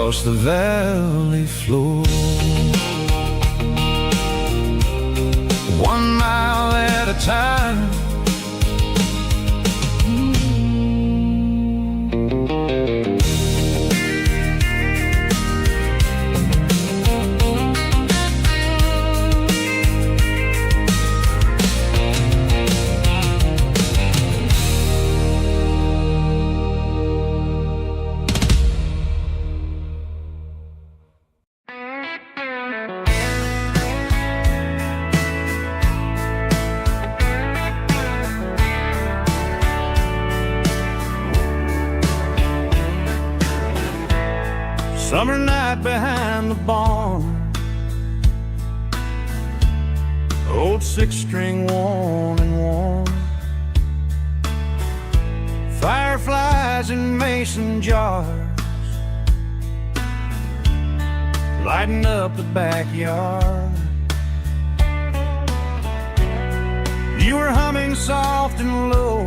across the valley floor. 1 mile at a time. Summer night behind the barn, old 6-string worn and worn. Fireflies in mason jars, lighting up the backyard. You were humming soft and low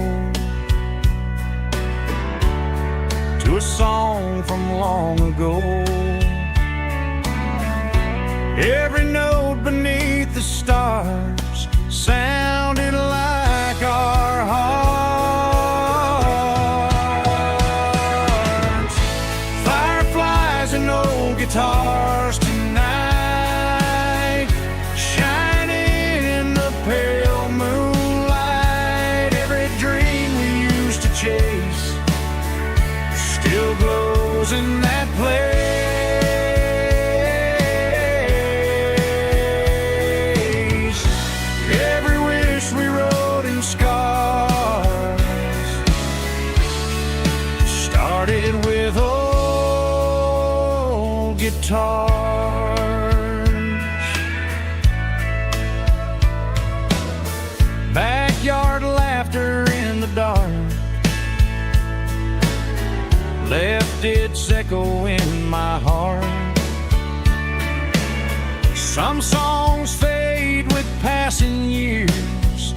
to a song from long ago. Every note beneath the stars sounded like our hearts. Fireflies and old guitars tonight, shining in the pale moonlight. Every dream we used to chase still glows in that place. Every wish we wrote in scars started with old guitars. Backyard laughter in the dark left its echo in my heart. Some songs fade with passing years,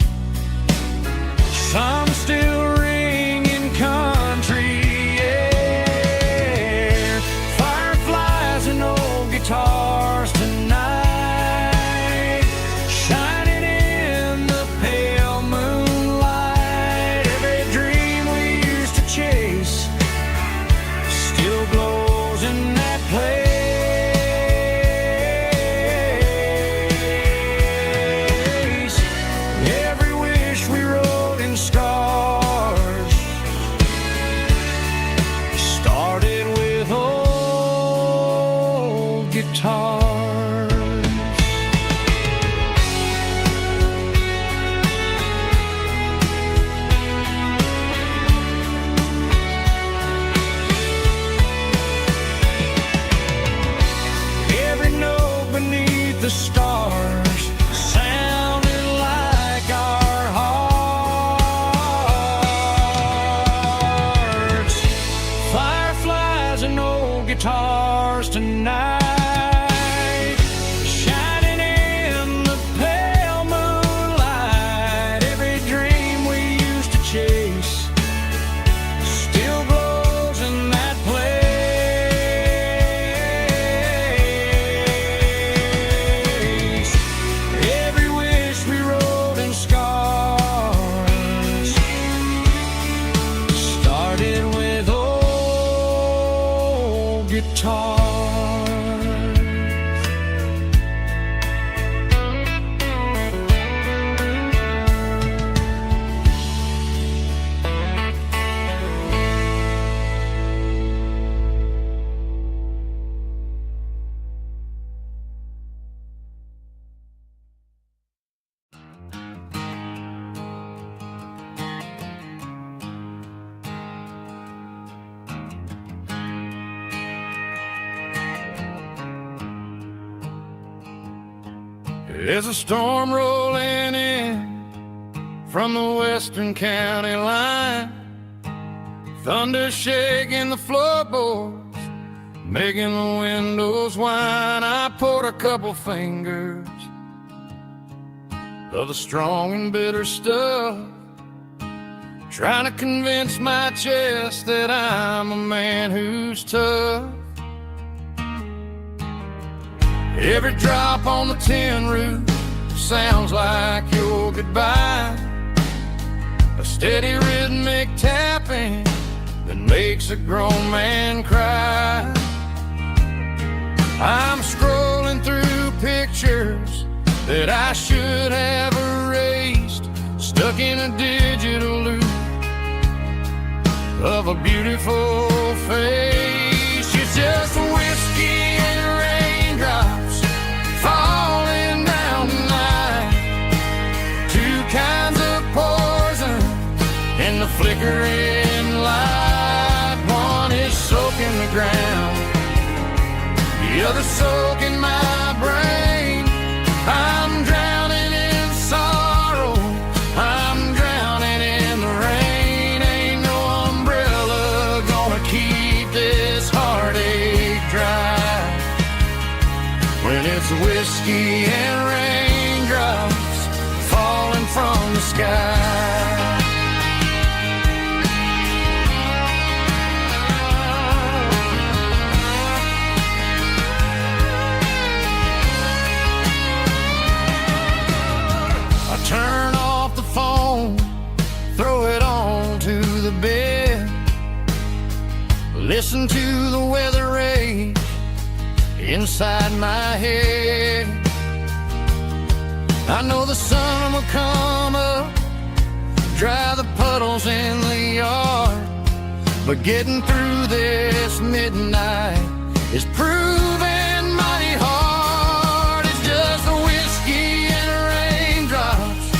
some still ring in country air. Fireflies and old guitars tonight, shining in the pale moonlight. Every dream we used to chase still glows in that place. Every wish we wrote in scars started with old guitars. Beneath the stars sounded like our hearts. Fireflies and old guitars tonight, shining in the pale moonlight. Every dream we used to chase still glows in that place. There's a storm rolling in from the western county line, thunder shaking the floorboards, making the windows whine. I poured a couple fingers of the strong and bitter stuff, trying to convince my chest that I'm a man who's tough. Every drop on the tin roof sounds like your goodbye. A steady rhythmic tapping that makes a grown man cry. I'm scrolling through pictures that I should have erased, stuck in a digital loop of a beautiful face. It's just whiskey and raindrops falling down tonight. Two kinds of poison in the flickering light. One is soaking the ground, the other soaking my brain. I'm drowning in sorrow, I'm drowning in the rain. Ain't no umbrella gonna keep this heartache dry when it's whiskey and raindrops falling from the sky. Turn off the phone, throw it on to the bed, listen to the weather rage inside my head. I know the sun will come up, dry the puddles in the yard, but getting through this midnight is proving mighty hard. It's just a whiskey and raindrops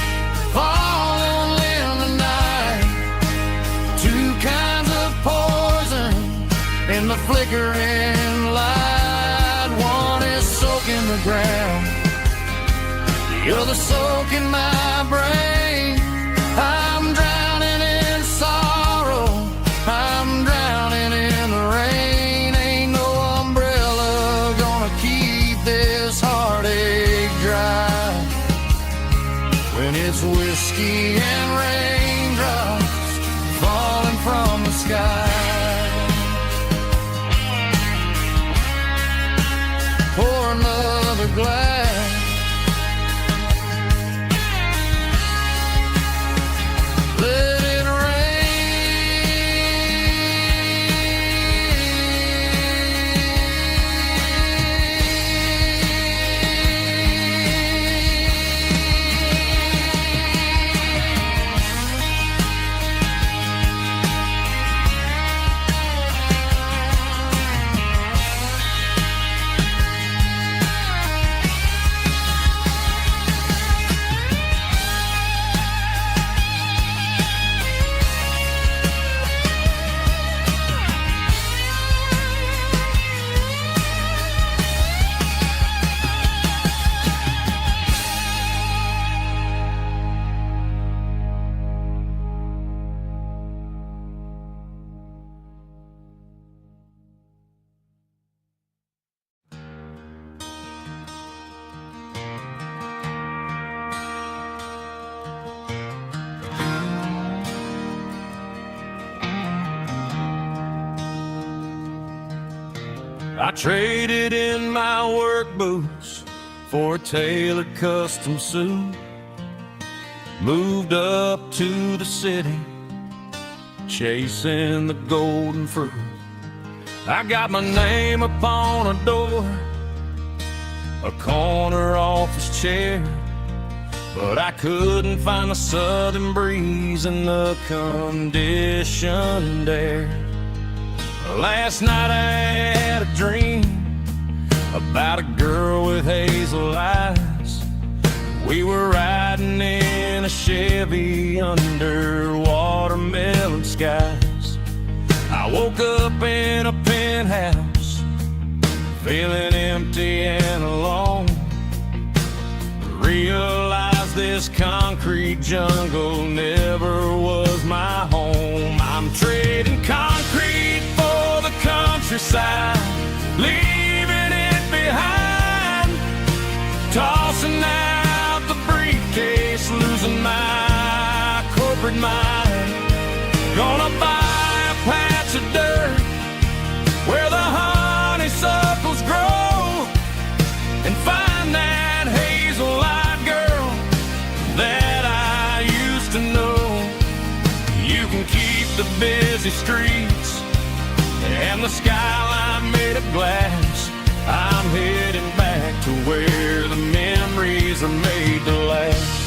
falling in the night. Two kinds of poison in the flickering light. One is soaking the ground, the other soaking my brain. I'm drowning in sorrow, I'm drowning in the rain. Ain't no umbrella gonna keep this heartache dry when it's whiskey and raindrops falling from the sky. Pour another glass, let it I traded in my work boots for a tailored custom suit. Moved up to the city, chasing the golden fruit. I got my name upon a door, a corner office chair, but I couldn't find the southern breeze in the conditioned air. Last night I had a dream about a girl with hazel eyes. We were riding in a Chevy under watermelon skies. I woke up in a penthouse, feeling empty and alone. Realized this concrete jungle never was my home. I'm trading concrete for the countryside, leaving it behind, tossing out the briefcase, losing my corporate mind. Gonna buy a patch of dirt where the honeysuckles grow and the busy streets and the skyline made of glass. I'm heading back to where the memories are made to last.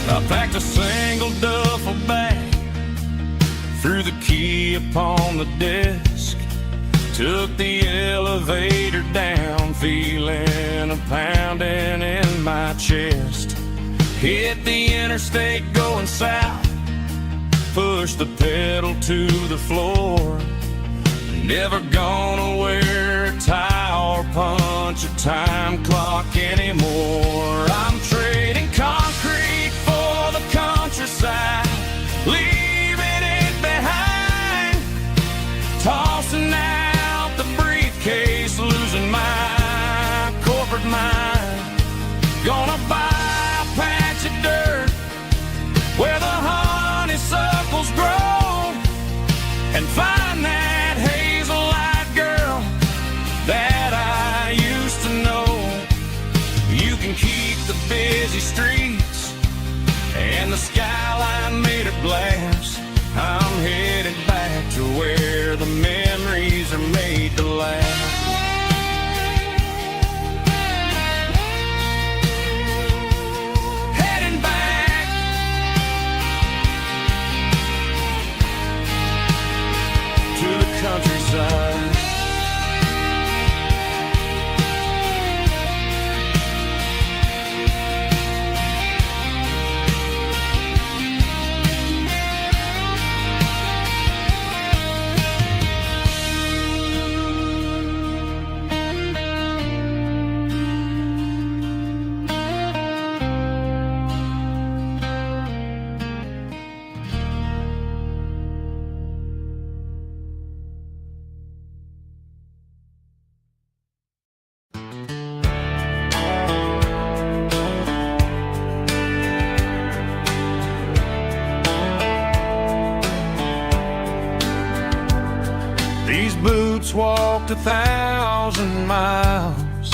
I packed a single duffel bag, threw the key upon the desk, took the elevator down, feeling a pounding in my chest. Hit the interstate going south, pushed the pedal to the floor. Never gonna wear a tie or punch a time clock anymore. I'm trading concrete for the countryside, leaving it behind, tossing out the briefcase, losing my corporate mind. Gonna buy a patch of dirt where the honeysuckles grow and find that hazel-eyed girl that I used to know. You can keep the busy streets and the skyline made of glass. I'm headed back to where the memories are made to last. Heading back to the countryside. These boots walked 1,000 miles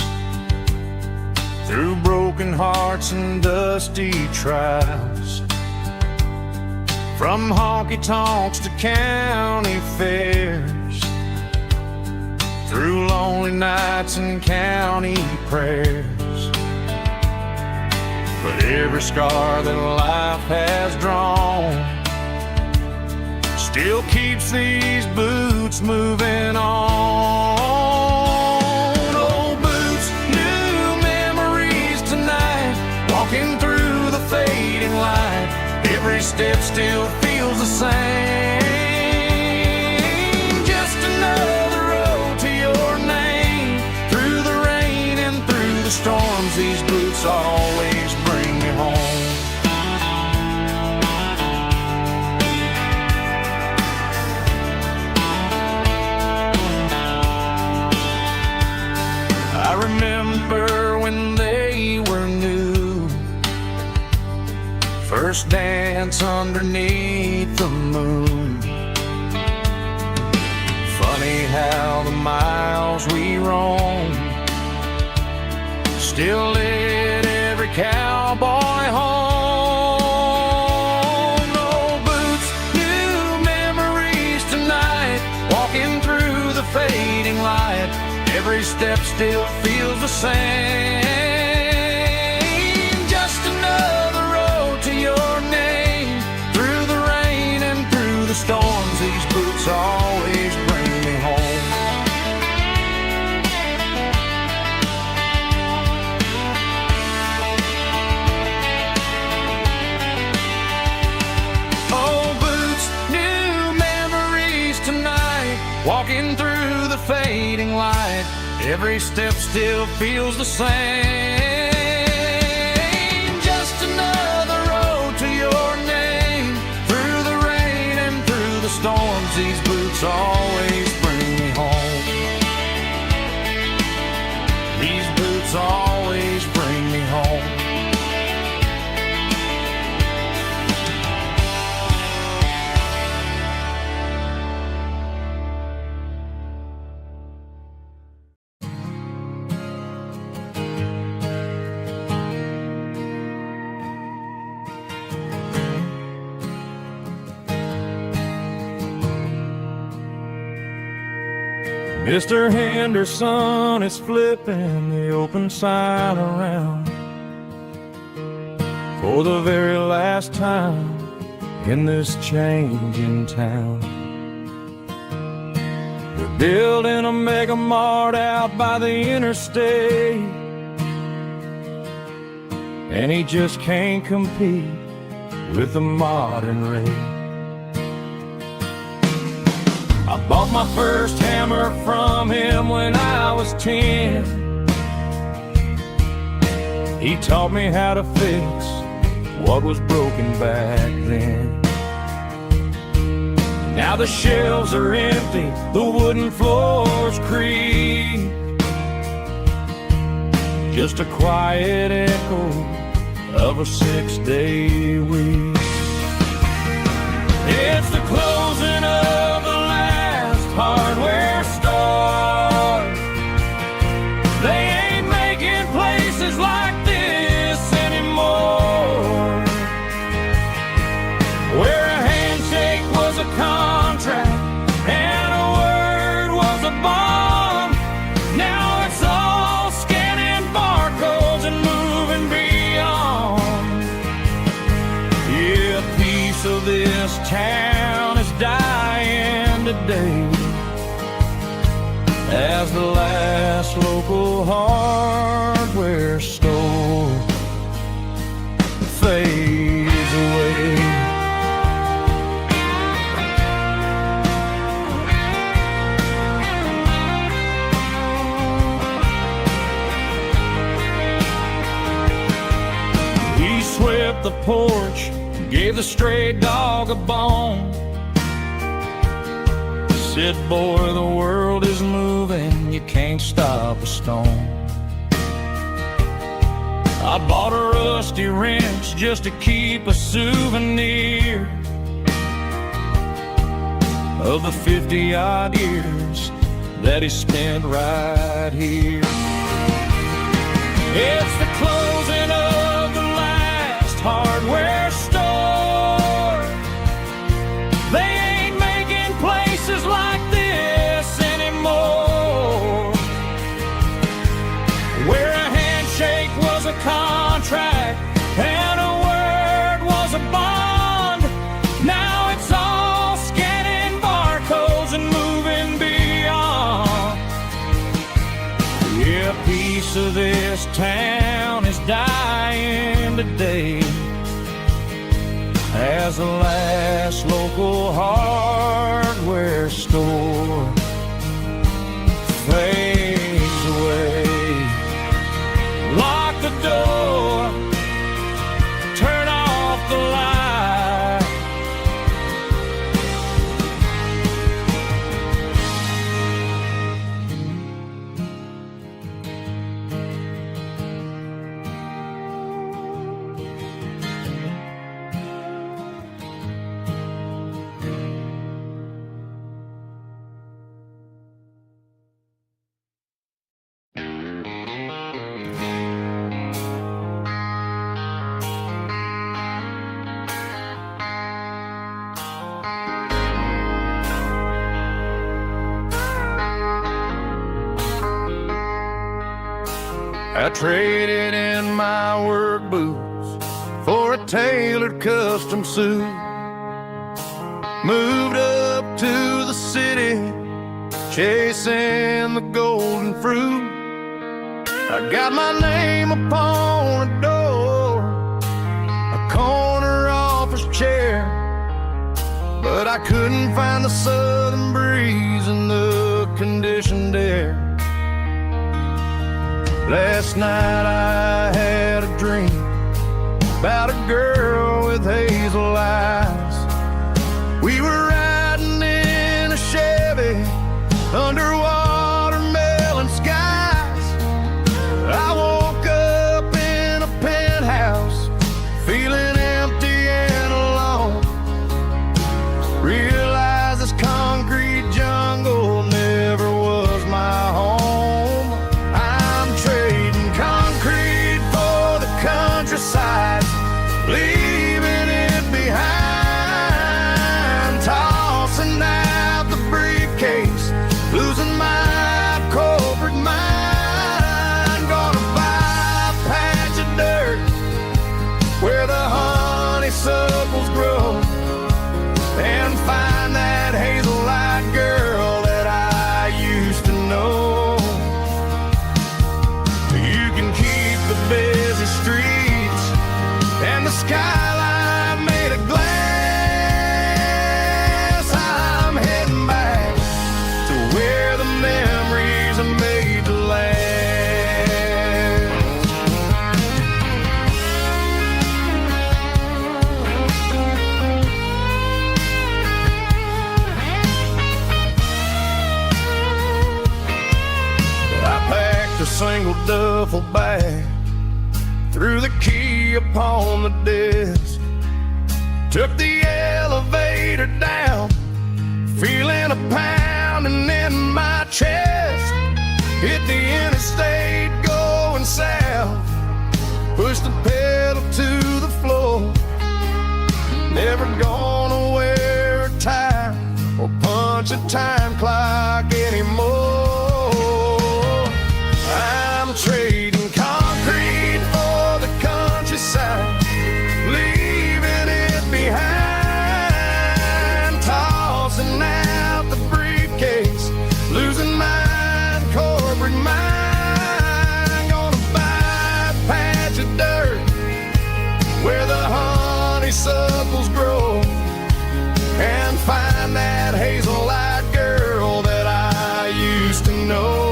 through broken hearts and dusty trials, from honky-tonks to county fairs, through lonely nights and county prayers. But every scar that life has drawn still keeps these boots moving on. Old boots, new memories tonight, walking through the fading light. Every step still feels the same. Just another road to your name. Through the rain and through the storms, these boots always bring me home. I remember when they were new, first dance underneath the moon. Funny how the miles we roam still lit every cowboy home. Old boots, new memories tonight, walking through the fading light. Every step still feels the same. Just another road to your name. Through the rain and through the storms, these boots always bring me home. Old boots, new memories tonight, walking through the fading light. Every step still feels the same. Just another road to your name. Through the rain and through the storms, these boots always bring me home. These boots always bring me home. Mr. Henderson is flipping the open sign around for the very last time in this changing town. They're building a mega mart out by the interstate, and he just can't compete with the modern rate. I bought my first hammer from him when I was 10. He taught me how to fix what was broken back then. Now the shelves are empty, the wooden floors creak, just a quiet echo of a 6-day week. It's the closing of the last hardware store. They ain't making places like this anymore, where a handshake was a contract and a word was a bond. Now it's all scanning barcodes and moving beyond. Yeah, a piece of this town is dying today as the last local hardware store fades away. He swept the porch, gave the stray dog a bone, said, boy, the world is moving, you can't stop a stone. I bought a rusty wrench just to keep a souvenir of the 50-odd years that he spent right here. It's the closing of the last hardware store. They ain't making places like this anymore, where a handshake was a contract and a word was a bond. Now it's all scanning barcodes and moving beyond. Yeah, a piece of this town is dying today as the last local hardware store fades away. Lock the door, turn off the light. I traded in my work boots for a tailored custom suit. Moved up to the city, chasing the golden fruit. I got my name upon a door, a corner office chair, but I couldn't find the southern breeze in the conditioned air. Last night I had a dream about a girl with hazel eyes. We were riding in a Chevy under watermelon skies. I woke up in a penthouse feeling empty and alone. Realized this concrete jungle never was my home. Countryside, leaving it behind, tossing out the briefcase, losing single duffel bag, threw the key upon the desk, took the elevator down, feeling a pounding in my chest. Hit the interstate going south, pushed the pedal to the floor. Never gonna wear a tie or punch a time clock anymore. I'm trading concrete for the countryside, leaving it behind, tossing out the briefcase, losing mine, corporate mind. Gonna buy a patch of dirt where the honeysuckles grow, and find that hazel-eyed girl that I used to know.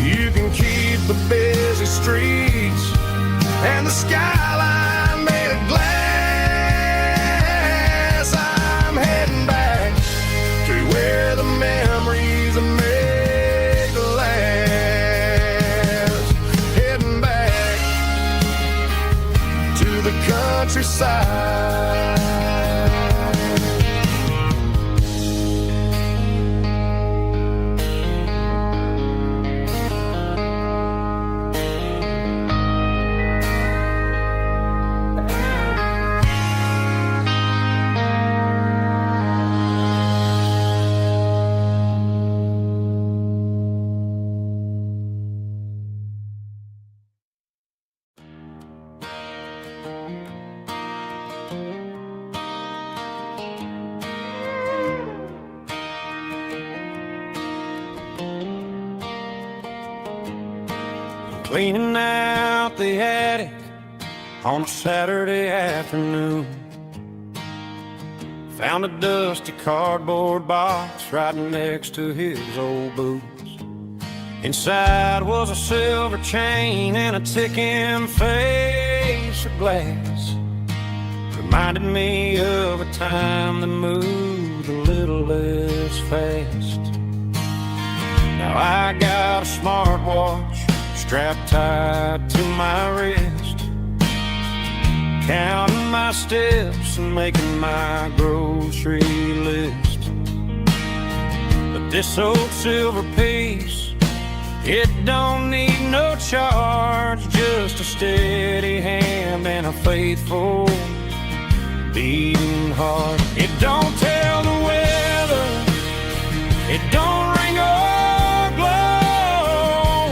You can keep the busy streets and the skyline made of glass. I'm heading back to where the memories are made to last. Heading back to the countryside. Cleaning out the attic on a Saturday afternoon, found a dusty cardboard box right next to his old boots. Inside was a silver chain and a ticking face of glass. Reminded me of a time that moved a little less fast. Now I got a smartwatch strapped tight to my wrist, counting my steps and making my grocery list. But this old silver piece, it don't need no charge, just a steady hand and a faithful beating heart. It don't tell the weather, it don't ring or glow,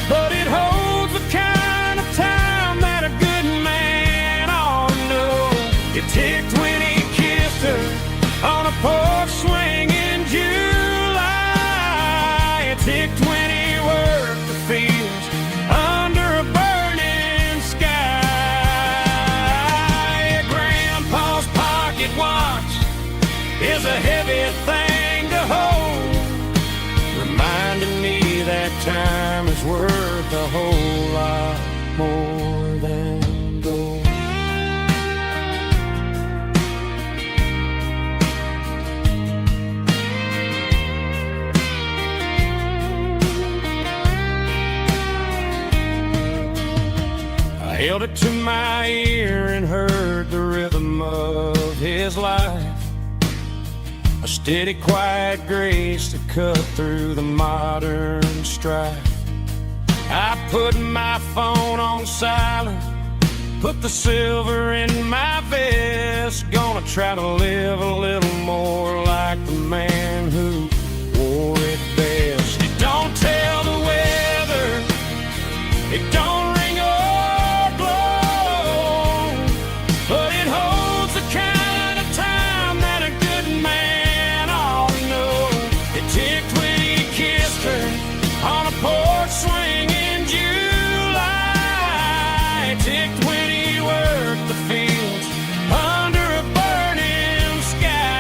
but it holds the kind of time that a good man ought to know. It ticked when he kissed her on a porch swing in July. It ticked when he worked the fields under a burning sky. Grandpa's pocket watch is a heavy thing to hold, reminding me that time is worth a whole lot more than gold. I held it to my ear and heard the rhythm of his life, a steady, quiet grace that cut through the modern strife. I put my phone on silent, put the silver in my vest. Gonna try to live a little more like the man who wore it best. It don't tell the weather, it don't ring or glow, but it holds the kind of time that a good man ought to know. It ticked when he kissed her on a porch swing in July. It ticked when he worked the fields under a burning sky.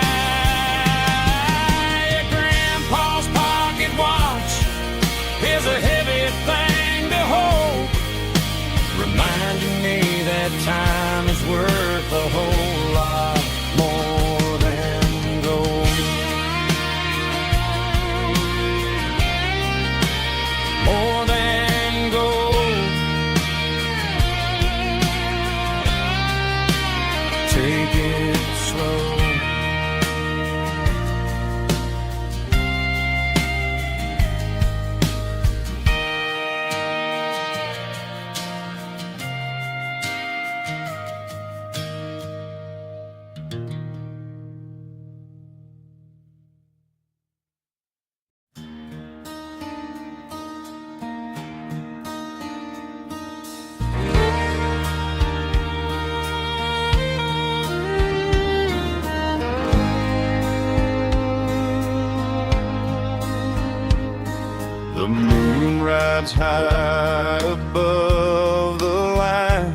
rides high above the line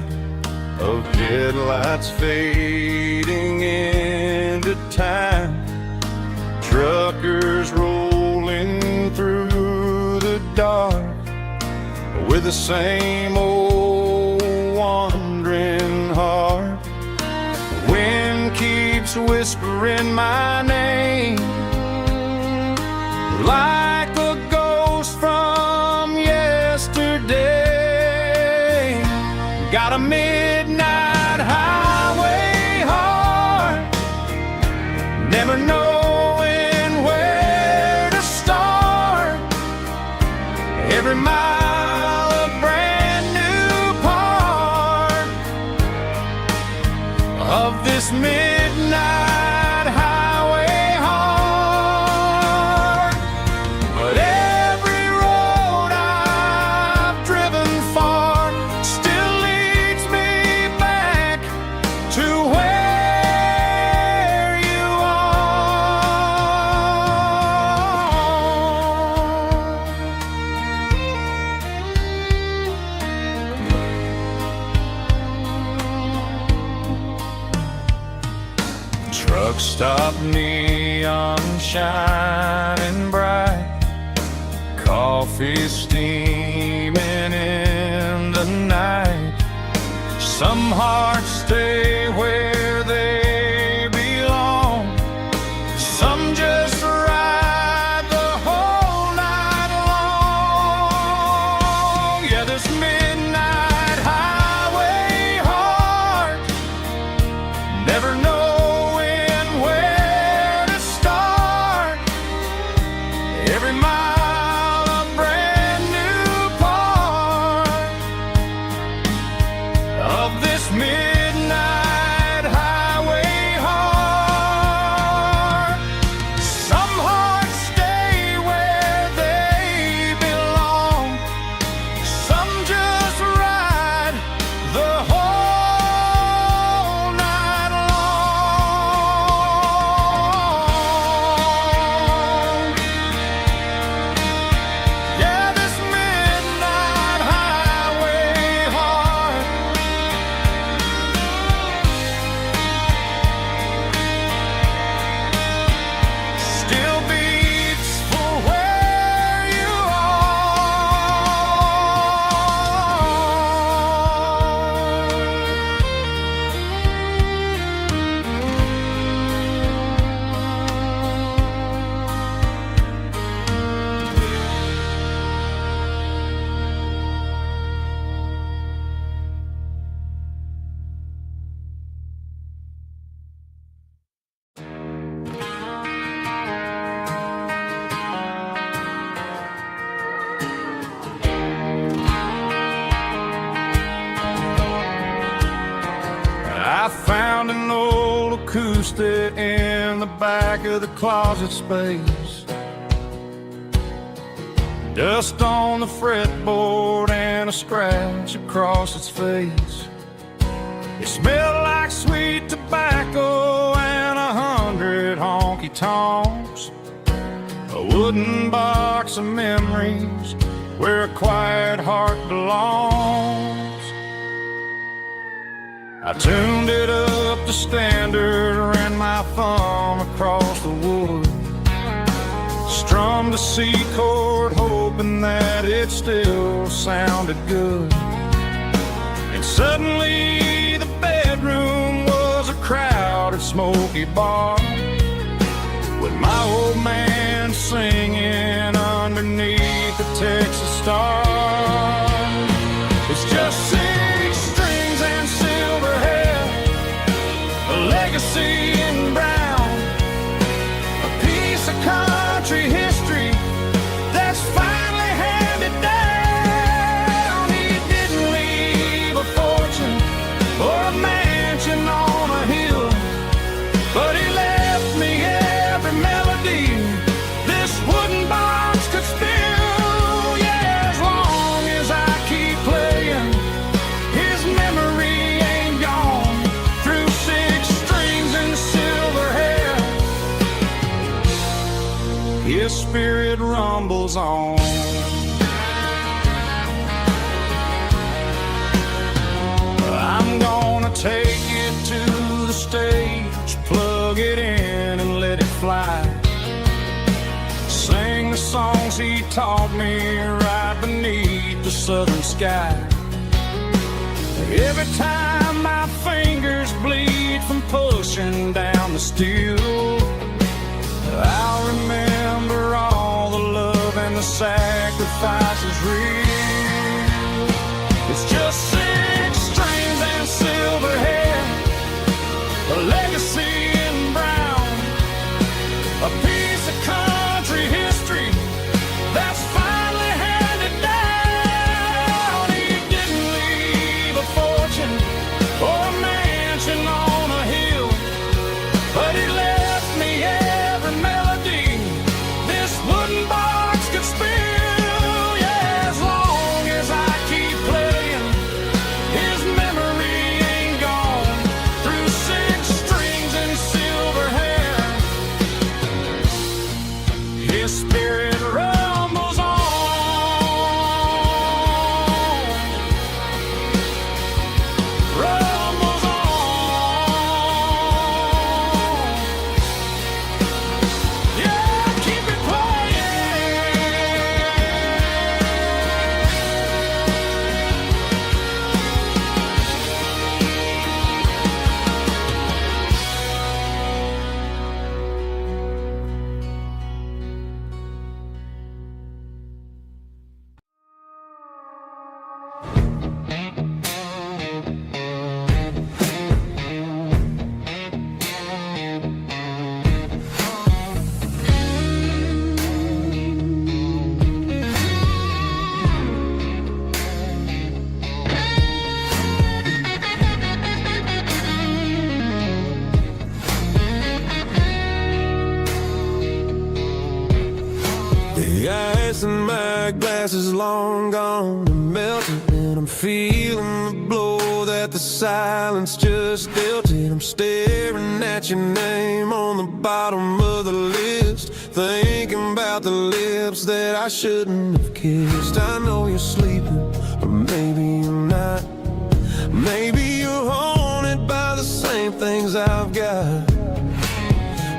of headlights fading into time. Truckers rolling through the dark with the same old wandering heart. The wind keeps whispering my name like a ghost from yesterday. Got a midnight highway heart, never knowing where to start. Every mile a brand new part of this midnight highway heart. But every road I've driven far still leads me back to where you are. Truck stop, neon shining bright, coffee steaming in the night. Some hearts stay where they belong, some just ride the whole night long. Yeah, this midnight highway heart, never knowing where to start. Every mile a brand new part of this midnight highway heart. Some hearts stay where they belong, some just ride the whole night long. Yeah, this midnight highway heart still beats for where you I found an old acoustic in the back of the closet space. Dust on the fretboard and a scratch across its face. It smelled like sweet tobacco and 100 honky tonks. A wooden box of memories where a quiet heart belongs. I tuned it up to standard, ran my thumb across the wood, strummed a C chord hoping that it still sounded good. And suddenly the bedroom was a crowded smoky bar, with my old man singing underneath the Texas star. It's just 6 strings and silver hair, a legacy in brown, a piece of country history that's finally handed down. He didn't leave a fortune or a mansion on a hill, but he left me every melody this wooden box could spill. Yeah, as long as I keep playing, his memory ain't gone. Through 6 strings and silver hair, his spirit rumbles on. fly. Sing the songs he taught me right beneath the southern sky. Every time my fingers bleed from pushing down the steel, I'll remember all the love and the sacrifices real. It's just 6 strings and silver hair, a legacy in brown, a piece of country history that's finally handed down. He didn't leave a fortune or a mansion on a hill, but he left me every melody this wooden box could spill. Yeah, as long as I keep playing, his memory ain't gone. Through 6 strings and silver hair, his spirit rumbles on, rumbles on. Yeah, keep it playing. The ice in my glass is long gone and melted, and I'm feeling the blow that the silence just dealt it. I'm staring at your name on the bottom of the list, thinking about the lips that I shouldn't have kissed. I know you're sleeping, or maybe you're not. Maybe you're haunted by the same things I've got.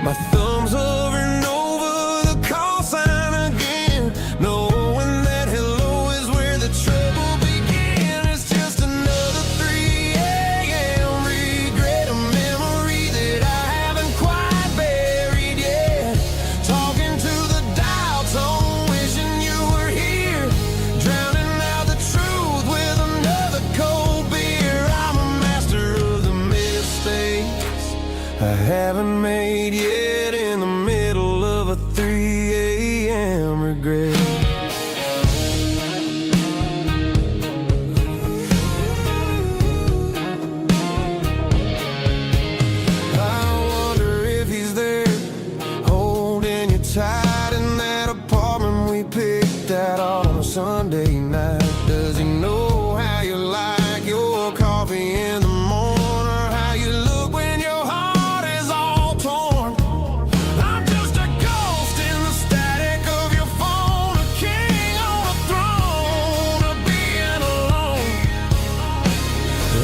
My thumb's hovering over the call sign again, knowing that hello is where the trouble began. It's just another 3 a.m. regret, a memory that I haven't quite buried yet. Talking to the dial tone, wishing you were here, drowning out the truth with another cold beer. I'm a master of the mistakes I haven't made yet, in the middle of a 3 a.m. regret. I wonder if he's there, holding you tight in that apartment we picked out on a Sunday night. Does he know how you like your coffee in the morning, or how you look when your heart is all torn? I'm just a ghost in the static of your phone, a king on a throne of being alone.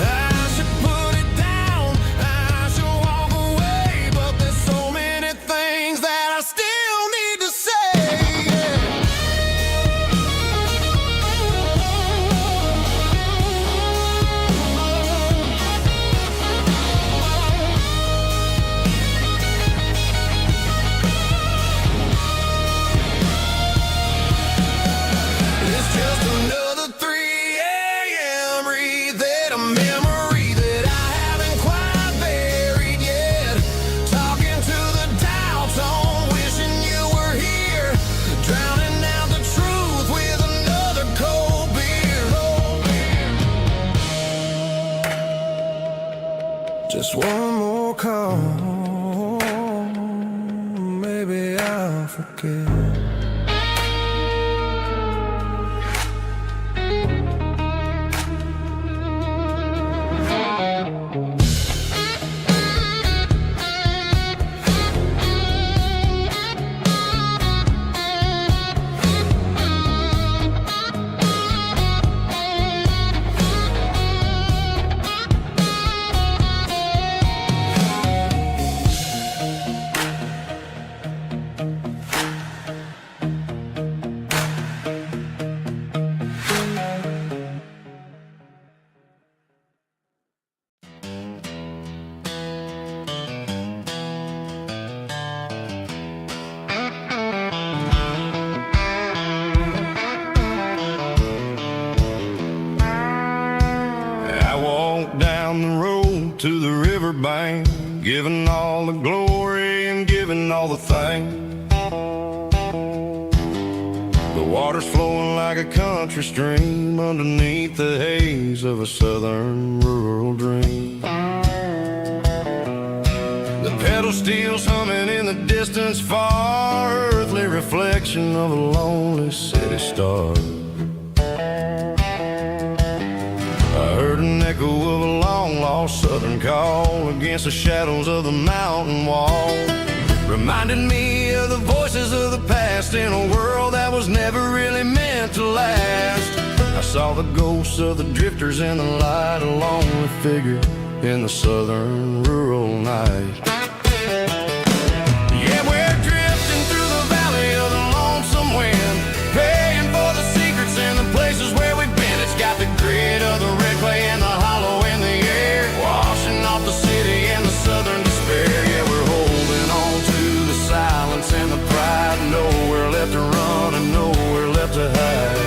I should put it down, I should walk away, but there's so many things that I still need to say. It's just another 3 a.m. read, a memory that I haven't quite buried yet. Talking to the dial tone, wishing you were here, drowning out the truth with another cold beer. Just one more call, maybe I'll forget. riverbank, giving all the glory and giving all the thanks. The water's flowing like a country stream underneath the haze of a southern rural dream. The pedal steel's humming in the distance far, earthly reflection of a lonely city star. I heard an echo of a long-lost southern call against the shadows of the mountain wall, reminded me of the voices of the past in a world that was never really meant to last. I saw the ghosts of the drifters in the light, a lonely figure in the southern rural night. Yeah, we're drifting through the valley of the lonesome wind, paying for the secrets and the places where we've been. It's got the grit of the red clay and the hollow in the air, washing off the city and the southern despair. Yeah, we're holding on to the silence and the pride, nowhere left to run and nowhere left to hide.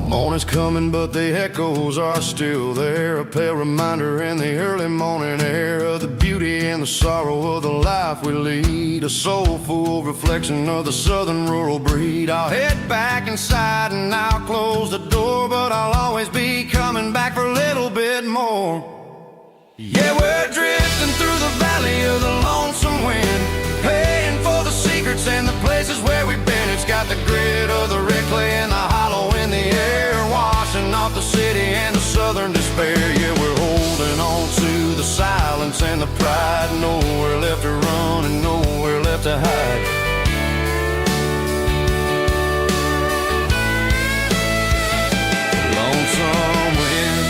Morning's coming, but the echoes are still there, a pale reminder in the early morning air of the beauty and the sorrow of the life we lead, a soulful reflection of the southern rural breed. I'll head back inside and I'll close the door, but I'll always be coming back for a little bit more. Yeah, we're drifting through the valley of the lonesome wind, paying for the secrets and the places where we've been. It's got the grit of the red clay and the hollow in the air, washing off the city and the southern despair. Yeah, we're holding on to the silence and the pride, nowhere left to run and nowhere left to hide. Lonesome wind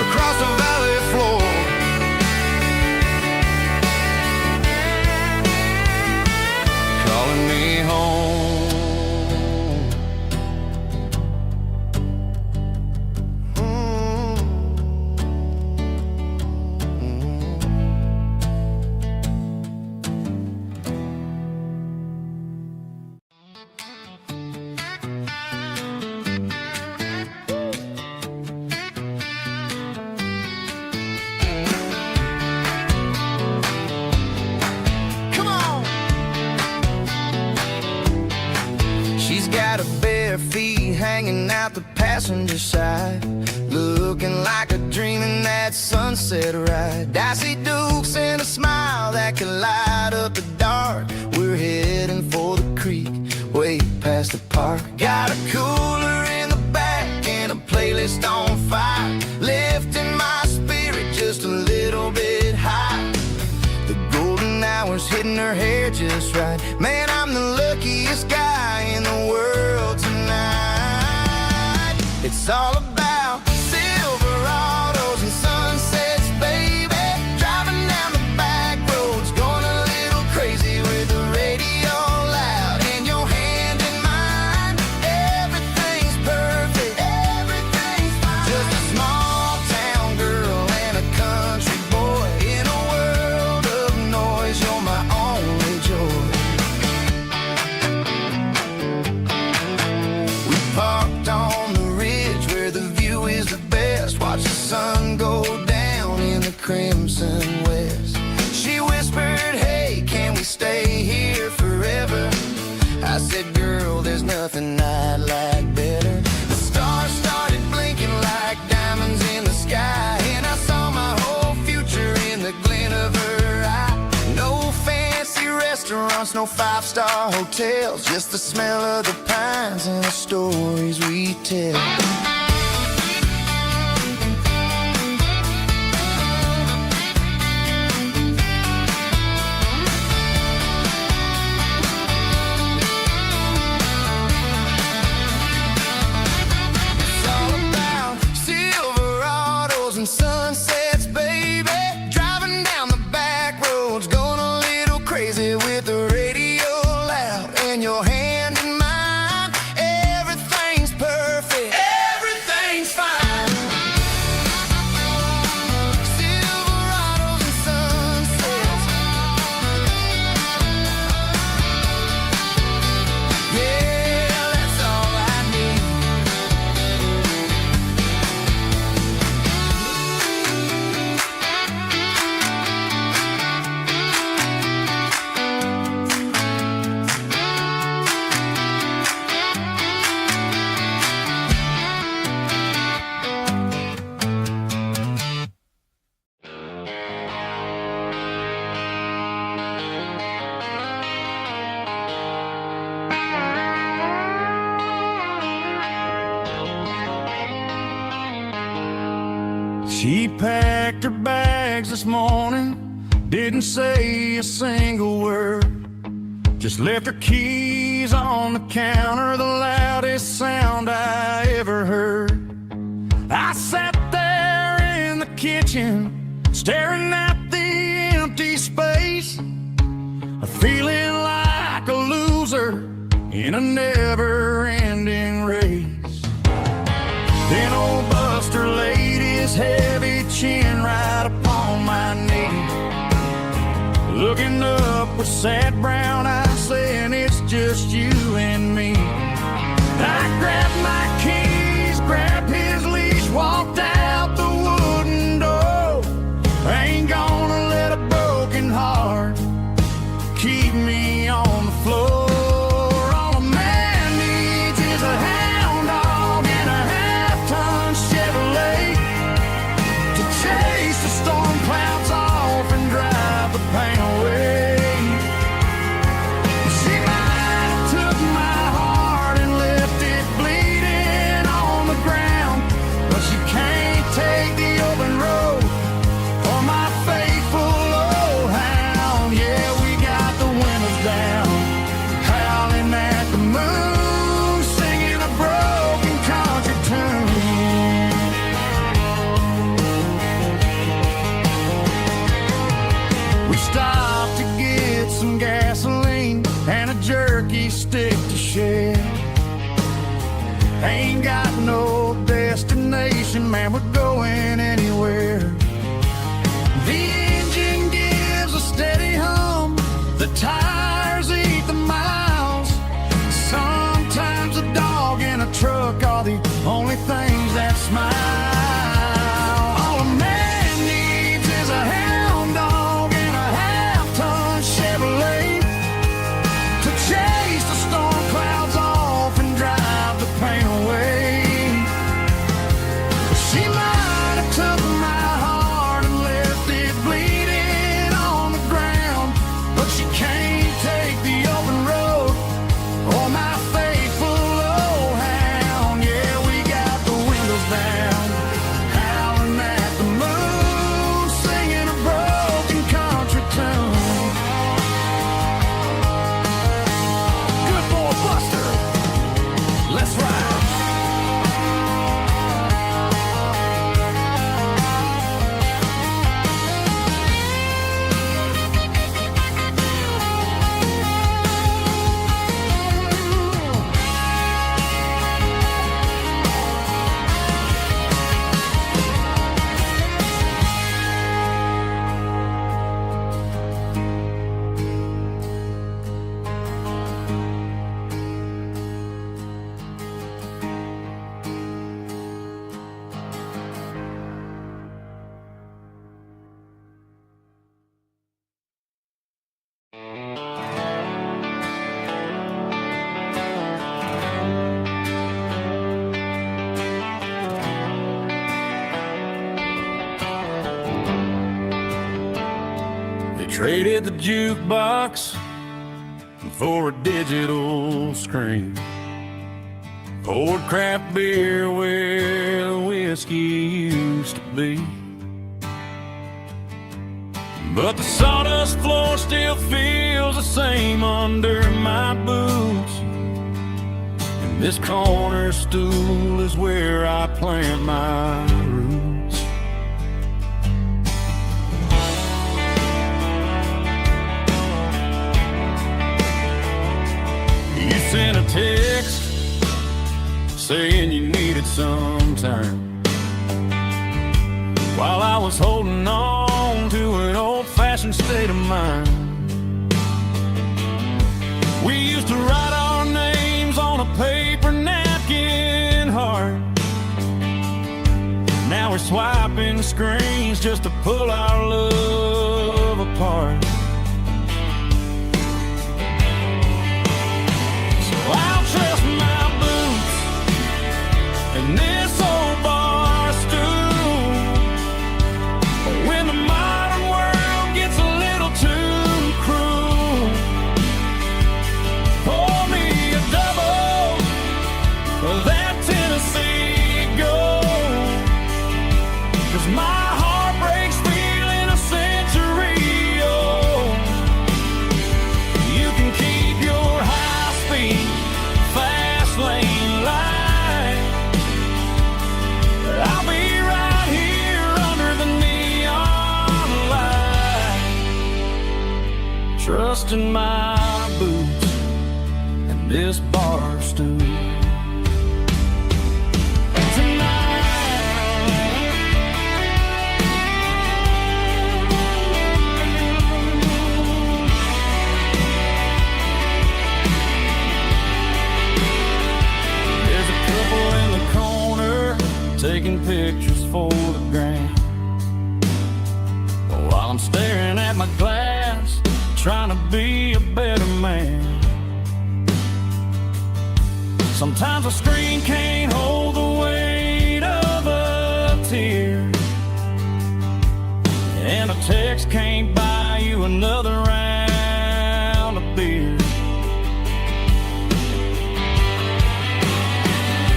across the valley floor, calling me home. Got her bare feet hanging out the passenger side, looking like a dream in that sunset ride. I see Dukes and a smile that can light up the dark. We're heading for the creek, way past the park. Got a cooler in the back and a playlist on fire, lifting my spirit just a little bit high. The golden hours hitting her hair just right. Man, I'm the luckiest guy in the world tonight. It's all about Silverados and sunsets, baby. Driving down the back roads, going a little crazy with the radio loud and your hand in mine. Everything's perfect, everything's fine. Just a small town girl and a country boy in a world of noise. You're my only joy. We parked on the ridge where the view is the best. Watch the sun go down in the crimson west. She whispered, hey, can we stay here forever? I said, girl, there's nothing I'd like better. The stars started blinking like diamonds in the sky, and I saw my whole future in the glint of her eye. No fancy restaurants, no five-star hotels, just the smell of the pines and the stories we tell. It's all about Silverados and sunsets, baby. Driving down the back roads, going a little crazy with the radio She packed her bags this morning, didn't say a single word, just left her keys on the counter, the loudest sound I ever heard. I sat there in the kitchen, staring at the empty space, feeling like a loser in a never-ending race. Then old Buster laid his heavy chin right upon my knee, looking up with sad brown eyes, saying it's just you and me. I grabbed my keys, grabbed his leash, walked out the wooden door. I ain't gonna let a broken heart keep me on the floor. All a man needs is a hound dog and a half-ton Chevrolet to chase the storm clouds off and drive the pain away. She might have took my heart and left it bleeding on the ground, but she can't take the open road for my faithful old hound. Yeah, we got the windows down, howling at the moon, singing a broken country tune. We stopped to get some gasoline and a jerky stick to share. Ain't got no destination, man, we're going anywhere. The engine gives a steady hum, the tires eat the miles. Sometimes a dog and a truck are the only things that smile. All a man needs is a hound dog and a half-ton Chevrolet to chase the storm clouds off and drive the pain away. She might have took my heart and left it bleeding on the ground, but she can't take the open road or my faithful old hound. Yeah, we got the windows down, howling at the moon, singing a broken country tune. Good boy Buster, let's ride. Traded the jukebox for a digital screen, poured craft beer where the whiskey used to be. But the sawdust floor still feels the same under my boots, and this corner stool is where I plant my roots. You sent a text saying you needed some time, while I was holding on to an old-fashioned state of mind. We used to write our names on a paper napkin heart. Now we're swiping screens just to pull our love apart. I'll trust my boots and this old bar stool. When the modern world gets a little too cruel, pour me a double of that Tennessee Gold, 'cause my trust in my boots and this bar stool. Taking pictures for the gram, while I'm staring at my glass, trying to be a better man. Sometimes a screen can't hold the weight of a tear, and a text can't buy you another round of beer.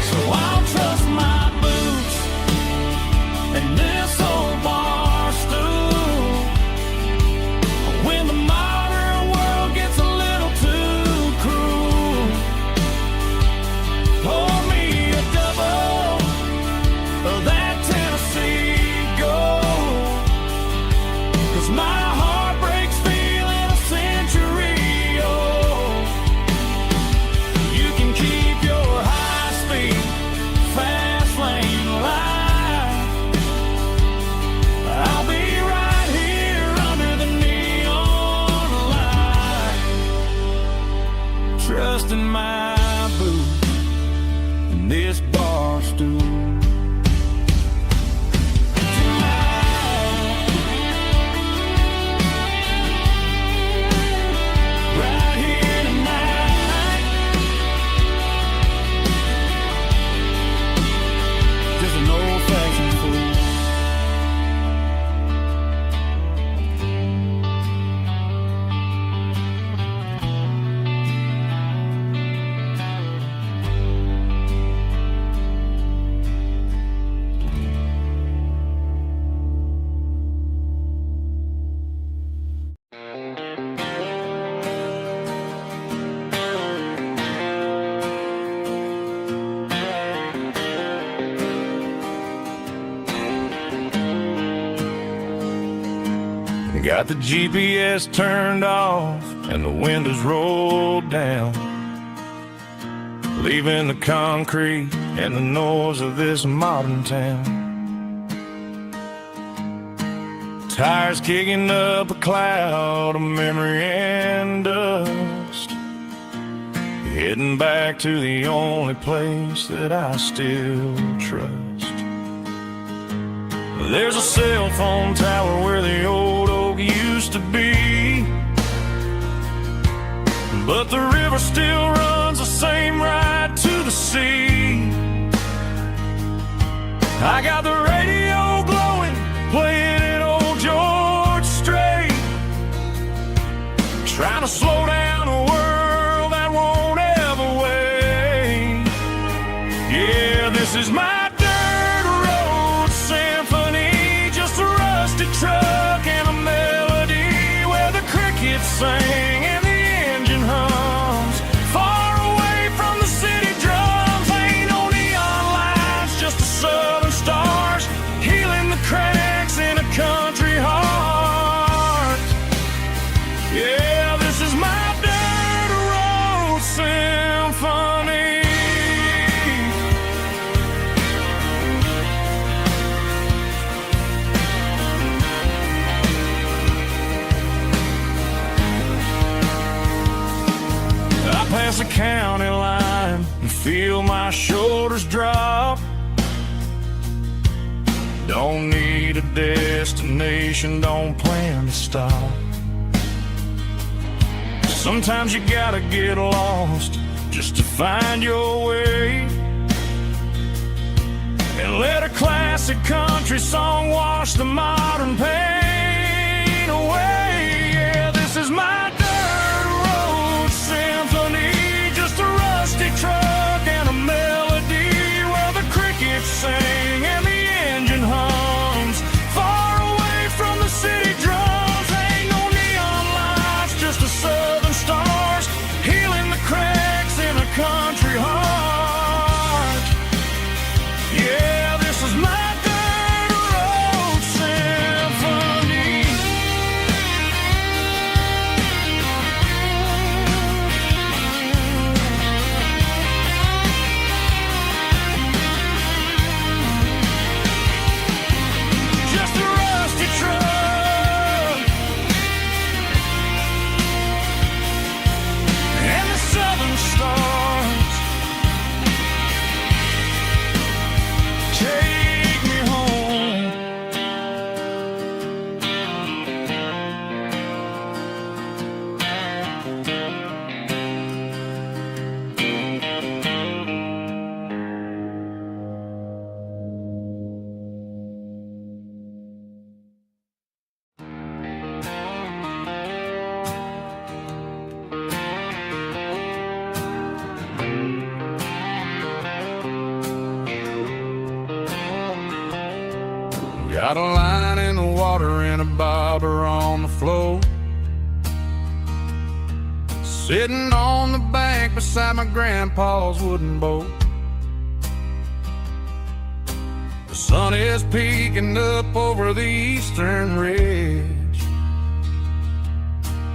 So I'll trust my and this old bar stool when the modern world gets a little too cruel. Pour me a double of that Tennessee Gold, 'cause my heart breaks feeling a century old. You can keep your high-speed fast lane life. I'll be right here under the neon light, trusting my boots and this bar stool. Right here tonight, just an old-fashioned fool. Got the GPS turned off and the windows rolled down, leaving the concrete and the noise of this modern town. Tires kicking up a cloud of memory and dust, heading back to the only place that I still trust. There's a cell phone tower where the old oak used to be, but the river still runs the same right to the sea. I got the radio glowing, playing an old George Strait, trying to slow down a world that won't ever wait. Yeah, this is my truck and a melody where the crickets sing and the engine hums, far away from the city drums. Ain't no neon lights, just the southern stars healing the cracks in a country heart. Yeah, this is my dirt road symphony. Past the county line and feel my shoulders drop. Don't need a destination, don't plan to stop. Sometimes you gotta get lost just to find your way, and let a classic country song wash the modern pain away. Yeah, this is my truck and a melody where the crickets sing and the engine hums, far away from the city drums. Ain't no neon lights, just the southern stars healing the cracks in a country heart. Yeah, this is my dirt road symphony. Got a line in the water and a bobber on the floor. Sitting on the bank beside my grandpa's wooden boat. The sun is peeking up over the eastern ridge,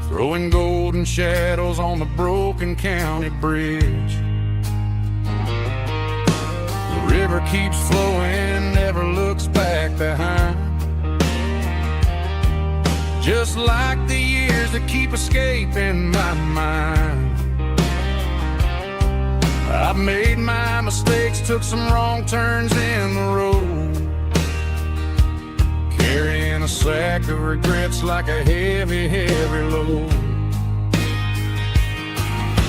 throwing golden shadows on the broken county bridge. The river keeps flowing, never looks back behind, just like the years that keep escaping my mind. I've made my mistakes, took some wrong turns in the road, carrying a sack of regrets like a heavy, heavy load.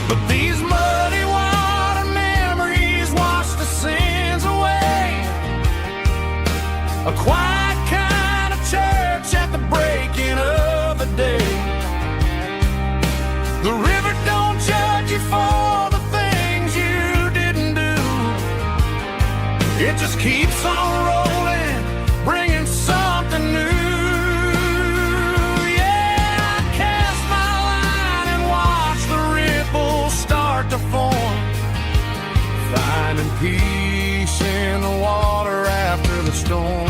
But these muddy water memories wash the sins away. A quiet kind of church at the breaking of the day. The river don't judge you for the things you didn't do. It just keeps on rolling, bringing something new. Yeah, I cast my line and watch the ripples start to form, finding peace in the water after the storm.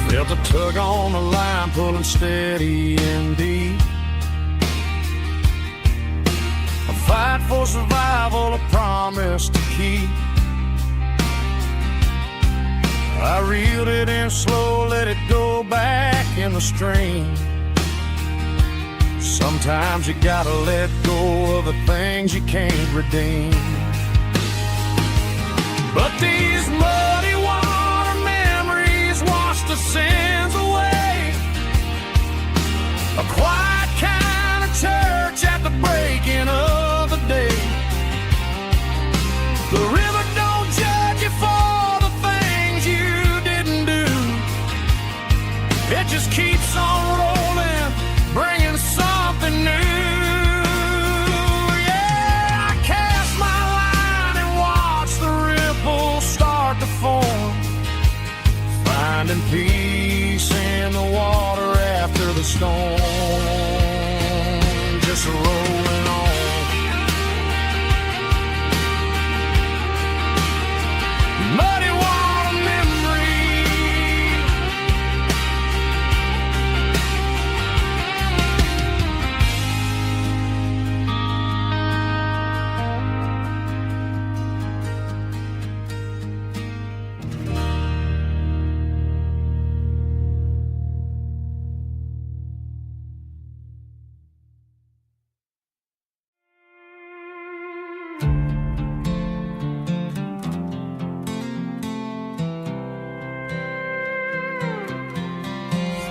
Felt a tug on the line, pulling steady and deep. A fight for survival, a promise to keep. I reeled it in slow, let it go back in the stream. Sometimes you gotta let go of the things you can't redeem. But these muddy water memories wash the sins away. A quiet kind of church at the breaking of the day. The river don't judge you for the things you didn't do. It just keeps on rolling, bringing something new. Yeah, I cast my line and watch the ripples start to form, finding peace in the water after the storm. Just rolling on. Muddy water memory.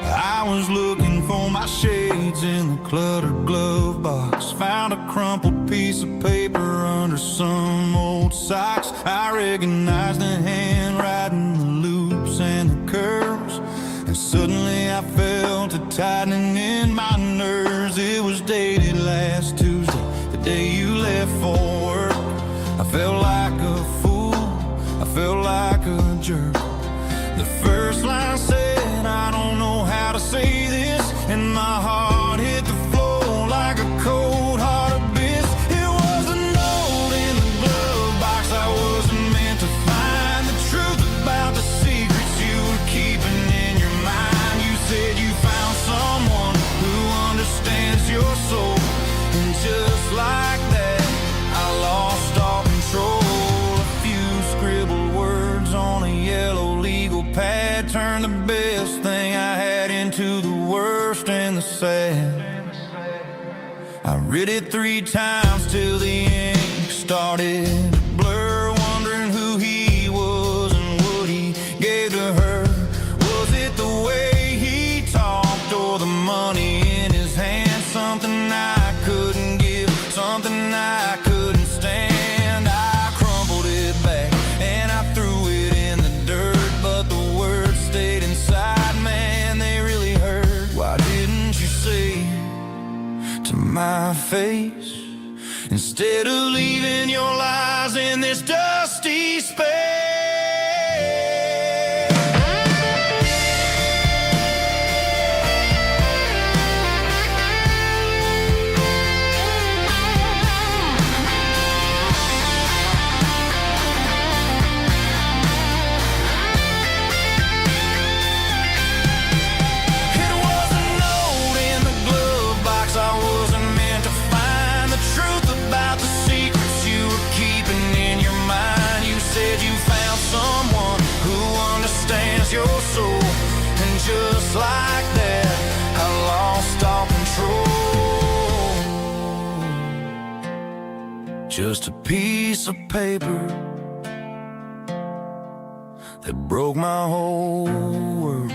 I was looking for my shades in the cluttered glove box. Found a crumpled piece of paper under some old socks. I recognized the handwriting, the loops and the curves, and suddenly I felt a tightening in my nerves. It was dated last Tuesday, the day you left for work. I felt like a fool, I felt like a jerk. The first line said, I don't know how to say this, and my heart hit the floor like a cold heart abyss. It was a note in the glove box I wasn't meant to find. The truth about the secrets you were keeping in your mind. You said you found someone who understands your soul, and just like that, I lost all control. A few scribbled words on a yellow legal pad turned the best thing I had into the worst and the sad. I read it 3 times till the ink started to blur, wondering who he was and what he gave to her. Was it the way he talked or the money in his hand? Something I couldn't give, something I couldn't stand. I crumpled it back and I threw it in the dirt, but the words stayed inside. my face, instead of leaving your lies in this dusty space. Your soul, and just like that, I lost all control. Just a piece of paper that broke my whole world.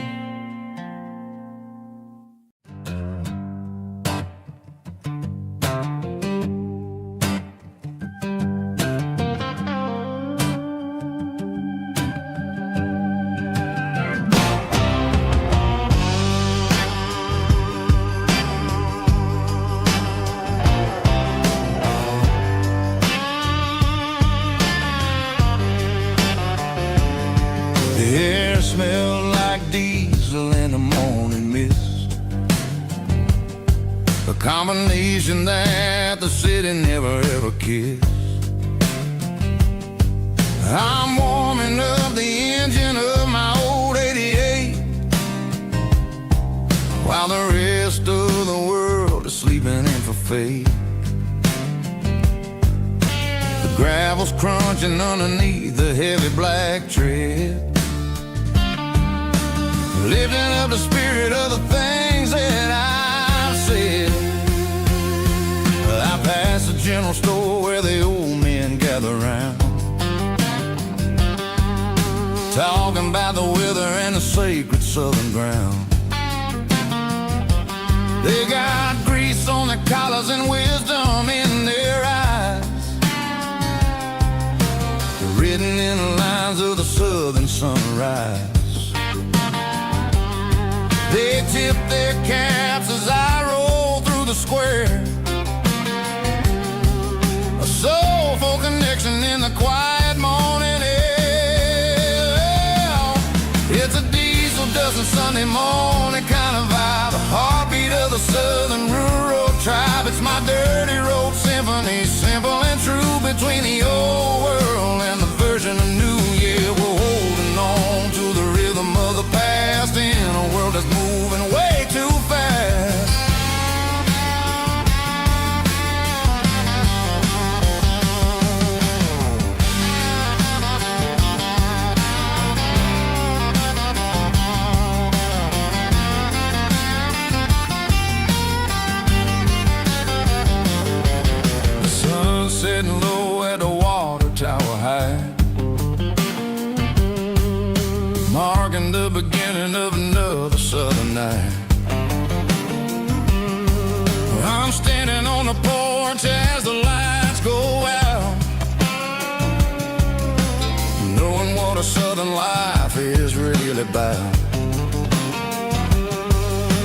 The air smelled like diesel in the morning mist, a combination that the city never ever kissed. I'm warming up the engine of my old 88, while the rest of the world is sleeping in for fate. The gravel's crunching underneath the heavy black tread, lifting up the spirit of the things that I've said. I pass the general store where the old men gather round, talking about the weather and the sacred southern ground. They got grease on their collars and wisdom in their eyes, written in the lines of the southern sunrise. They tip their caps as I roll through the square, a soulful connection in the quiet morning air. It's a diesel dusting Sunday morning kind of vibe, a heartbeat of the southern rural tribe. It's my dirty road symphony, simple and true, between the old world and the version of new. Yeah, we're holding on to the rhythm of the past in a world that's moving way too fast. The sun setting low at the water tower high, marking the beginning of another southern night. I'm standing on the porch as the lights go out, knowing what a southern life is really about.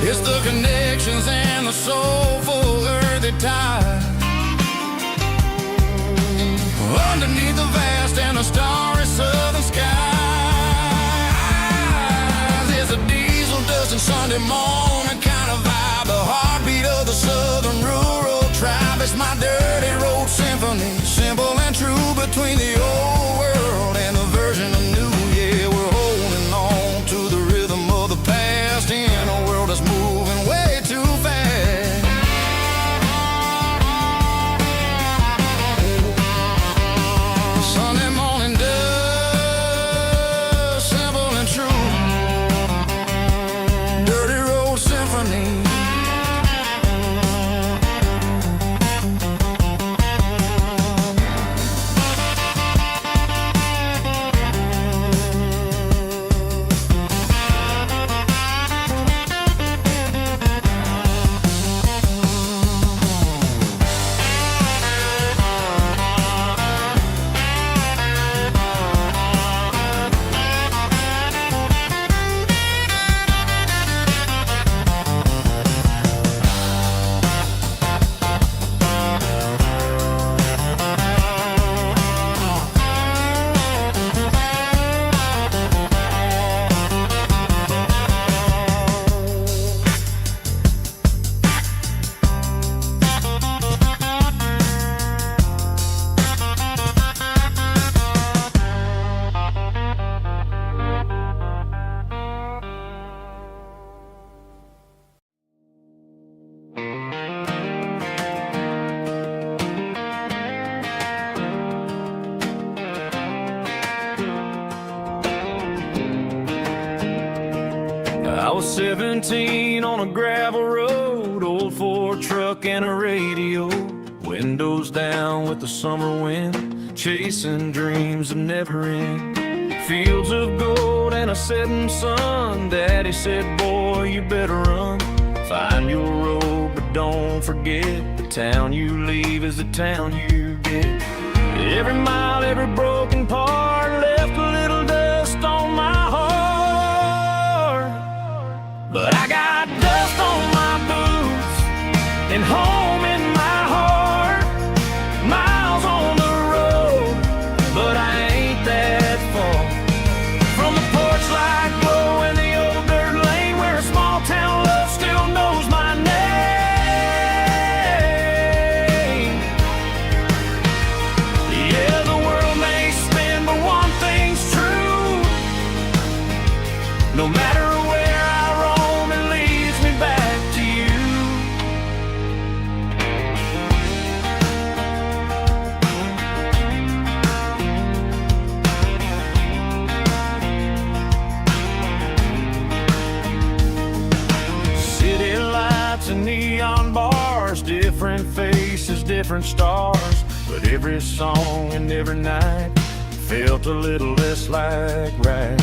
It's the connections and the soulful earthy tide, underneath the vast and the starry southern skies. It's a diesel dusting Sunday morning kind of vibe, the heartbeat of the southern rural tribe. It's my dirty road symphony, simple and true, between the old world and the version of new. Yeah, we're holding on to the rhythm of the past in a world that's moving way too fast. Sunday morning dust, simple and true, dirty road symphony. was 17 on a gravel road, old Ford truck and a radio, windows down with the summer wind, chasing dreams of never end. Fields of gold and a setting sun. Daddy said, boy, you better run. Find your road, but don't forget, the town you leave is the town you get. Every mile, every broken part left a little dust on my heart. But I got dust on my boots and home in my heart. Miles on the road, but I ain't that far from the porch light glow in the old dirt lane where a small town love still knows my name. Yeah, the world may spin, but one thing's true. No matter where I roam, it leads me back to you. City lights and neon bars, different faces, different stars, but every song and every night felt a little less like right.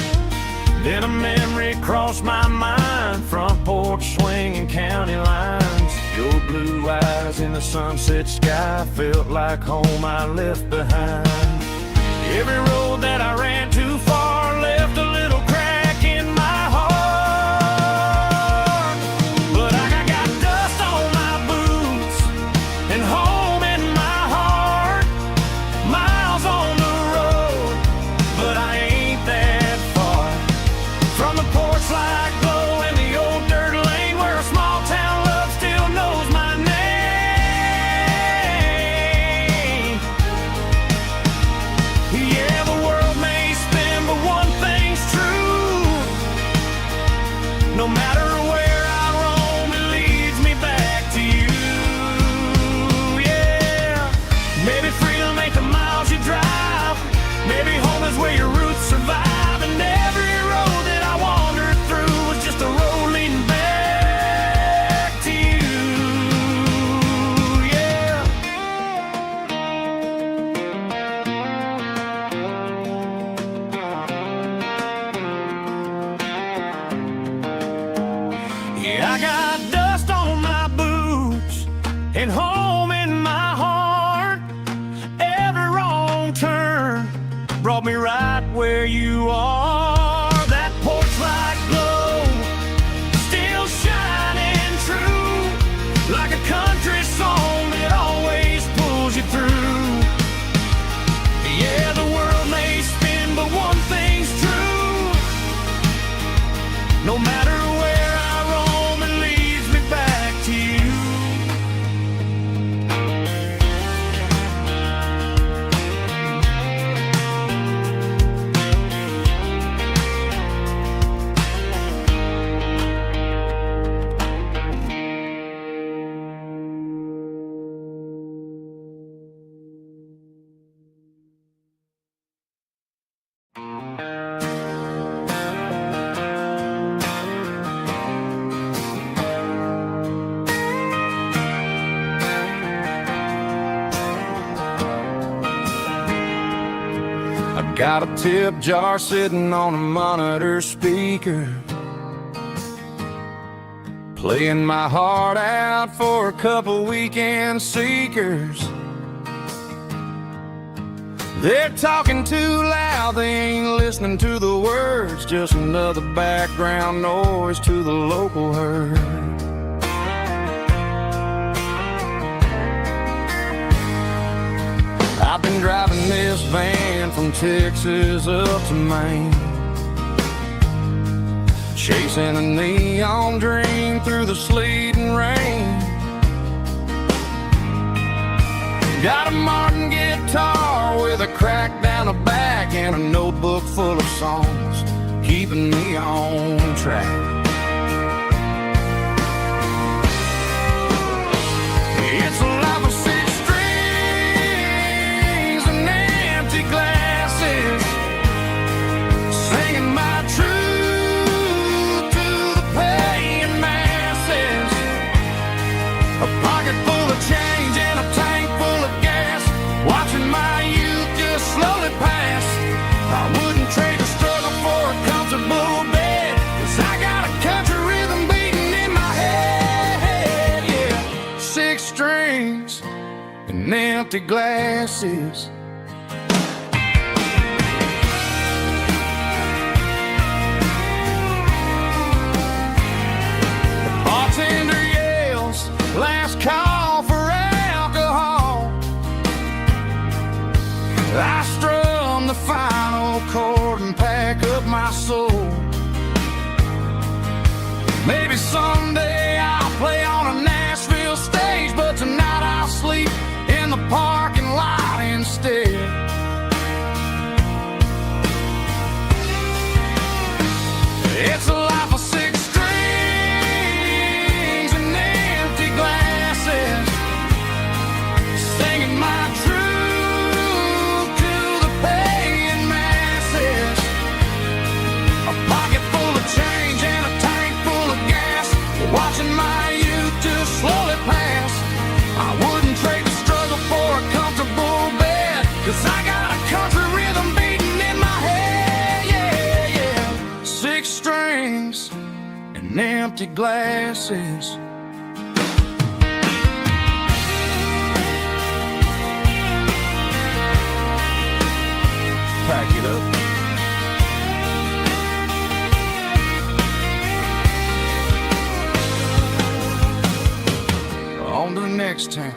Then a memory crossed my mind, front porch swinging county lines. Your blue eyes in the sunset sky felt like home I left behind. Every road that I ran too far left a little crack in my heart. But I got dust on my boots and home in my heart. Miles on the road, but I ain't that far from the porch light glow in the old dirt lane where a small town love still knows my name. Yeah, the world may spin, but one thing's true. No matter where I roam, it leads me back to you. Yeah, maybe freedom ain't the miles you drive. Maybe home is where your roots survive. And every road that I wandered through was just a road leading back to you. Yeah. Yeah, I got dust on my boots and home in my heart. Every wrong turn brought me right where you are. That porch light glow still shining true, like a country song that always pulls you through. Yeah, the world may spin, but one thing's true. No matter where I roam, it leads me back to you. I got a tip jar sitting on a monitor speaker, playing my heart out for a couple weekend seekers. They're talking too loud, they ain't listening to the words, just another background noise to the local herd. I've been driving this van from Texas up to Maine, chasing a neon dream through the sleet and rain. Got a Martin guitar with a crack down the back and a notebook full of songs, keeping me on track. It's a life of six strings and empty glasses, singing my truth to the past. empty glasses. The bartender yells, last call for alcohol. I strum the final chord and pack up my soul. Maybe someday I'll play on a Nashville stage, but tonight I'll sleep in the parking lot instead. It's a life of 6 strings and empty glasses, singing my truth to the paying masses. A pocket full of change and a tank full of gas, watching my youth just slowly pass. I wouldn't trade the struggle for a comfortable bed, 'cause I got a country rhythm beating in my head, yeah, yeah. 6 strings and empty glasses. Pack it up. On to the next town.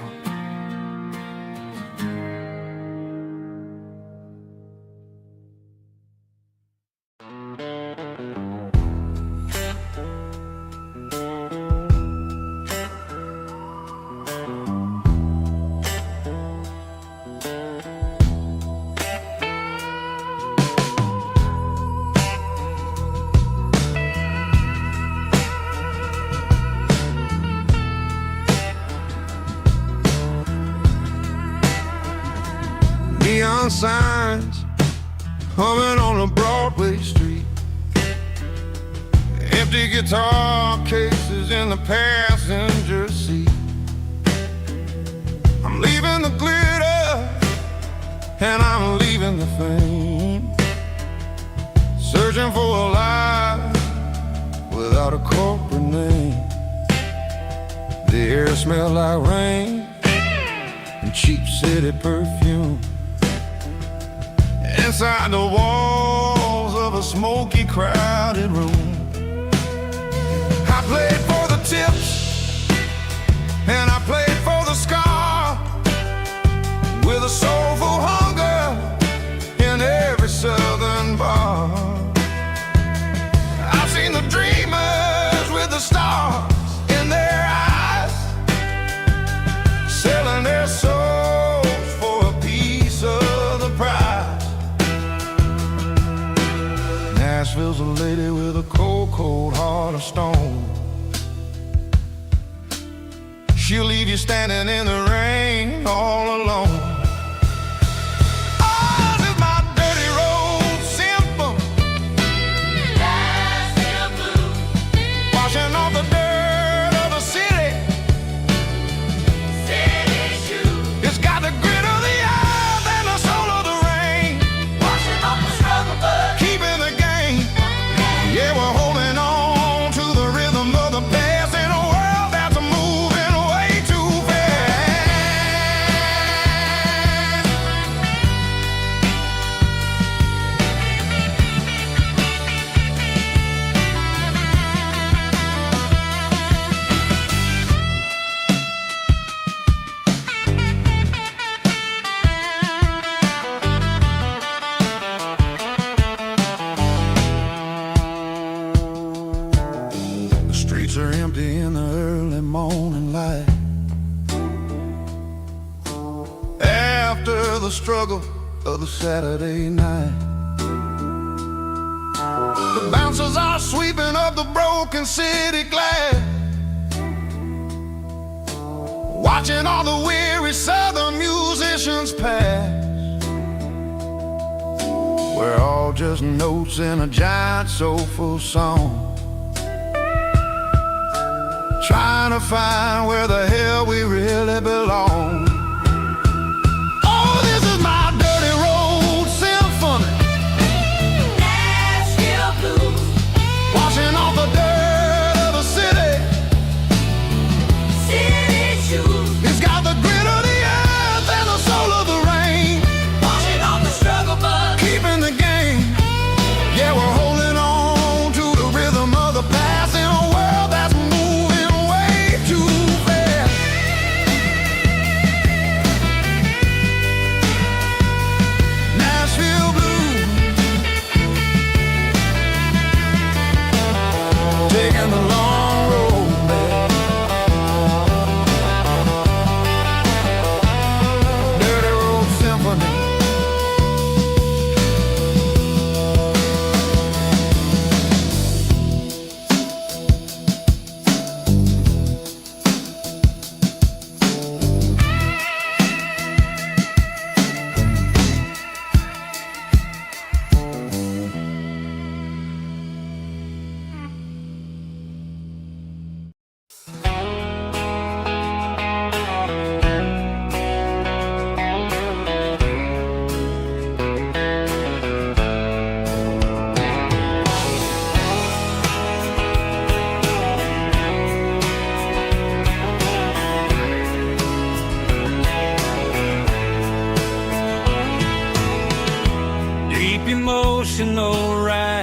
Neon signs humming on a Broadway street, empty guitar cases in the passenger seat. I'm leaving the glitter and I'm leaving the fame, searching for a life without a corporate name. The air smells like rain and cheap city perfume. Inside the walls of a smoky, crowded room, I played for the tips and I played for the scar, with a soulful hunger in every southern bar. I've seen the dreamers with the stars in their eyes, selling their souls for a piece of the prize. Nashville's a lady with a cold, cold heart of stone. She'll leave you standing in the rain all alone. Oh, this is my dirty road symphony, Nashville blues, washing off the dirt of the city, city shoes. It's got the grit of the earth and the soul of the rain, washing off the struggle, but keeping the game. Yeah, we're holding on to the rhythm of the past in a world that's moving way too fast. The streets are empty in the early morning light, after the struggle of the Saturday night. The bouncers are sweeping up the broken city glass, watching all the weary southern musicians pass. We're all just notes in a giant soulful song, trying to find where the hell we really belong. Oh, this is my dirty road symphony, Nashville blues, washing off the dirt of the city, city shoes. It's got the grit of the earth and the soul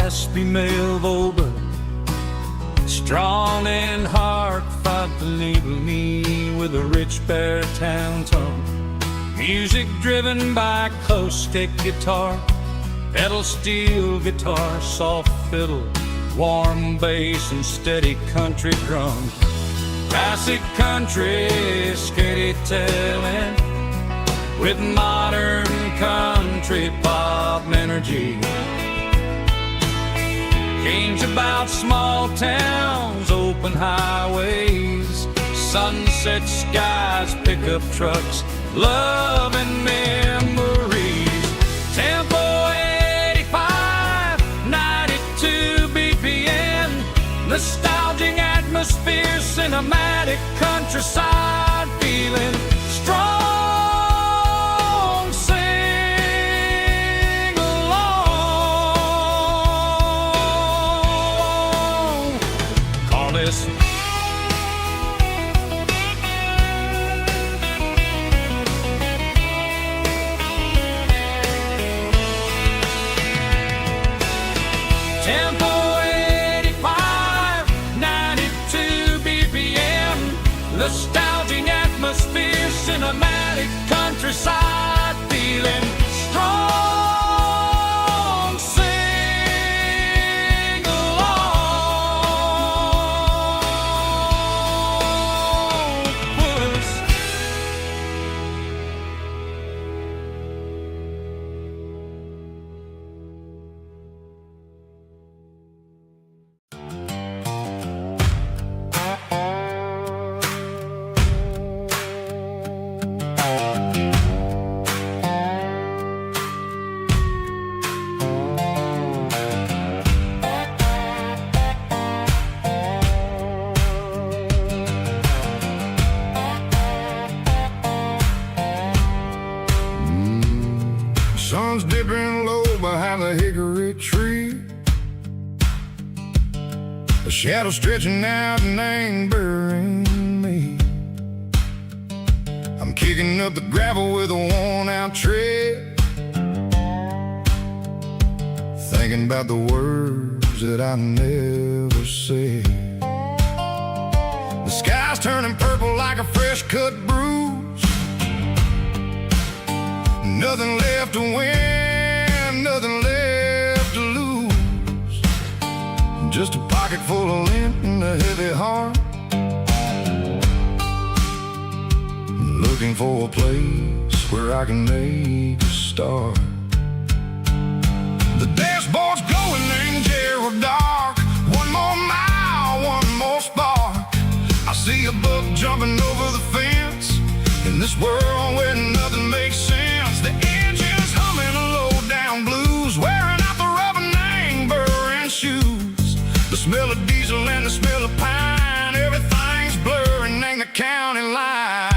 raspy male but strong in heart, fought to label me with a rich baritone tone. Music driven by acoustic guitar, pedal steel guitar, soft fiddle, warm bass and steady country drums. Classic country storytelling with modern country pop energy. Games about small towns, open highways, sunset skies, pickup trucks, love and memories. Tempo 85, 92 BPM, nostalgic atmosphere, cinematic countryside feeling strong. Sing along. Call this Tempo 85, 92 BPM, nostalgic atmosphere, cinematic countryside feeling strong. Sing along. Puss. Sun's dipping low behind the hickory tree. A shadow stretching out and ain't burying me. I'm kicking up the gravel with a worn-out tread, thinking about the words that I never said. The sky's turning purple like a fresh-cut bruise. Nothing left to win, nothing left to lose. Just a pocket full of lint and a heavy heart, looking for a place where I can make a start. The dashboard's glowing in Gerald dark. One more mile, one more spark. I see a buck jumping over the fence in this world where nothing makes sense. The engine's humming a low-down blues, wearing out the rubber name, burring shoes. The smell of diesel and the smell of pine, everything's blurring in the county line.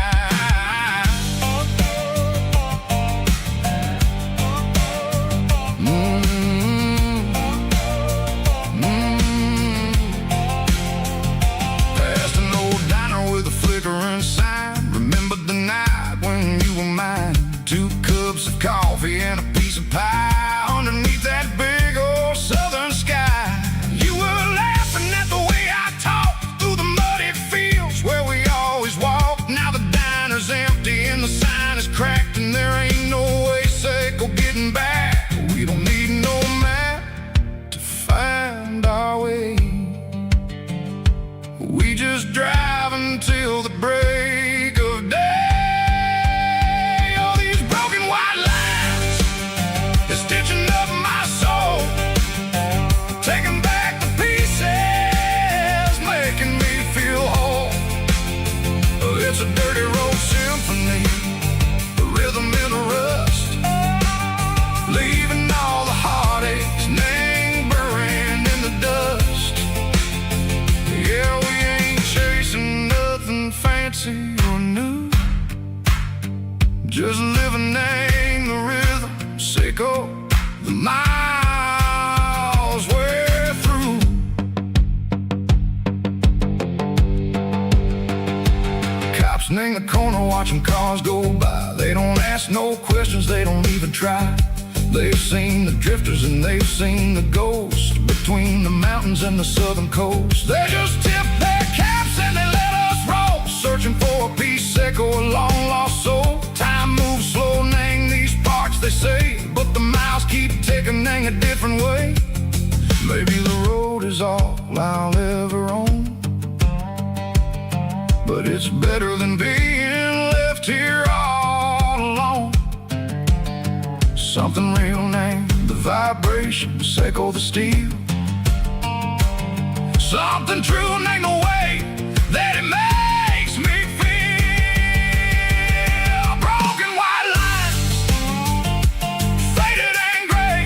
Past an old diner with a flickering sign. Remember the night when you were mine. 2 cups of coffee and a piece of pie underneath that big old southern sky. You were laughing at the way I talked through the muddy fields where we always walked. Now the diner's empty and the sign is cracked, and there ain't no way safe or getting back. We don't need no map to find our way. We just drive until the break of day. It's a dirty road symphony, a rhythm in the rust, leaving all the heartaches, name burning in the dust. Yeah, we ain't chasing nothing fancy or new, just living in the rhythm, sicko, the miles we're through. In the corner watching cars go by. They don't ask no questions, they don't even try. They've seen the drifters and they've seen the ghosts. mountains and the southern coast. They just tip their caps and they let us roll, searching for a piece echo, a long lost soul. Time moves slow, nang these parts they say, but the miles keep ticking, nang a different way. Maybe the road is all I'll ever own, but it's better than being left here all alone. Something real named the vibrations echo the steel. Something true named the way that it makes me feel. Broken white lines, faded and gray,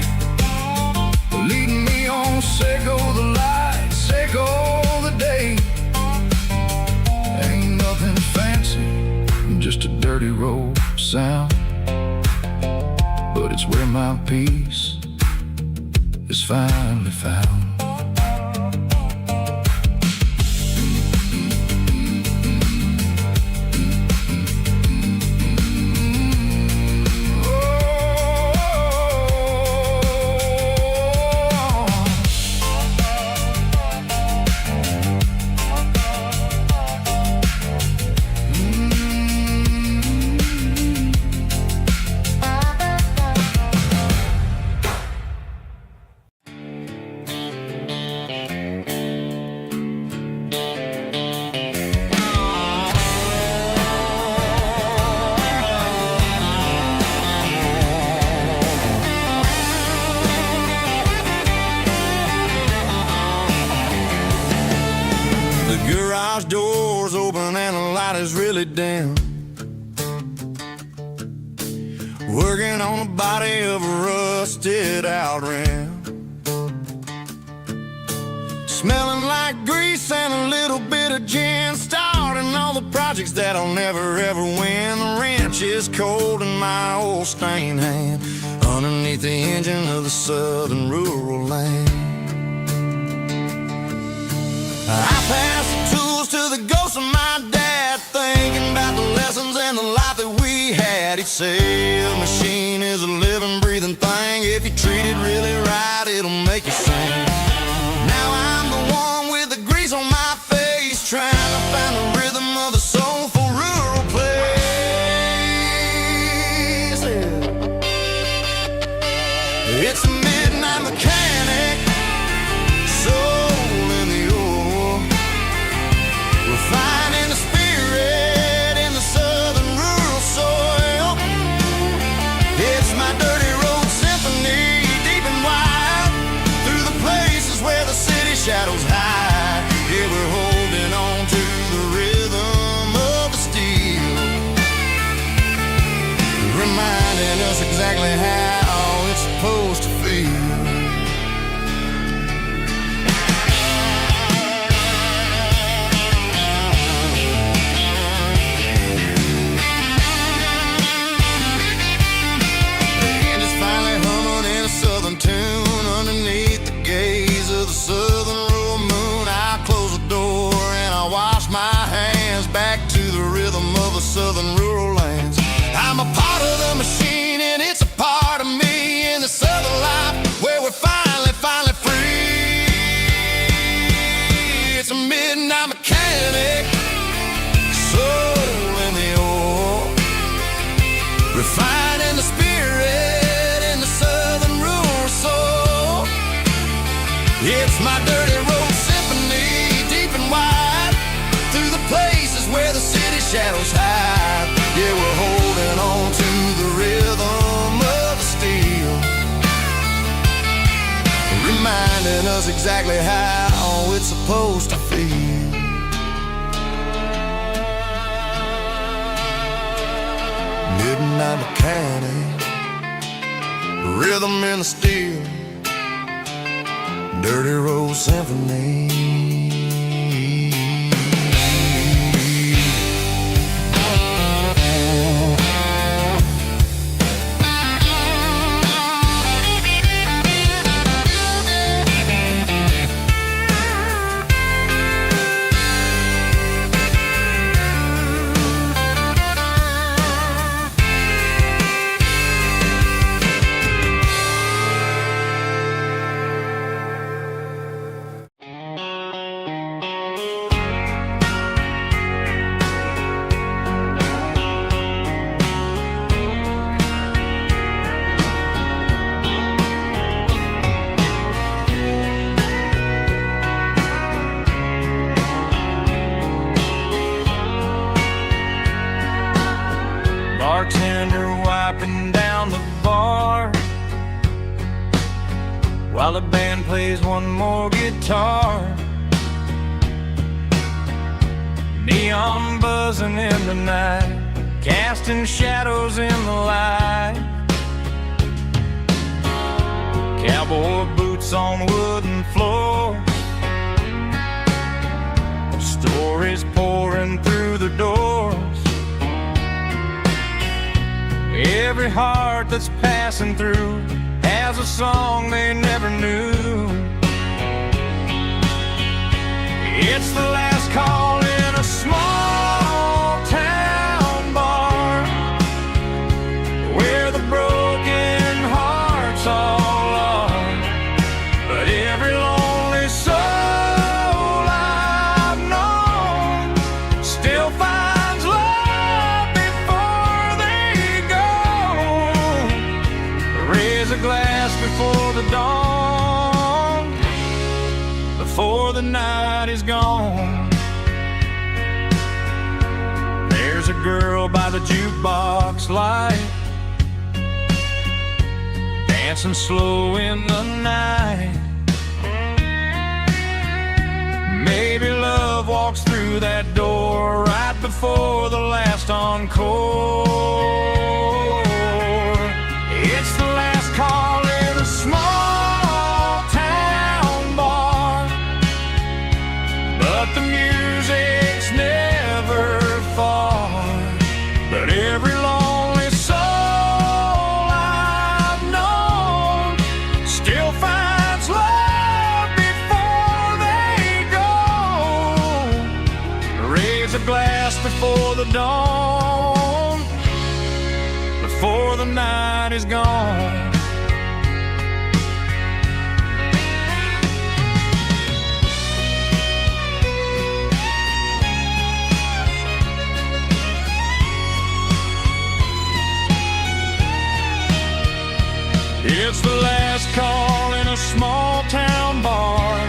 leading me on, Seco the light, Seco the day. Ain't nothing fancy, just a dirty road sound, but it's where my peace is finally found. The garage door's open and the light is really dim. Working on the body of a rusted out rim. Smelling like grease and a little bit of gin. Starting all the projects that I'll never ever win. The wrench is cold in my old stained hand, underneath the engine of the southern rural land. I pass the tools to the ghost of my dad, thinking about the lessons and the life that we had. He'd say a machine is a living, breathing thing. If you treat it really right, it'll make you sing. Now I'm the one with the grease on my face, trying to find the rhythm of the soulful rural place. It's a midnight mechanic, soul in the ore, refining the spirit in the southern rural soil. It's my dirty road symphony, deep and wide, through the places where the city shadows hide. Yeah, we're holding on to the rhythm of the steel, reminding us exactly how it's supposed to feel. Tune underneath the gaze of the southern rural moon. I close the door and I wash my hands, back to the rhythm of the southern rural lands. I'm a part of the machine and it's a part of me in the southern life where we're finally free. It's a midnight mechanic, soul in the ore, refining the spirit in the southern rural soul. It's my dirty road symphony, deep and wide, through the places where the city shadows hide. Yeah, we're holding on to the rhythm of the steel, reminding us exactly how it's supposed to feel. Midnight mechanic, rhythm in the steel, dirty road symphony. your guitar. Neon buzzing in the night, casting shadows in the light. Cowboy boots on wooden floors, stories pouring through the doors. Every heart that's passing through has a song they never knew. It's the last call in a small town bar, where the broken hearts all are. But every lonely soul I've known still finds love before they go. Raise a glass before the dawn, before the night is gone. There's a girl by the jukebox light, dancing slow in the night. Maybe love walks through that door right before the last encore. It's the last call in a small town bar, but the music's never far. But every lonely soul I've known still finds love before they go. Raise a glass before the dawn, before the night is gone. It's the last call in a small town bar,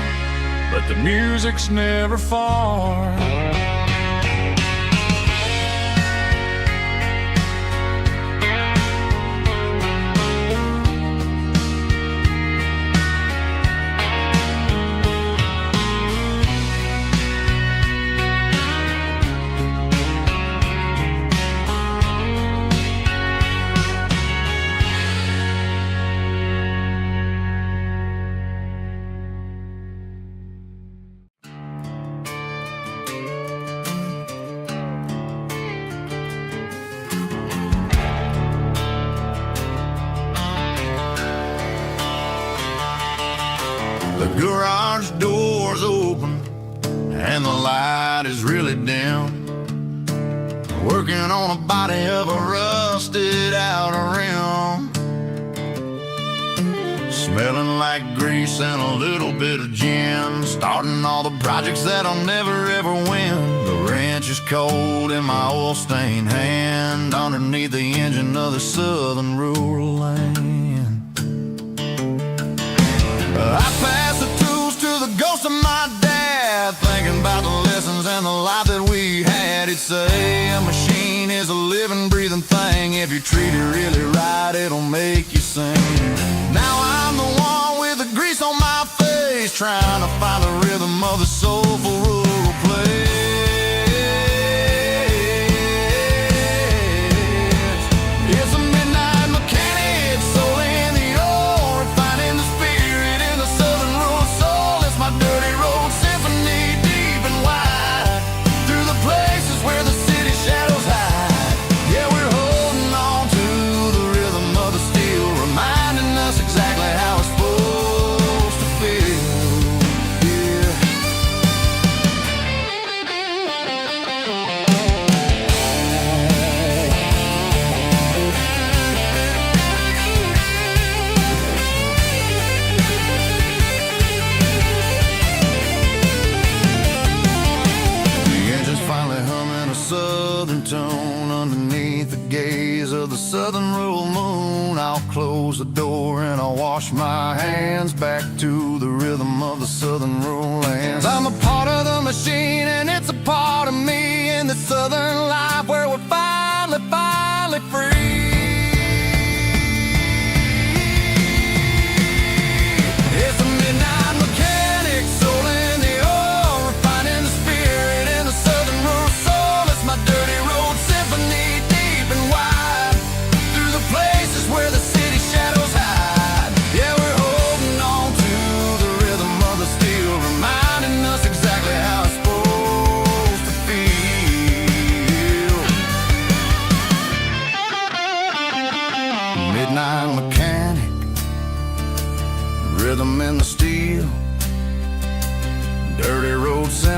but the music's never far. The garage door's open and the light is really dim. Working on a body of a rusted out rim, smelling like grease and a little bit of gin. Starting all the projects that I'll never ever win. The wrench is cold in my oil-stained hand, underneath the engine of the southern rural land. I pass the tools to the ghost of my dad, thinking about the lessons and the life that we had. He'd say a machine is a living, breathing thing. If you treat it really right, it'll make you sing. Now I'm the one with the grease on my face, trying to find the rhythm of the soulful rural place. It's a midnight mechanic, soul in the ore, refining the spirit in the southern rural soul. It's my dirty road symphony, deep and wide, through the places where the city shadows hide. Yeah, we're holding on to the rhythm of the steel, reminding us exactly how it's supposed to feel. Yeah. The engine's finally humming a southern tone underneath the gaze of the southern rural moon. I'll close the door and I'll wash my hands, back to the rhythm of the southern rural lands. I'm a part of the machine and it's a part of me, in the southern life where we're finally free. It's a midnight mechanic,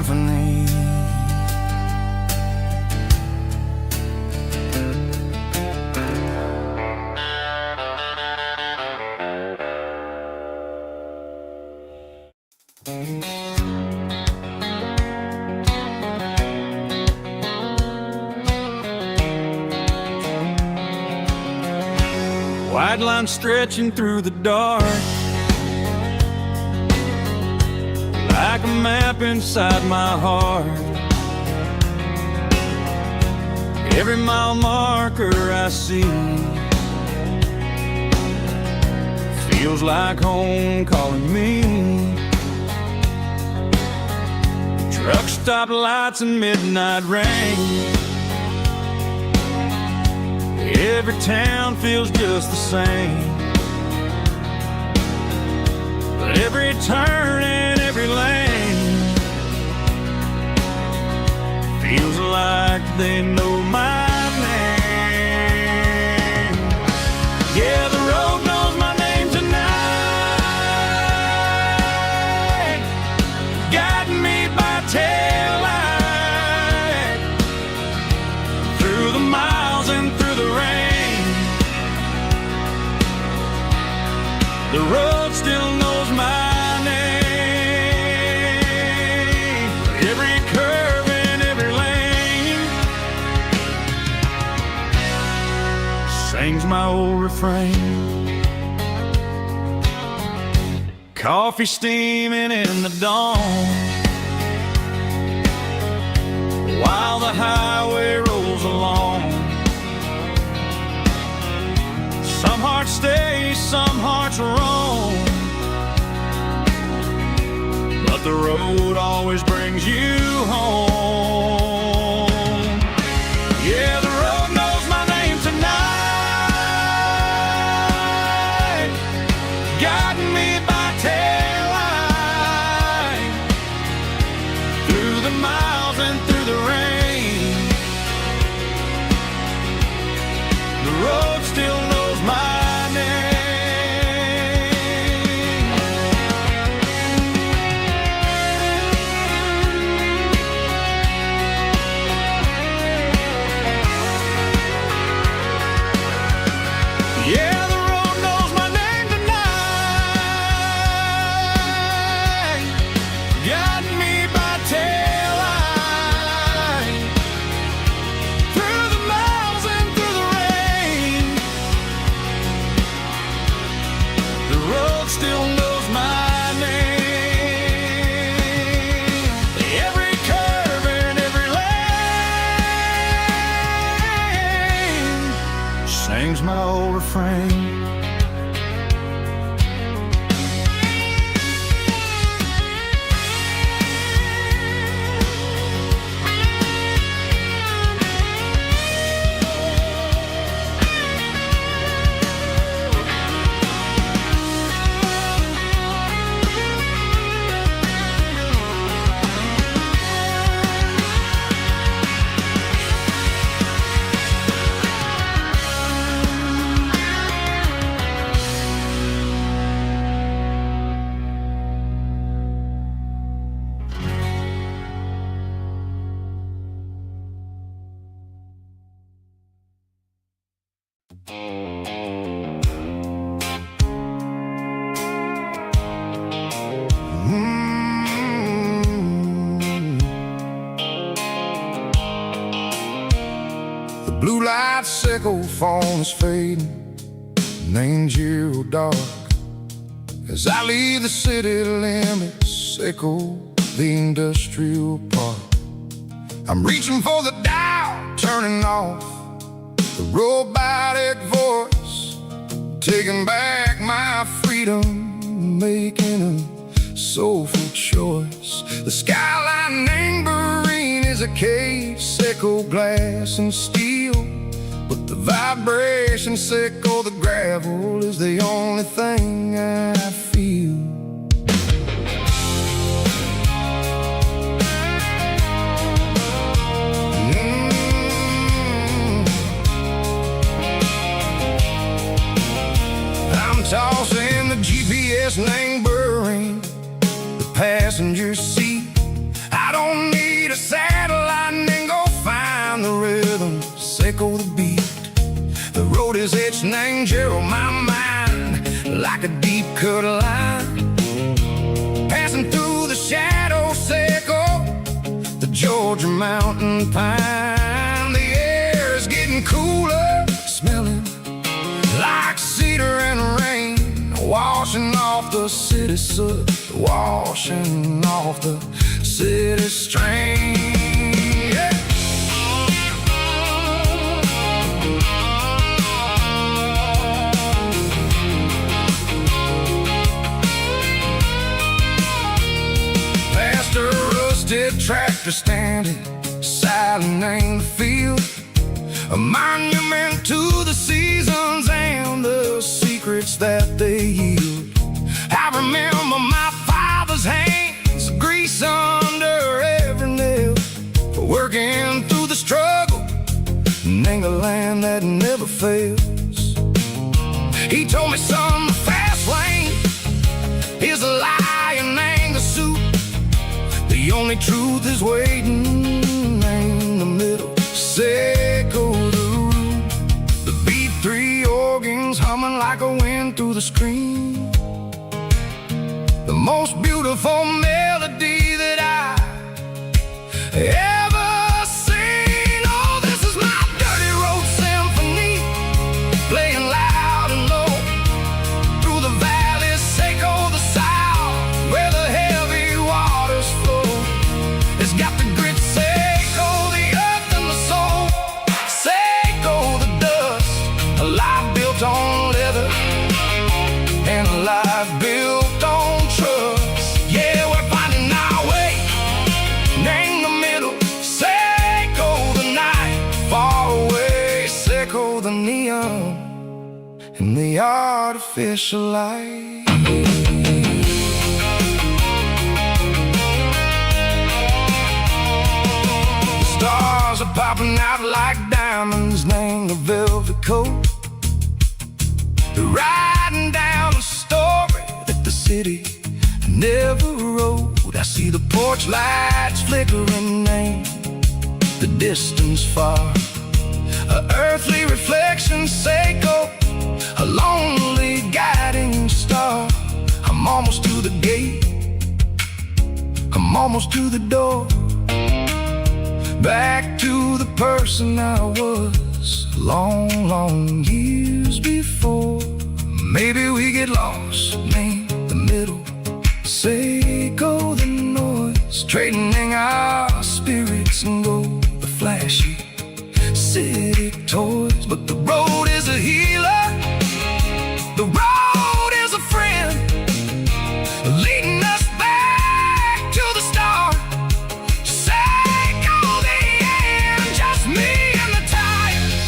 symphony. White line stretching through the dark, like a map inside my heart. Every mile marker I see feels like home calling me. Truck stop lights and midnight rain. Every town feels just the same, but every turn and every lane feels like they know my name. Yeah, the road knows my name tonight, guiding me by taillight through the miles and through the rain. The road still knows my name. Every curve and every lane sings my old refrain. Coffee steaming in the dawn, while the highway rolls along. Some hearts stay, some hearts roam, but the road always brings you home. Yeah, the road knows my name tonight, guiding me by taillight through the miles and through the rain. The road still knows my name. Yeah, the road knows my name tonight, guiding me by taillight through the miles and through the rain. The road still knows my name. Every curve and every lane sings my old refrain. The blue light sickle phone is fading, and ain't zero dark. As I leave the city limits, sickle the industrial park. I'm reaching for the dial, turning off the robotic voice, taking back my freedom, making a soulful choice. The skyline anchorine is a cave, sickle glass and steel, but the vibration sickle, the gravel is the only thing I feel. I'm tossing the GPS name burring the passenger seat. I don't need a satellite and then go find the rhythm, echo the beat. The road is etched and angel on my mind like a deep cut line. Passing through the shadows, echo the Georgia mountain pine. The air is getting cooler, smelling like cedar and rain, washing off the city soot, washing off the city strain. Yeah. Past a rusted tractor standing silent in the field, a monument to the seasons and the secrets that they yield. I remember my father's hands, grease under every nail, for working through the struggle in the land that never fails. He told me, son, the fast lane is a lie and ain't the suit. The only truth is waiting in the middle. Say, go the root. The B3 organs humming like a wind through the screen. The most beautiful melody that I ever seen. Oh, this is my dirty road symphony, playing loud and low through the valleys, echo the south, where the heavy waters flow. It's got the grit, echo the earth and the soul, echo the dust. A life built on leather and a life built on trust. Yeah, we're finding our way in the middle. Echo the night far away, echo the neon and the artificial light. The stars are popping out like diamonds, name the velvet coat. They're riding down a story that the city never wrote. I see the porch lights flickering in the distance far, a earthly reflection, echo a lonely guiding star. I'm almost to the gate, I'm almost to the door, back to the person I was long, long years before. Maybe we get lost in the middle, echo the noise, trading our spirits and gold, the flashy city toys. But the road is a healer, the road is a friend, leading us back to the start. Echo the end, just me and the tires,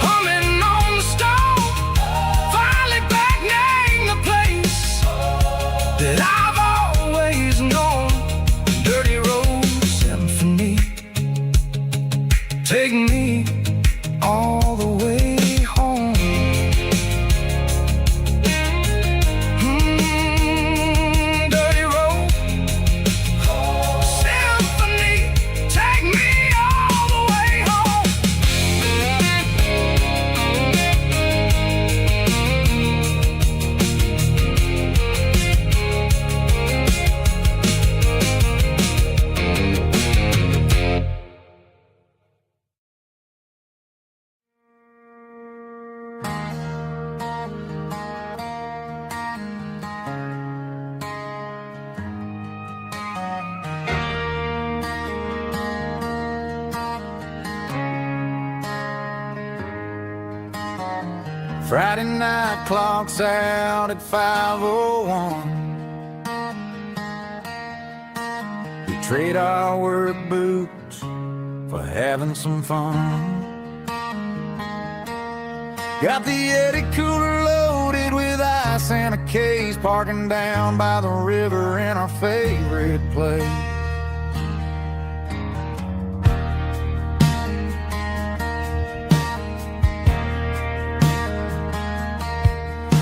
humming on the stone, finally back name the place that I've always known. Dirty road symphony, take me all the way home. Dirty road symphony, take me all the way home. Friday night clock's out at 5:01. We trade our work boots for having some fun. Got the Yeti cooler loaded with ice and a case, parking down by the river in our favorite place.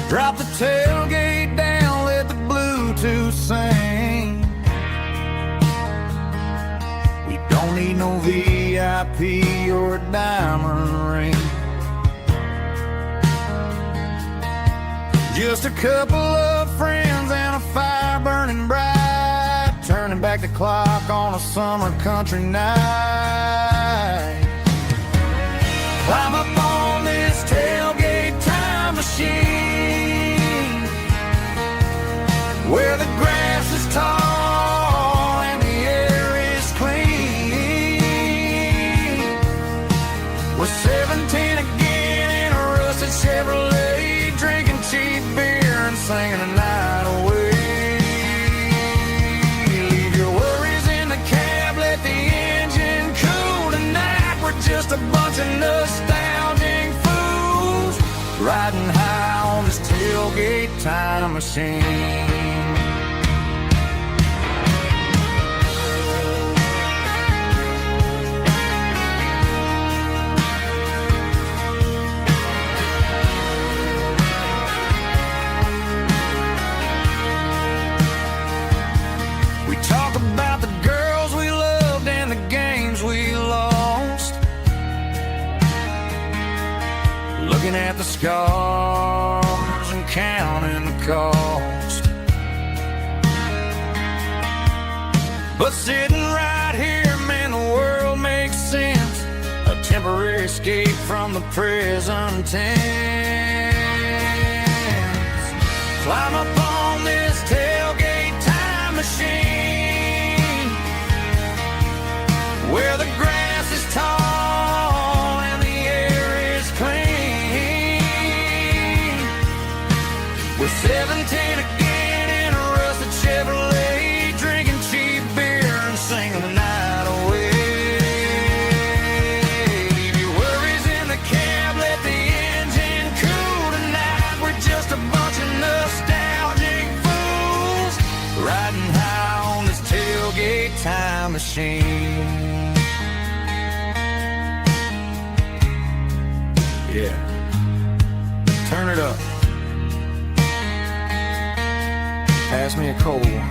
Drop the tailgate down, let the Bluetooth sing. Don't need no VIP or a diamond ring. Just a couple of friends and a fire burning bright, turning back the clock on a summer country night. Climb up on this tailgate time machine, where the grass is tall and the air is clean. We're 17 again in a rusted Chevrolet, drinking cheap beer and singing the night away. Leave your worries in the cab, let the engine cool tonight. We're just a bunch of nostalgic fools riding high on this tailgate time machine. Looking at the scars and counting the cost, but sitting right here, man, the world makes sense. A temporary escape from the present tense. Climb up on this tailgate time machine, where the grass is tall and the air is clean. We're 17 again in a rusted Chevrolet, drinking cheap beer and singing the night away. Leave your worries in the cab, let the engine cool tonight. We're just a bunch of nostalgic fools riding high on this tailgate time machine. Yeah, turn it up. Pass me a cold one.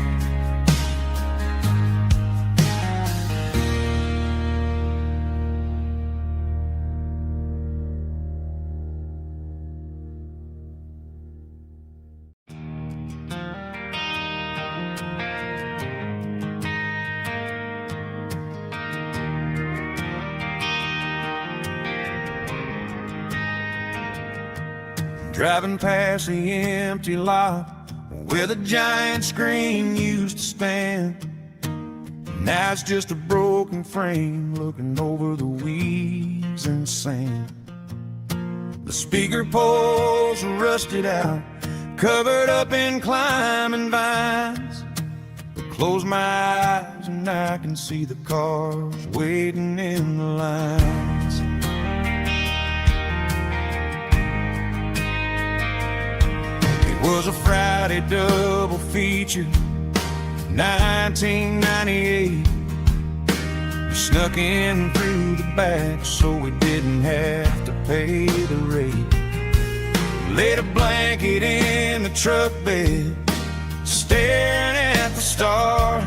Driving past the empty lot where the giant screen used to stand. Now it's just a broken frame looking over the weeds and sand. The speaker poles are rusted out, covered up in climbing vines. But close my eyes and I can see the cars waiting in the lines. It was a Friday double feature, 1998. We snuck in through the back so we didn't have to pay the rate. Laid a blanket in the truck bed, staring at the stars,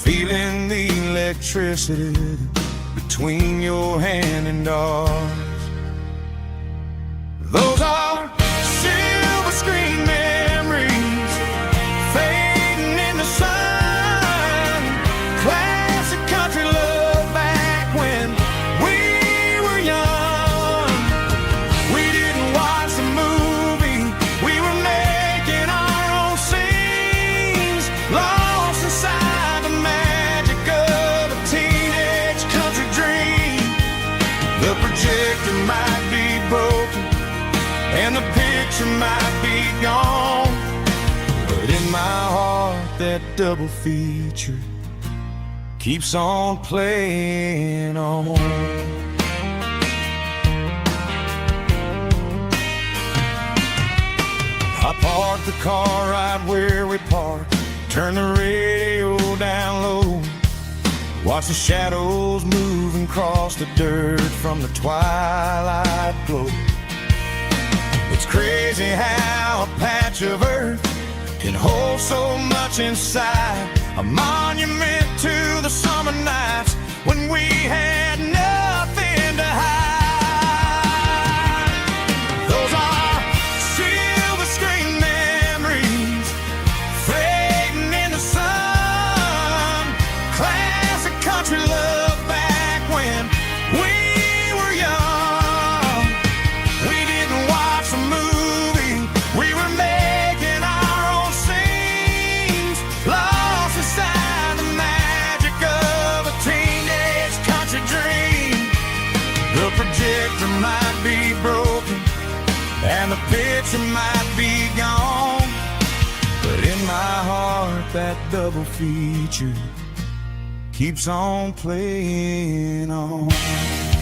feeling the electricity between your hand and ours. Those are silver screen memories fading in the sun. Classic country love back when we were young. We didn't watch the movie, we were making our own scenes, lost inside the magic of a teenage country dream. The projector might be broken and the picture might be gone, but in my heart that double feature keeps on playing on. I parked the car right where we parked, turned the radio down low, watch the shadows move and cross the dirt from the twilight glow. It's crazy how a patch of earth can hold so much inside. a monument to the summer nights when we had nothing to hide. Those are silver screen memories fading in the sun. Classic country love back when we were young. We didn't watch a movie, we were making our own scenes, lost inside the magic of a teenage country dream. The projector might be broken and the picture might be gone, but in my heart that double feature keeps on playing on. Playing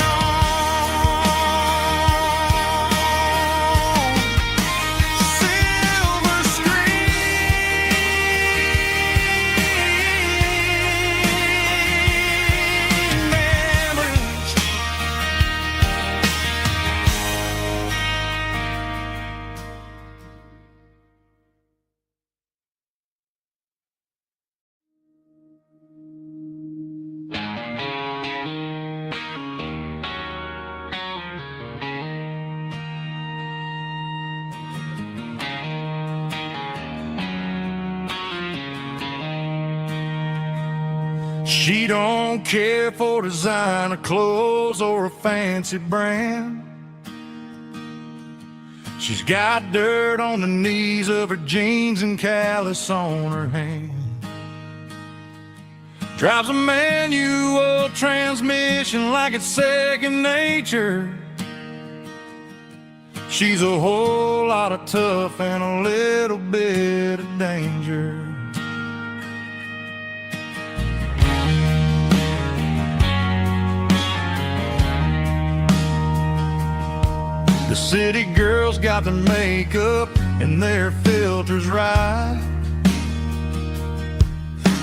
on. Silver screen memories. She don't care for designer clothes or a fancy brand. She's got dirt on the knees of her jeans and callus on her hand. Drives a manual transmission like it's second nature. She's a whole lot of tough and a little bit of danger. The city girls got their makeup and their filters right,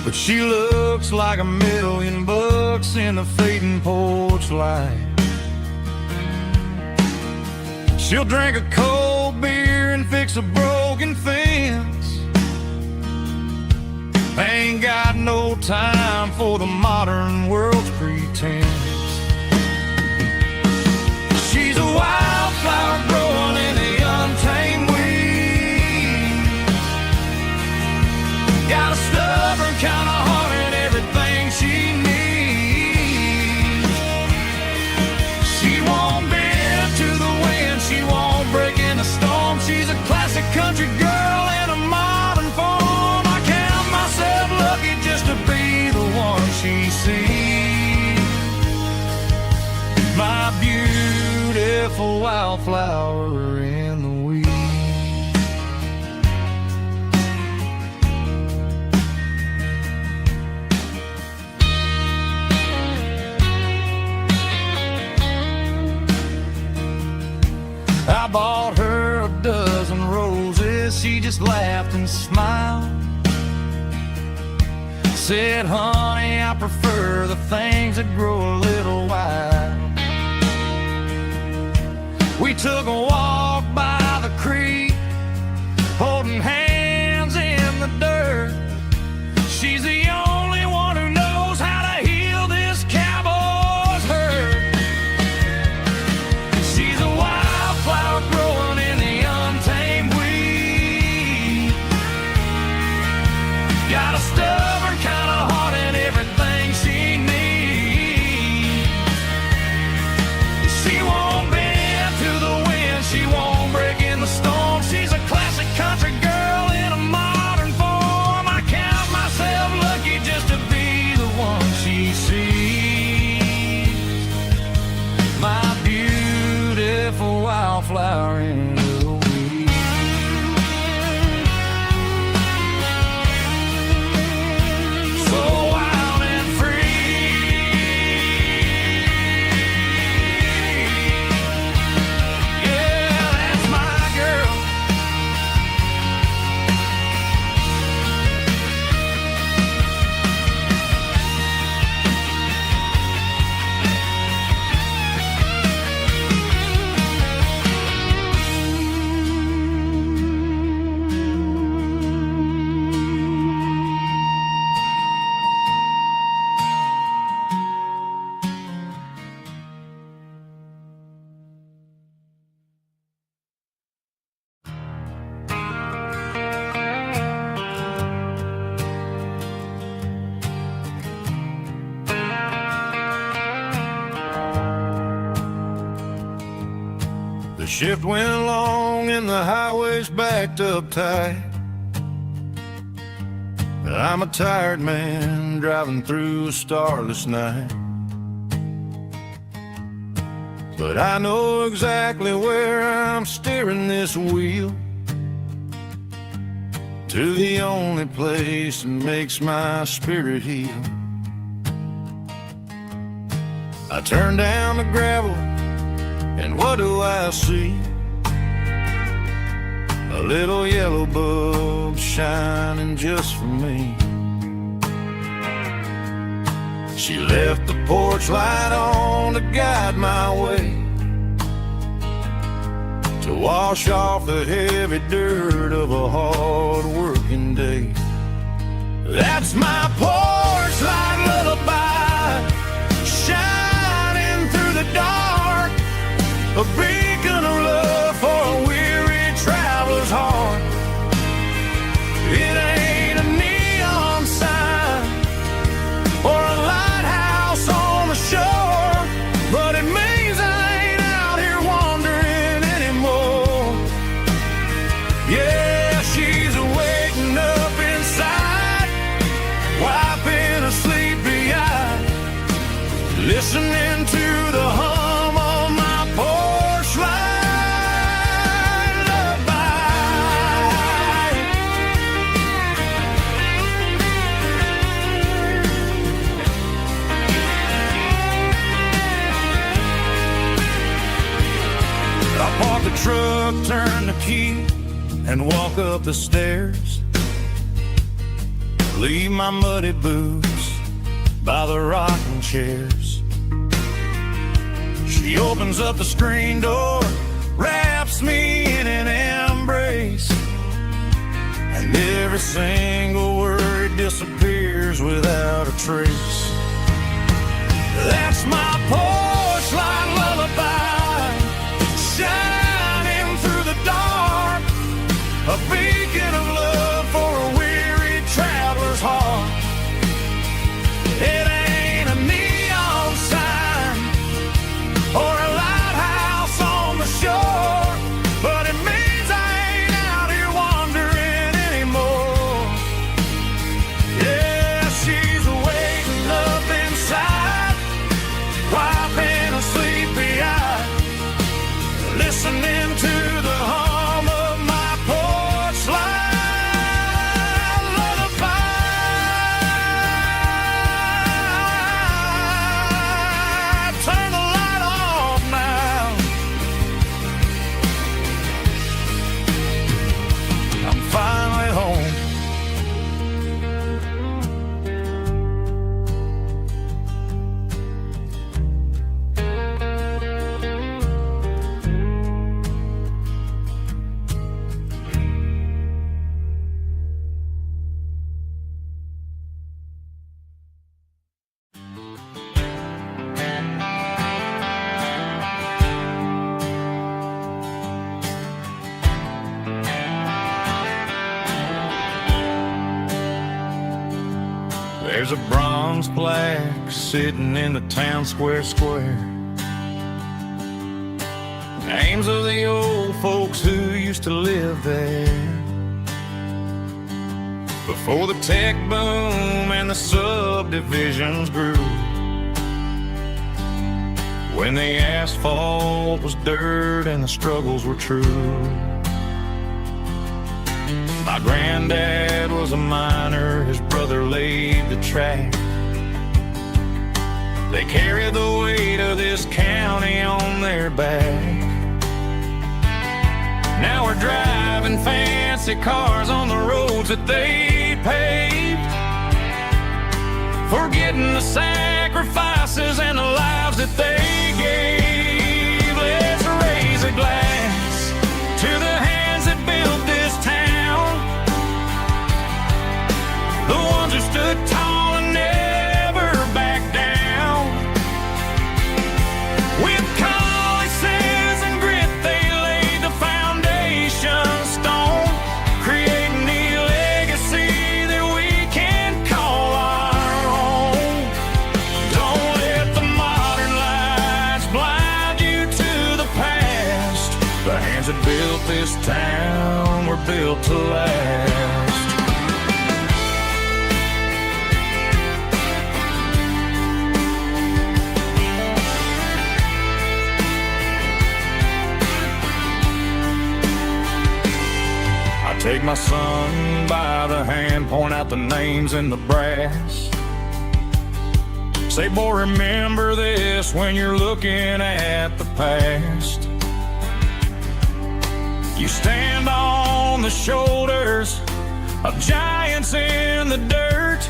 but she looks like $1,000,000 in the fading porch light. She'll drink a cold beer and fix a broken fence. Ain't got no time for the modern world's pretense. She's a wildflower growing in the untamed weed. Got a stubborn kind of heart and everything she needs. She won't bend to the wind, she won't break in a storm. She's a classic country girl in a modern form. I count myself lucky just to be the one she sees. My beautiful wildflower in the weeds. I bought her a dozen roses, she just laughed and smiled. Said, honey, I prefer the things that grow a little wild. We took a walk by the creek, holding hands in the dirt. She's the only one who knows how to heal this cowboy's hurt. She's a wildflower growing in the untamed weed. Got a stubborn kind of heart and everything she needs. She won't bend to the wind, she won't break shift went along and the highway's backed up tight. I'm a tired man driving through a starless night. But I know exactly where I'm steering this wheel, to the only place that makes my spirit heal. I turn down the gravel, and what do I see? A little yellow bulb shining just for me. She left the porch light on to guide my way, to wash off the heavy dirt of a hard-working day. That's my porch light lullaby, shining through the dark, a beacon of love for a weary traveler's heart. It ain't a neon sign or a lighthouse on the shore, but it means I ain't out here wandering anymore. Yeah, she's waking up inside, wiping a sleepy eye, listening to the hum of my porch light lullaby. I park the truck, turn the key, and walk up the stairs. Leave my muddy boots by the rocking chairs. She opens up the screen door, wraps me in an embrace, and every single word disappears without a trace. That's my porch light lullaby, shining through the dark, a beacon of love for a weary traveler's heart. It ain't a neon sign or a lighthouse on the shore, but it means I ain't out here wandering anymore. Yeah, she's waking up inside, wiping a sleepy eye, listening to the hum of my porch light lullaby. Turn the light off now. I'm finally home. There's a bronze plaque sitting in the town square. Names of the old folks who used to live there before the tech boom and the subdivisions grew, when the asphalt was dirt and the struggles were true. My granddad was a miner, his brother laid the track. They carried the weight of this county on their back. Now we're driving fancy cars on the roads that they paved, forgetting the sacrifices and the lives that they gave. Let's raise a glass to the hands that built this town, the ones who stood tall and never backed down. With calluses and grit, they laid the foundation stone, creating the legacy that we can call our own. Don't let the modern lights blind you to the past, but town were built to last. I take my son by the hand, point out the names in the brass. Say, boy, remember this when you're looking at the past. You stand on the shoulders of giants in the dirt,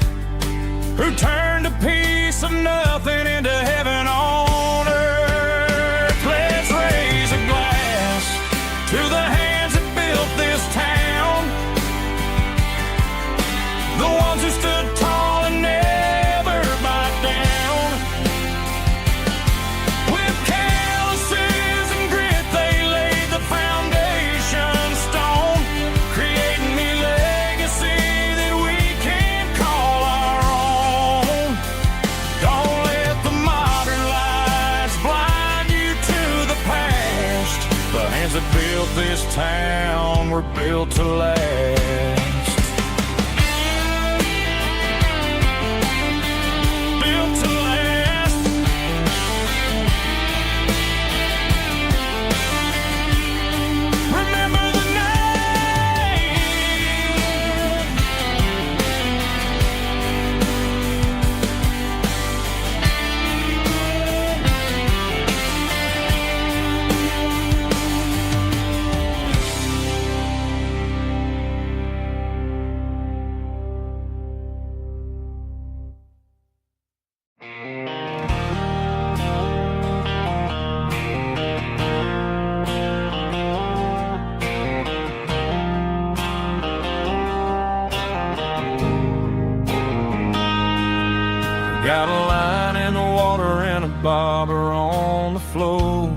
who turned a piece of nothing into heaven on earth. Let's raise a glass to the hands that built this town, the ones who stood tall and never backed down. With calluses and grit, they laid the foundation stone, creating a legacy that we can call our own. Don't let the modern lights blind you to the past. The hands that built this town were built to last. Got a line in the water and a bobber on the floor,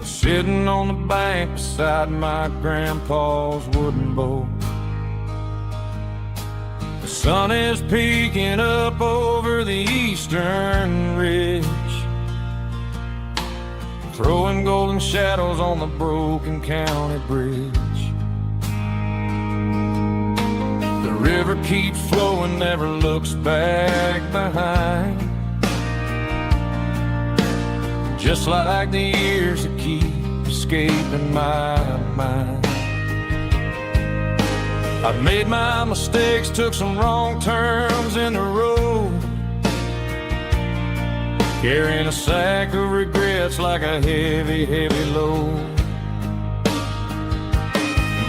sitting on the bank beside my grandpa's wooden boat. The sun is peeking up over the eastern ridge, throwing golden shadows on the broken county bridge. The river keeps flowing, never looks back behind, just like the years that keep escaping my mind. I've made my mistakes, took some wrong turns in the road, carrying a sack of regrets like a heavy, heavy load.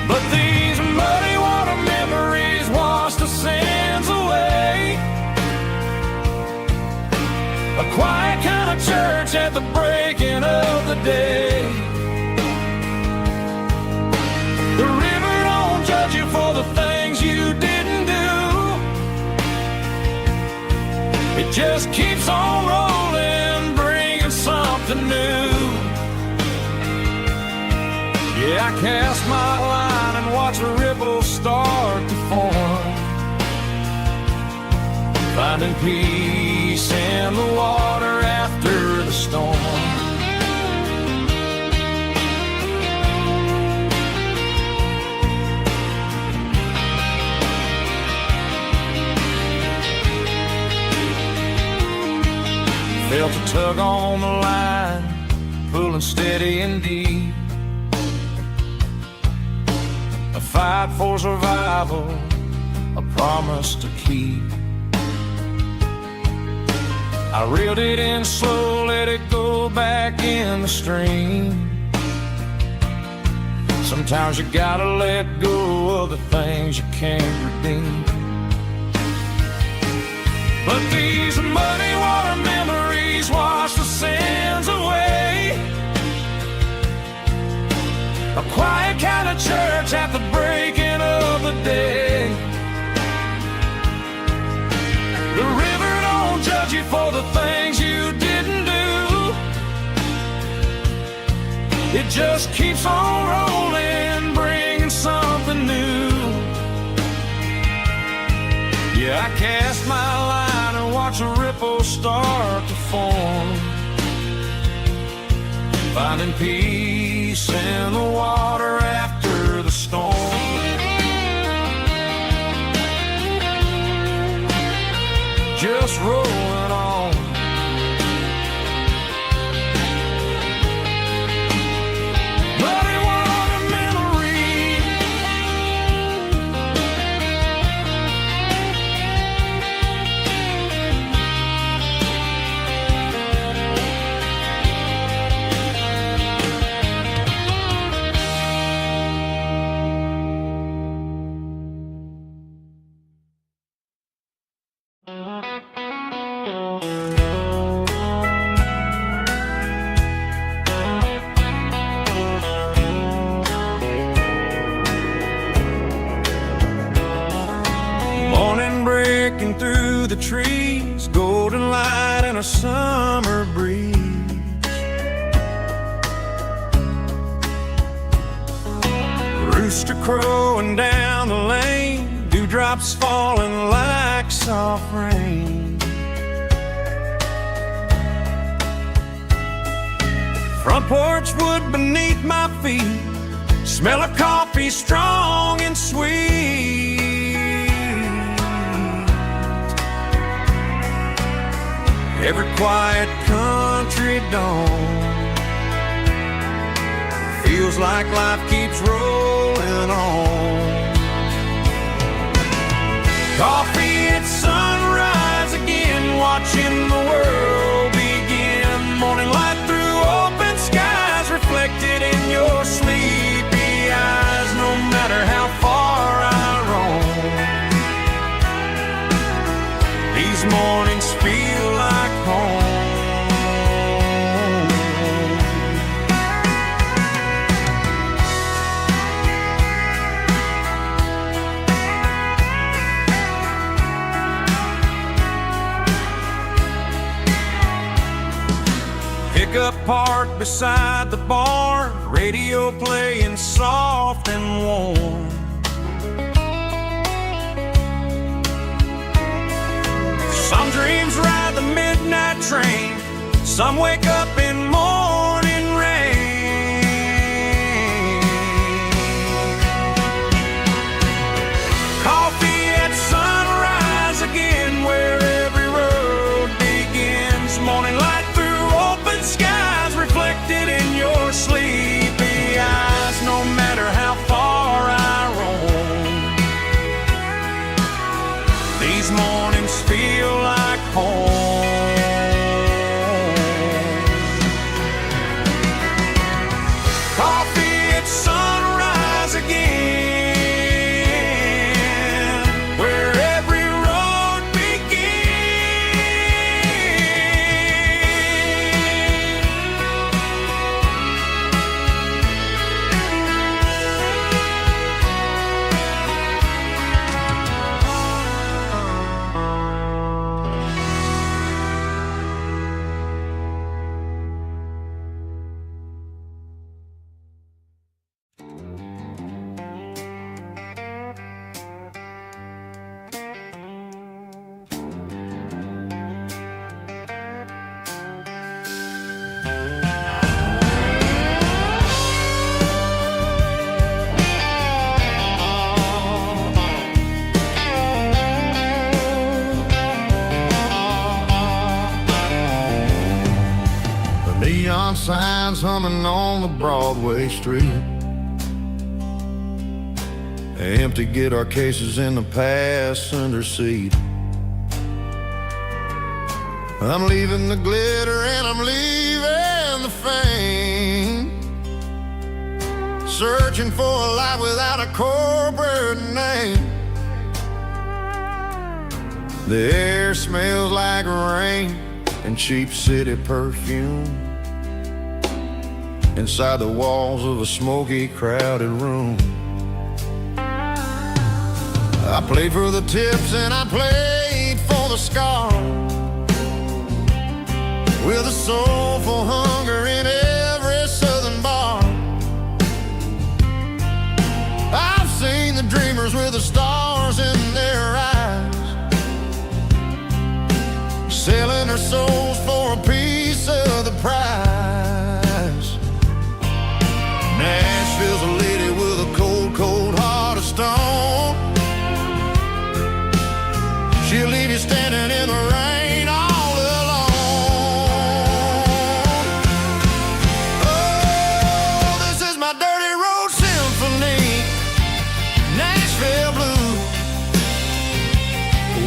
But these muddy water memories wash the sins away. A quiet kind of church at the breaking of the day. The river don't judge you for the things you didn't do. It just keeps on rolling, bringing something new. Yeah, I cast my line and watch a ripple start to form, finding peace in the water after the storm. Felt a tug on the line, pulling steady and deep. A fight for survival, a promise to keep. I reeled it in slow, let it go back in the stream. Sometimes you gotta let go of the things you can't redeem. But these muddy water memories wash the sins away. A quiet kind of church at the breaking of the day. The river don't judge you for the things you didn't do. It just keeps on rolling, bringing something new. Yeah, I cast my line and watch a ripple start to form, finding peace trees, golden light and a summer breeze. Rooster crowing down the lane, dewdrops falling like soft rain. Front porch wood beneath my feet, smell of coffee strong and sweet. Every quiet country dawn feels like life keeps rolling on. Coffee at sunrise again, watching the world begin. Morning light through open skies, reflected in your sleepy eyes. No matter how far I roam, these mornings feel like home. Pickup parked beside the barn, radio playing soft and warm. Some dreams ride the midnight train, some wake up in morning rain. Coffee at sunrise again, where every road begins. Morning light through open skies, reflected in your sleepy eyes. No matter how far I roam, these mornings feel like home. Coffee at sunrise again, where every road Neon signs humming on the Broadway street. Empty guitar cases in the passenger seat. I'm leaving the glitter and I'm leaving the fame, searching for a life without a corporate name. The air smells like rain and cheap city perfume inside the walls of a smoky, crowded room. I played for the tips and I played for the scars, with a soulful hunger in every southern bar. I've seen the dreamers with the stars in their eyes, selling their souls for a piece of the prize. Nashville's a lady with a cold, cold heart of stone. She'll leave you standing in the rain all alone. Oh, this is my dirty road symphony, Nashville blue,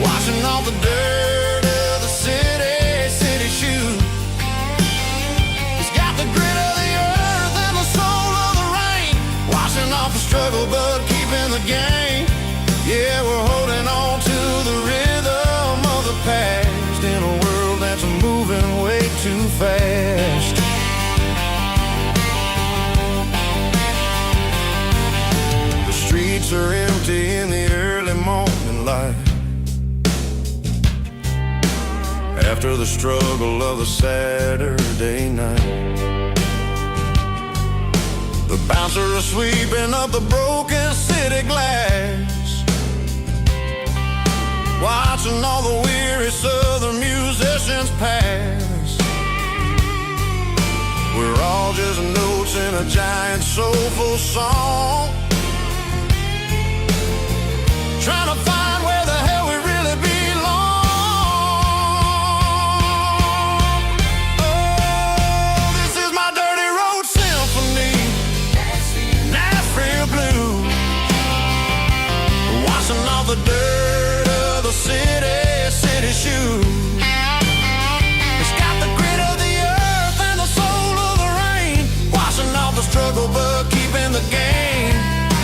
washing off the dirt of the city shoe. It's got the grit of the earth and the soul of the rain, washing off the struggle but keeping the game. Yeah, we're holding on to the rhythm of the past in a world that's moving way too fast. The streets are empty in the early morning light. after the struggle of the Saturday night. The bouncer is sweeping up the broken city glass, watching all the weary southern musicians pass. We're all just notes in a giant soulful song, trying to find where the hell we really belong. Oh, this is my dirty road symphony, Nashville blues, washing off the dirt of the city shoes. It's got the grit of the earth and the soul of the rain, washing off the struggle but keeping the game.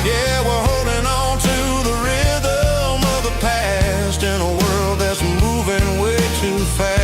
Yeah, we're holding on to the rhythm of the past in a world that's moving way too fast.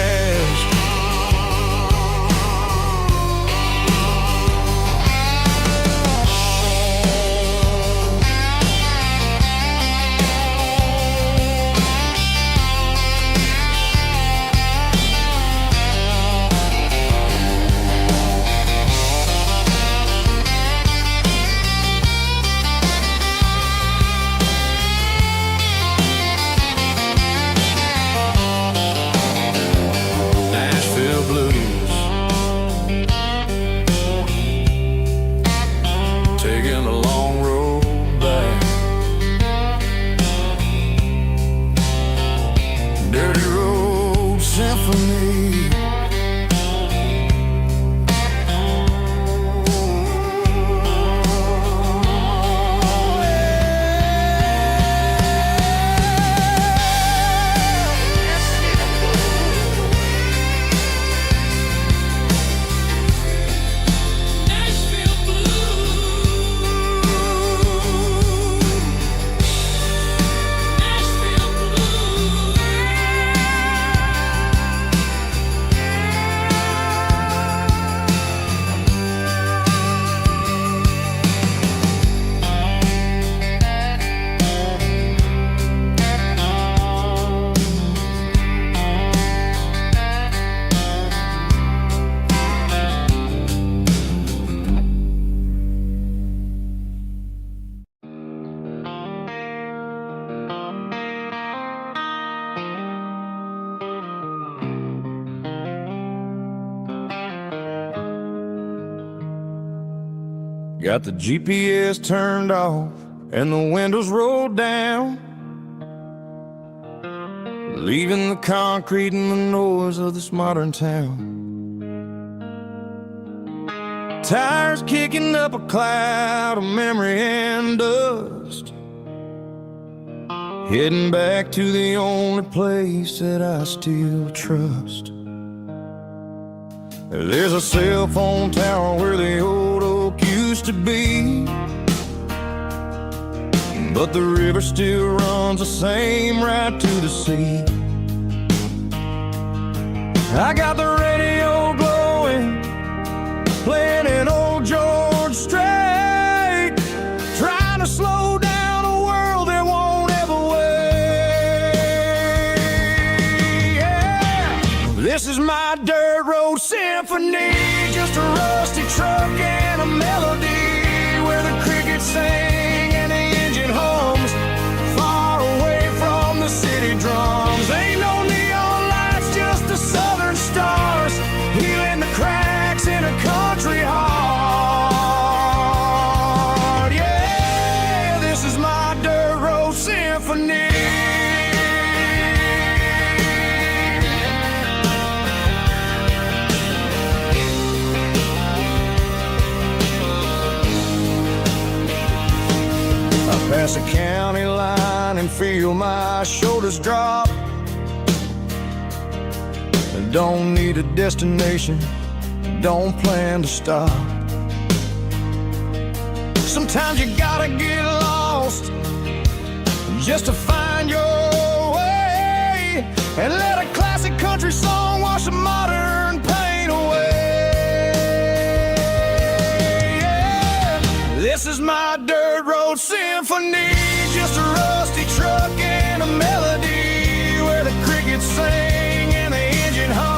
Got the GPS turned off and the windows rolled down, leaving the concrete and the noise of this modern town. Tires kicking up a cloud of memory and dust, heading back to the only place that I still trust. There's a cell phone tower where the old oak used to be, but the river still runs the same right to the sea. I got the radio glowing, playing an old George Strait, trying to slow down a world that won't ever wait. Yeah. This is my dirt road symphony, just a rusty truck and a melody where the crickets sing and the engine hums, far away from the city drums. Ain't no neon lights, just the southern stars, healing the cracks in a country heart. Yeah, this is my dirt road symphony. Pass a county line and feel my shoulders drop. Don't need a destination, don't plan to stop. Sometimes you gotta get lost just to find your way, and let a classic country song wash the modern pain away. Yeah. This is my dirt road symphony, just a rusty truck and a melody where the crickets sing and the engine hums.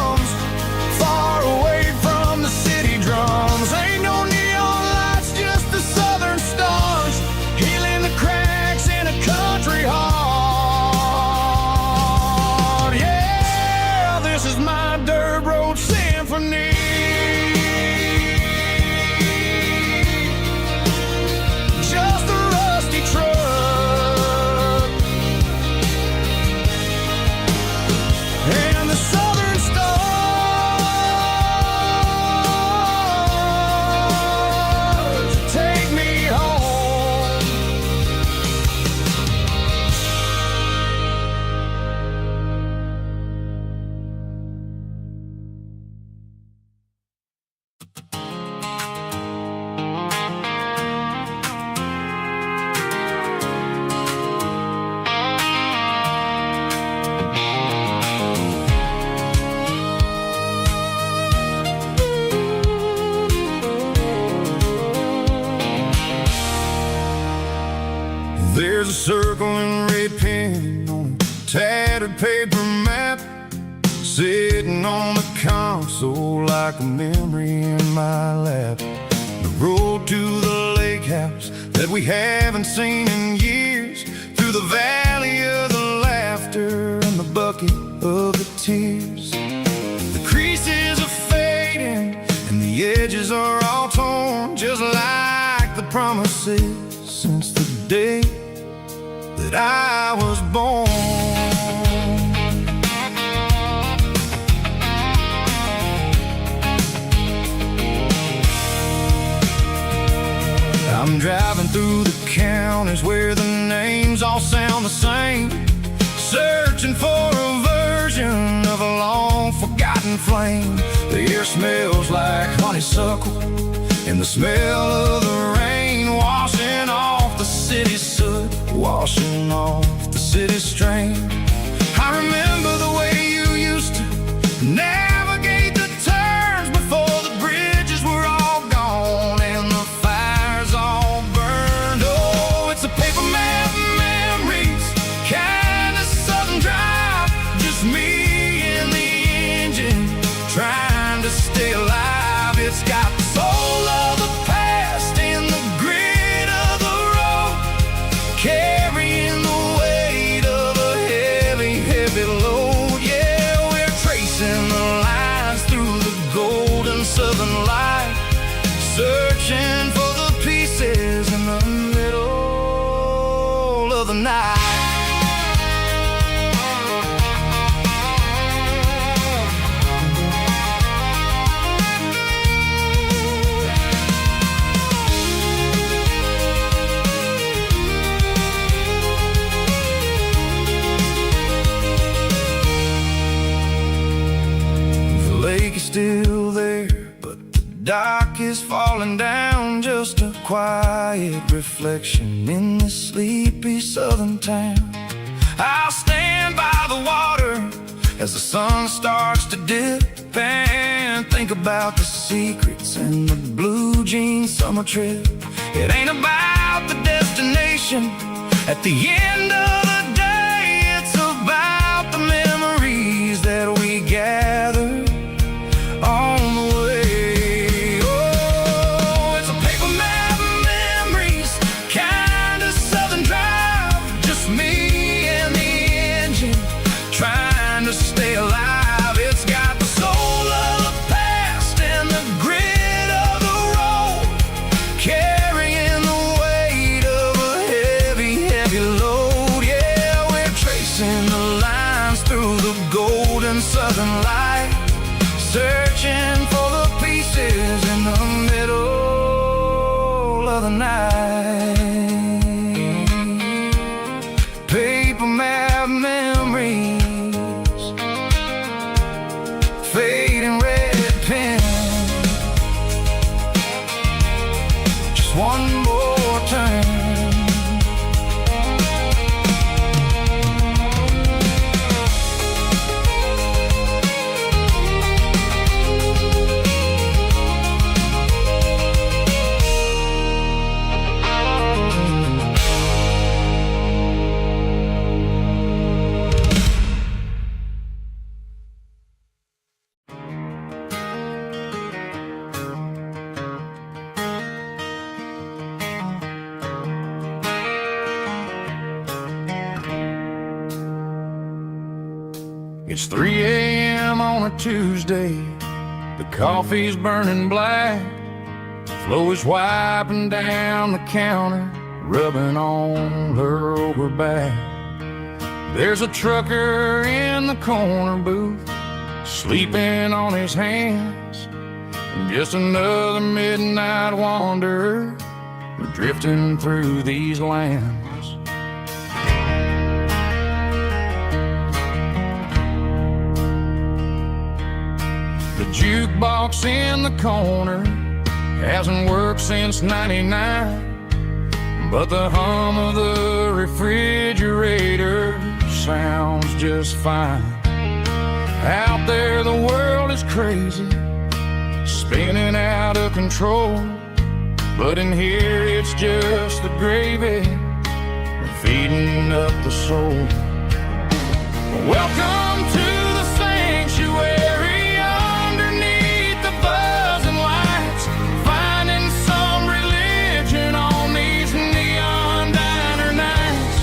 There's a circle and red pen on a tattered paper map, sitting on the console like a memory in my lap. The road to the lake house that we haven't seen in years, through the valley of the laughter and the bucket of the tears. The creases are fading and the edges are all torn, just like the promises since the day that I was born. I'm driving through the counties where the names all sound the same, searching for a version of a long forgotten flame. The air smells like honeysuckle and the smell of the rain, washing off the city's soot, washing off the city's strain. I remember the way you used to navigate the turns before the bridges were all gone and the fires all burned. Oh, it's a paper map memories, kind of southern drive, just me and the engine trying to stay alive. It's got the soul of the past and the grit of the road, carrying the weight of a heavy, heavy load. Yeah, we're tracing the lines through the golden southern light, searching for the pieces in the middle of the night. Still there, but the dock is falling down, just a quiet reflection in this sleepy southern town. I'll stand by the water as the sun starts to dip and think about the secrets and the blue jean summer trip. It ain't about the destination at the end of the day, it's about the memories that we gather on the way. Oh, it's a paper map memories, kind of southern drive, just me and the engine trying to stay alive. It's got the soul of the past and the grit of the road, carrying the weight of a heavy, heavy load. Yeah, we're tracing the lines through the golden southern light, searching for the pieces in the middle of the night. Paper map memories, fading red pen, just one more turn. It's 3 a.m. on a Tuesday, the coffee's burning black, Flo is wiping down the counter, rubbing on her over back. There's a trucker in the corner booth, sleeping on his hands, and just another midnight wanderer drifting through these lands. The jukebox in the corner hasn't worked since '99, but the hum of the refrigerator sounds just fine. Out there the world is crazy, spinning out of control, but in here it's just the gravy feeding up the soul. Welcome to the sanctuary underneath the buzzing lights, finding some religion on these neon diner nights,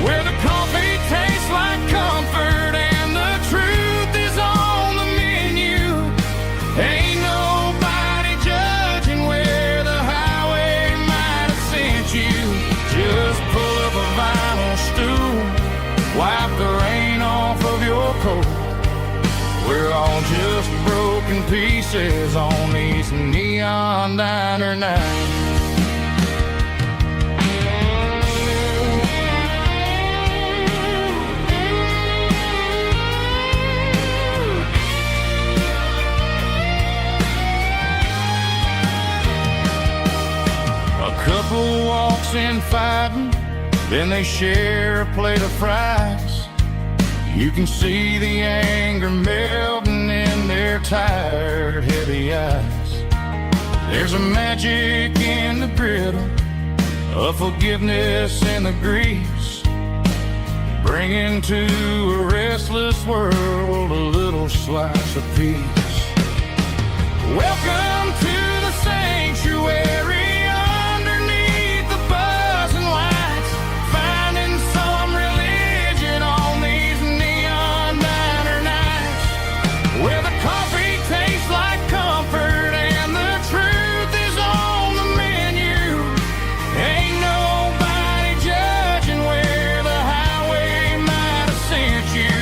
where the coffee tastes like comfort and the truth is on the menu. Ain't nobody judging where the highway might have sent you. Just pull up a vinyl stool, wipe the rain off of your coat. We're all just broken pieces on these neon diner nights. A couple walks in fighting, then they share a plate of fries. You can see the anger melting in their tired, heavy eyes. There's a magic in the griddle, a forgiveness in the grease, bringing to a restless world a little slice of peace. Welcome to the sanctuary underneath the buzzing lights, finding some religion on these neon diner nights, where the coffee tastes like comfort and the truth is on the menu. Ain't nobody judging where the highway might have sent you.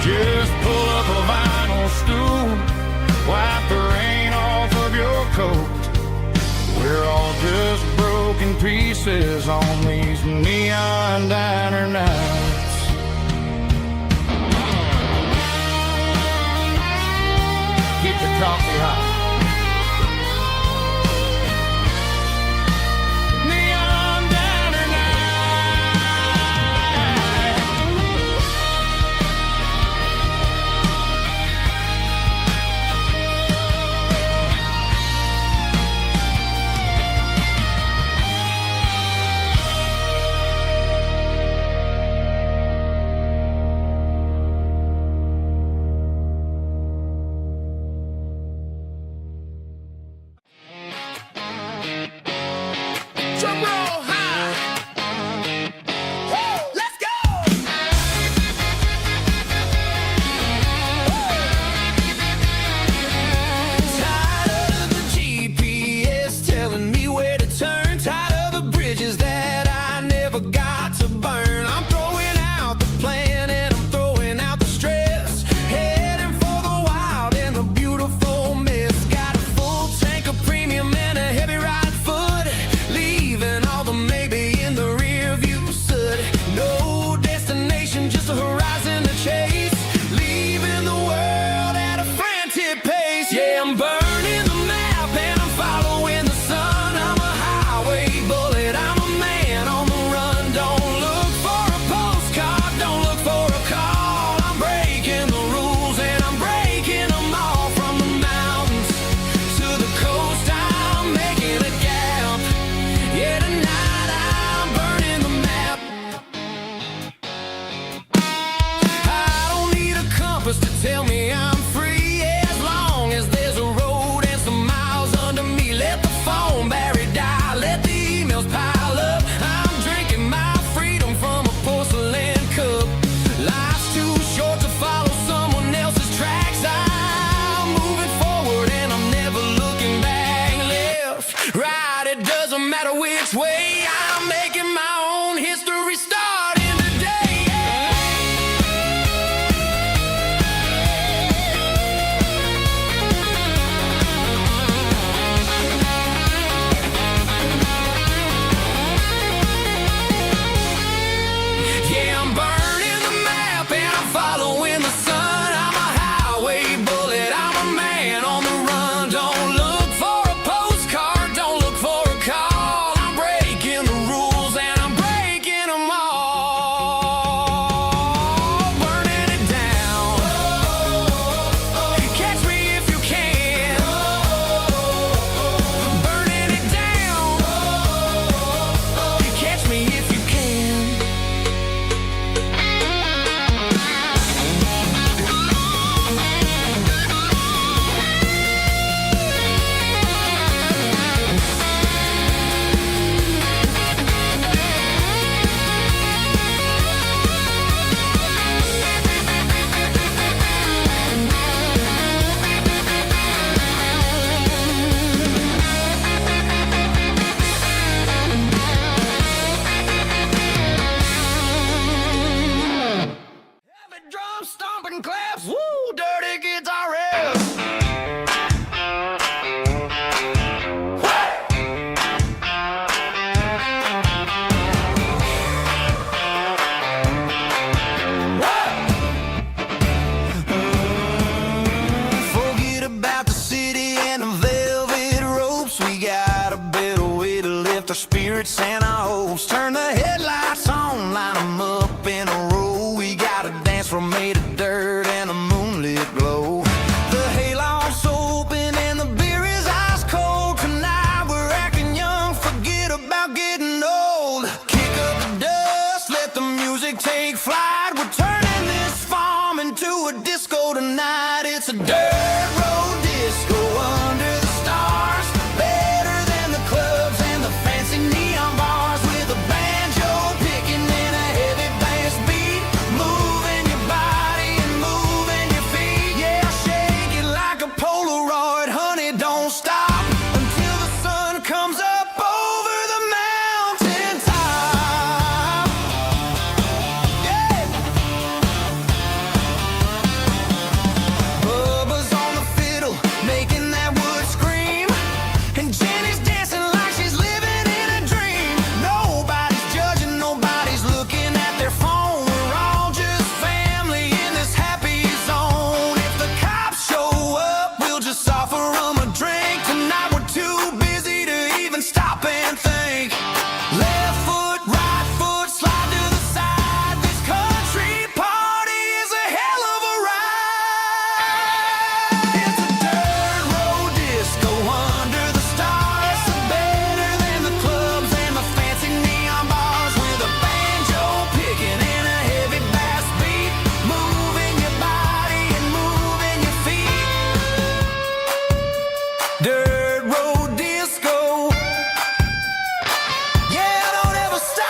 Just pull up a vinyl stool, wipe the rain off of your coat. We're all just broken pieces on these neon diner nights. Keep the coffee hot. Neon diner drum roll high. Woo, let's go. Tired of the GPS telling me where to turn, tired of the bridges that I never got to burn. I'm throwing out the plan and I'm throwing out the stress, heading for the wild and the beautiful mess. Got a full tank of premium and a heavy right foot, leaving all the maybe in the rear view soot. No destination, just a horizon to chase, leaving the world at a frantic pace. Yeah, I'm burning the map and I'm following the sun. I'm a highway bullet, I'm a man on the run. Don't look for a postcard, don't look for a call. I'm breaking the rules and I'm breaking them all. From the mountains to the coast, I'm making a gap. Yeah, tonight I'm burning the map. I don't need a compass to tell me I'm free, as long as there's a road and some miles under me. Let the phone battery die, let the emails pile up. I'm drinking my freedom from a porcelain cup. Life's too short to follow someone else's tracks. I'm moving forward and I'm never looking back. Left, right, it doesn't matter which way. I'm making my own history starting today. Yeah, I'm burning the map and I'm following the sun. I'm a highway bullet, I'm a man on the run. Don't look for a postcard, don't look for a call. I'm breaking the here at Santa O's. Turn the headlights on, line them up in a row. We got a dance floor made of dirt and a moonlit glow. The hayloft's open and the beer is ice cold. Tonight we're acting young, forget about getting old. Kick up the dust, let the music take flight. We're turning this farm into a disco tonight. It's a dirt road disco under the stars. Better than the clubs and the fancy neon bars. With a banjo picking and a heavy bass beat. Moving your body and moving your feet. Yeah, shake it like a Polaroid, honey, don't stop until the sun comes up over the mountain top. Yeah. Bubba's on the fiddle, making that wood scream. And Jenny's dancing like she's living in a dream. Nobody's judging, nobody's looking at their phone. We're all just family in this happy zone. If the cops show up, we'll just offer them a drink. Tonight we're too busy to even stop and think. Left foot, right foot, slide to the side. This country party is a hell of a ride. It's a dirt road disco under the stars. Better than the clubs and the fancy neon bars. With a banjo picking and a heavy bass beat. Moving your body and moving your feet. Dirt road disco. Yeah, don't ever stop.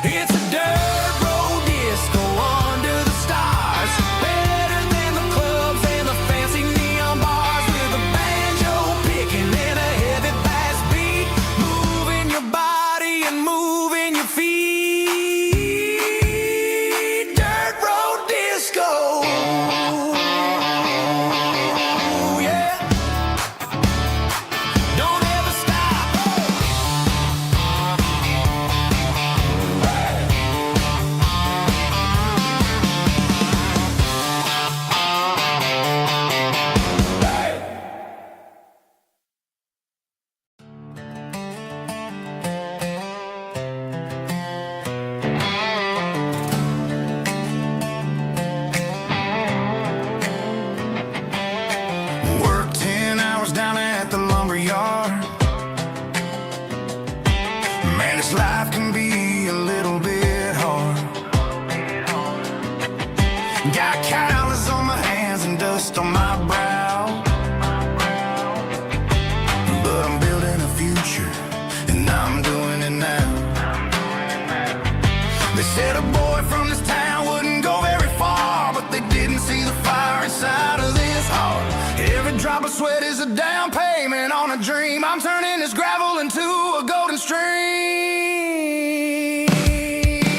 It's a dirt road disco under the stars. Better than the clubs and the fancy neon bars. With a banjo picking and a heavy bass beat. Moving your body and moving your feet. Dirt road disco. Yeah. Don't ever stop. Work 10 hours down at the lumber yard. Man, this life can be a little bit hard. Got calluses on my hands and dust on my brow. But I'm building a future, and I'm doing it now. They said a boy from this town wouldn't go very far, but they didn't see the fire inside of this heart. Every drop of sweat is a down payment on a dream. I'm turning this gravel into a golden stream.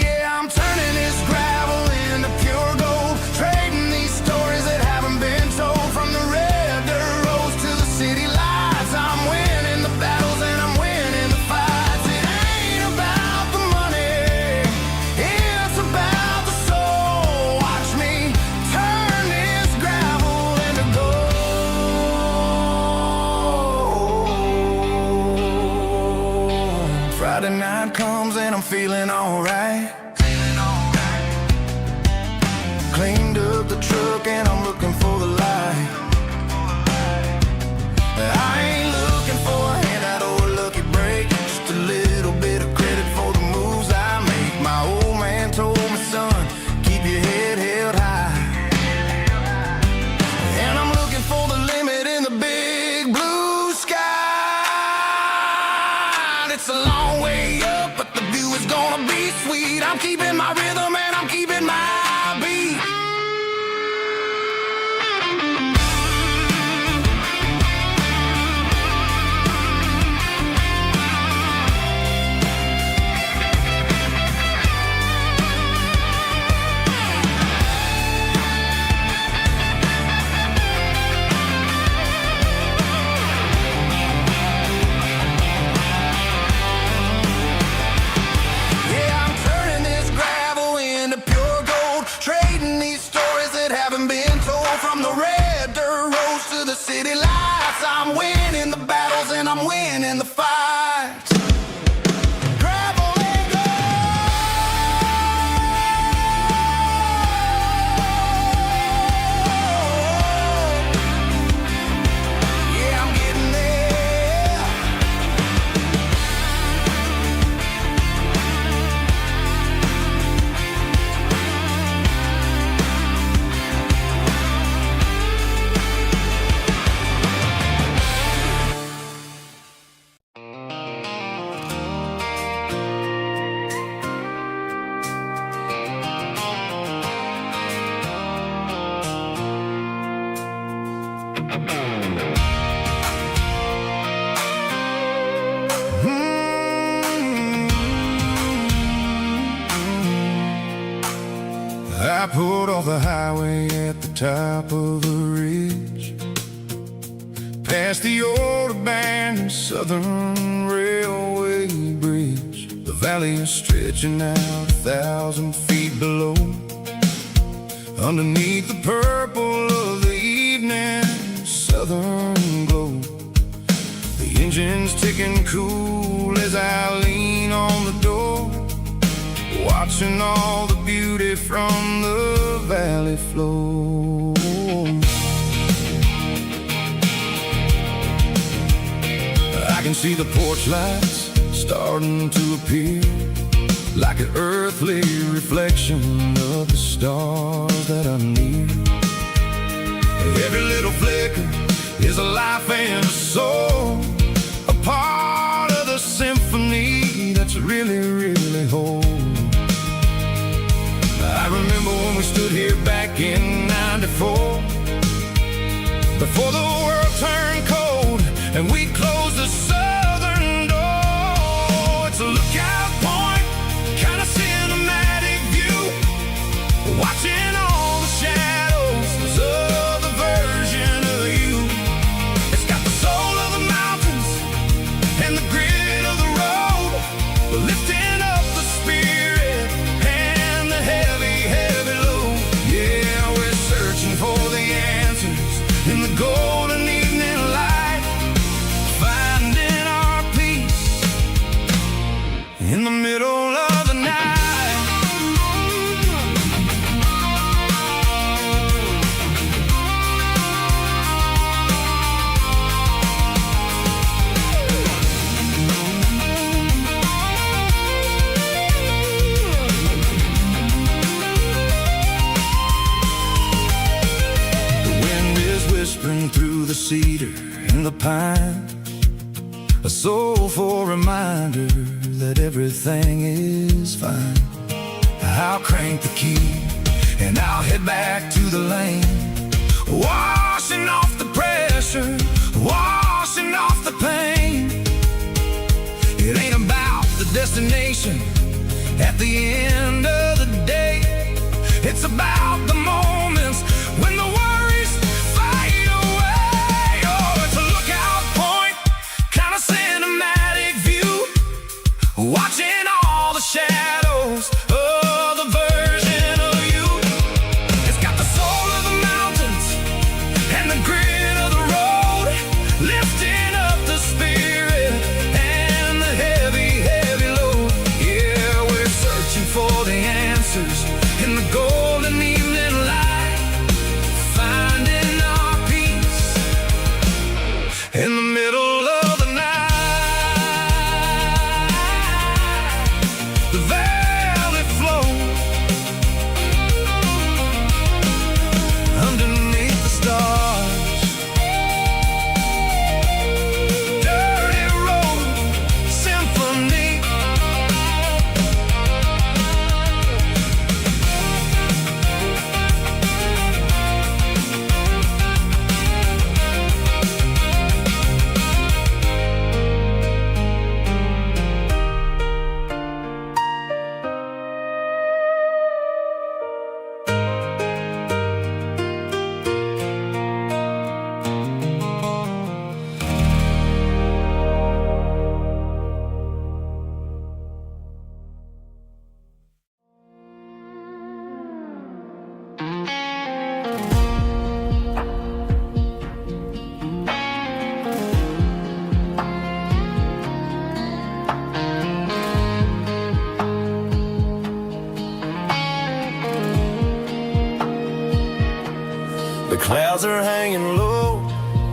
Yeah, I'm turning this gravel into pure gold. Trading these stories that haven't been told. From the red dirt roads to the city lights. I'm winning the battles and I'm winning the fights. It ain't about the money, it's about the soul. Watch me turn this gravel into gold. Friday night comes and I'm feeling alright. Cleaned up the truck and I'm looking for the light. I ain't looking for a handout or a lucky break. Just a little bit of credit for the moves I make. My old man told me, son, keep your head held high. And I'm looking for the limit in the big blue sky. It's a long way up, but the view is gonna be sweet. I'm keeping my rhythm and I'm keeping my beat. I'm winning the fight. Gravel and gold. Yeah, I'm getting there. I pulled off the highway at the top of a ridge, past the old abandoned Southern Railway bridge. The valley is stretching out 1,000 feet below. Underneath the purple of the evening southern glow, the engine's ticking cool as I lean on the door, watching all the beauty from the valley flow. I can see the porch lights starting to appear, like an earthly reflection of the stars that are near. Every little flicker is a life and a soul, a part of the symphony that's really, really whole. I remember when we stood here back in '94, before the world turned cold and we closed the southern door. It's a lookout point, kind of cinematic view, watching all the shadows of the version of you. It's got the soul of the mountains and the grit of the road, lifting up the spirit and the heavy, heavy load. Yeah, we're searching for the answers in the golden evening light, finding our peace in the middle of the night. Whispering through the cedar and the pine, a soulful reminder that everything is fine. I'll crank the key and I'll head back to the lane, washing off the pressure, washing off the pain. It ain't about the destination at the end of the day, it's about the moments when the worries fade away. Oh, it's a lookout point, kind of cinematic view, watching all the shadows of the version of you. It's got the soul of the mountains and the grit of the road, lifting up the spirit and the heavy, heavy load. Yeah, we're searching for the answers in the golden evening light. Clouds are hanging low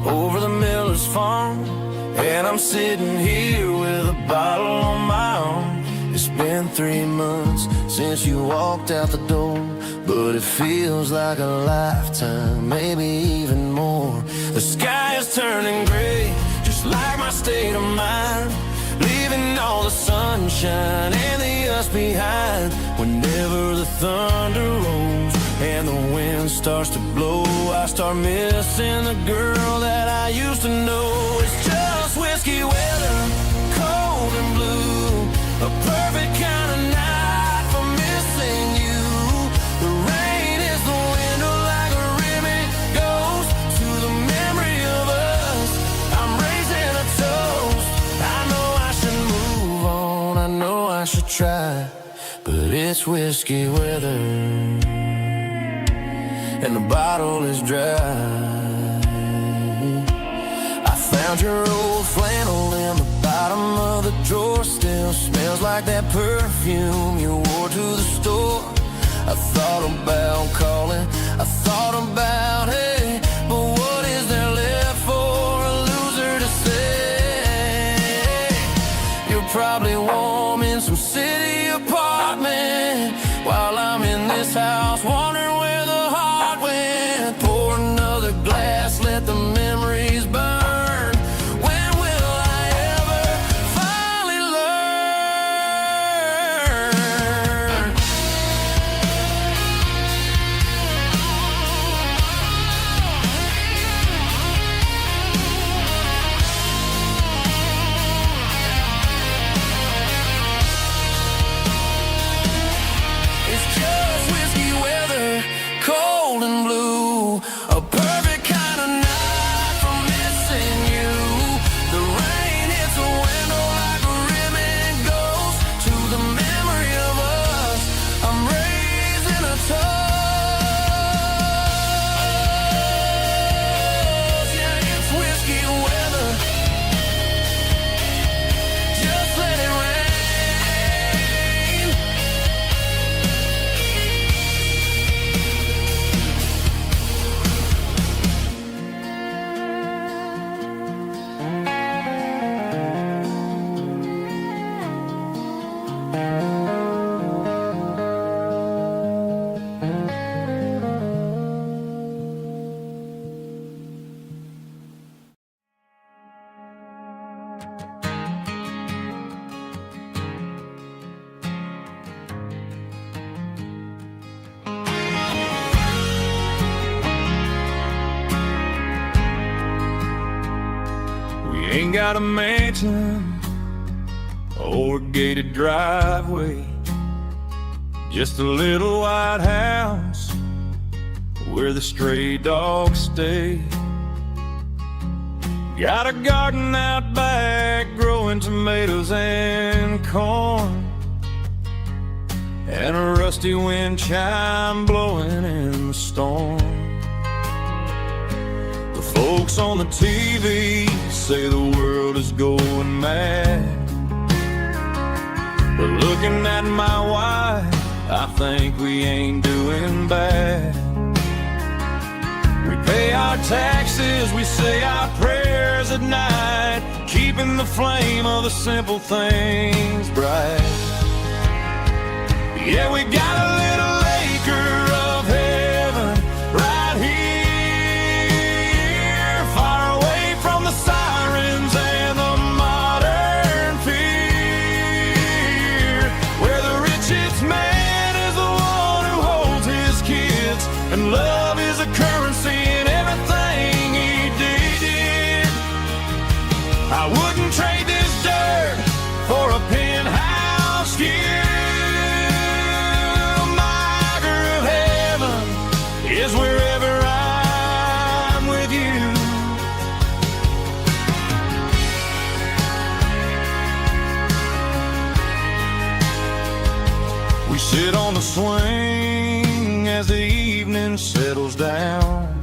over the miller's farm, and I'm sitting here with a bottle on my arm. It's been 3 months since you walked out the door, but it feels like a lifetime, maybe even more. The sky is turning gray, just like my state of mind, leaving all the sunshine and the us behind. Whenever the thunder rolls and the wind starts to blow, I start missing the girl that I used to know. It's just whiskey weather, cold and blue, a perfect kind of night for missing you. The rain is the window like a ribbon goes to the memory of us. I'm raising a toast. I know I should move on, I know I should try, but it's whiskey weather and the bottle is dry. I found your old flannel in the bottom of the drawer, still smells like that perfume you wore to the store. I thought about calling, I thought about, hey, but what is there left for a loser to say? You're probably warm in some city apartment, while I'm in this house wondering where the heart went. Pour another glass, let the memories burn. When will I ever finally learn? It's just whiskey weather, cold and blue, a perfect kind of night for missing you. The rain hits the window like a ribbon goes to the memory of us. I'm raising a toast. Yeah, it's whiskey weather. Just let it rain. We ain't got a mansion or a gated driveway, just a little white house where the stray dogs stay. Got a garden out back growing tomatoes and corn, and a rusty wind chime blowing in the storm. The folks on the TV say the world is going mad, but looking at my wife, I think we ain't doing bad. We pay our taxes, we say our prayers at night, keeping the flame of the simple things bright. Yeah, we got a little acre of heaven right here, far away from the sirens and the modern fear, where the richest man is the one who holds his kids, and love is a currency in everything he did. I wouldn't trade this dirt for a penthouse view. Is wherever I'm with you. We sit on the swing as the evening settles down,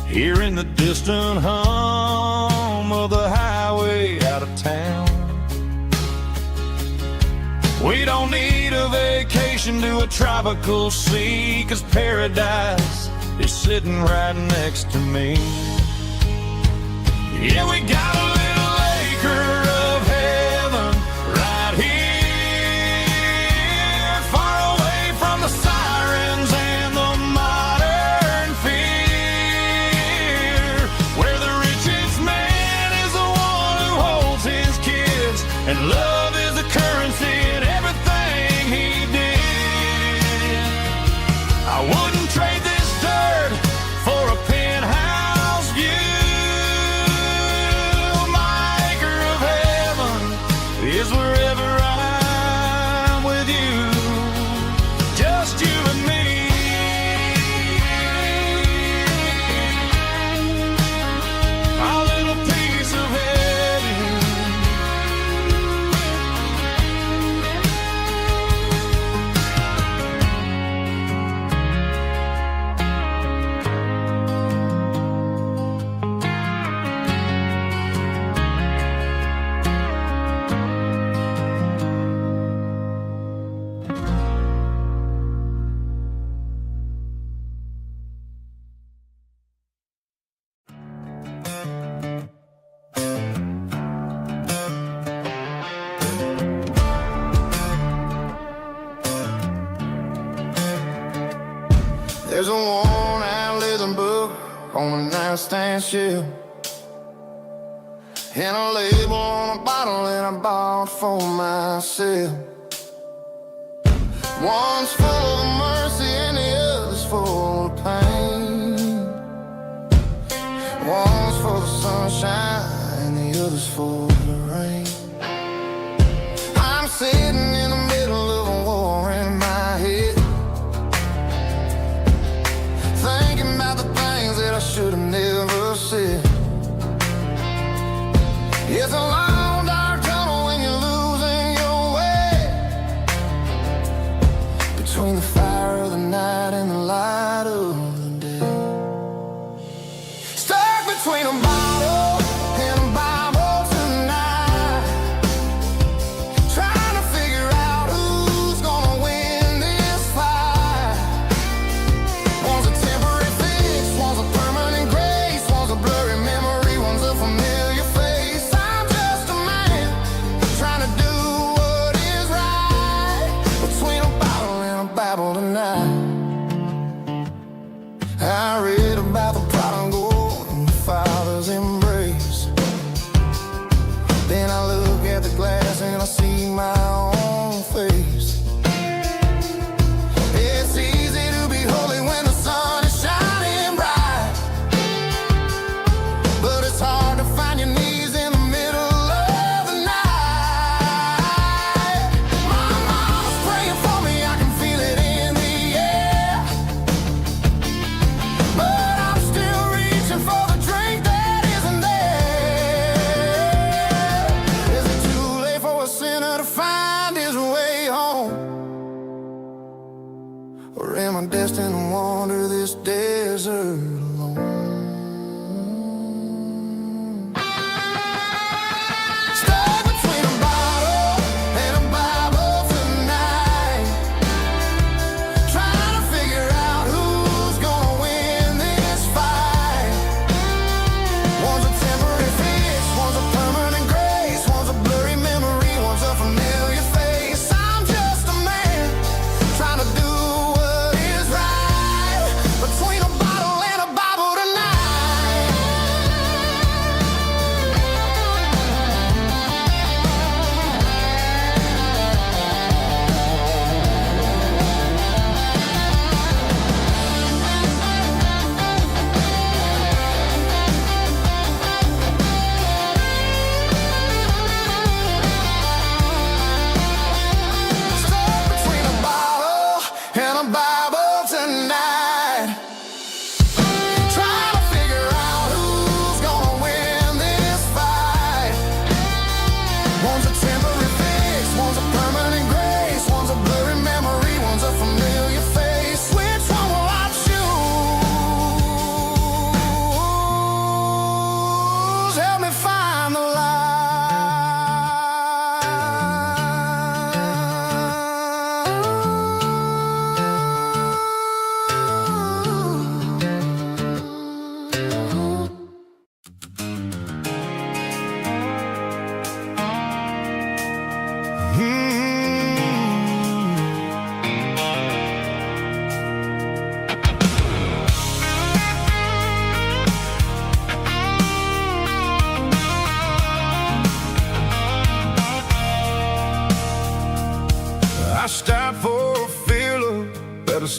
hearing the distant hum of the highway out of town. We don't need a vacation to a tropical sea, 'cause paradise is sitting right next to me. Yeah, we got a little acre of heaven right here, far away from the sirens and the modern fear, where the richest man is the one who holds his kids, and love is the currency in everything he did. I wouldn't trade this dirt for a penthouse view. My acre of heaven is wherever I'm with you, just you and me. Our little piece of heaven. There's a worn-out leather book on the nightstand shelf, and a label on a bottle that I bought for myself. One's full of mercy and the other's full of pain. One's for the sunshine and the other's for the rain. I'm sitting in the middle of a war in my head, thinking about the things that I should have never said. It's a long dark tunnel when you're losing your way, between the fire of the night and the light of the day. Stuck between a bottle and a Bible tonight.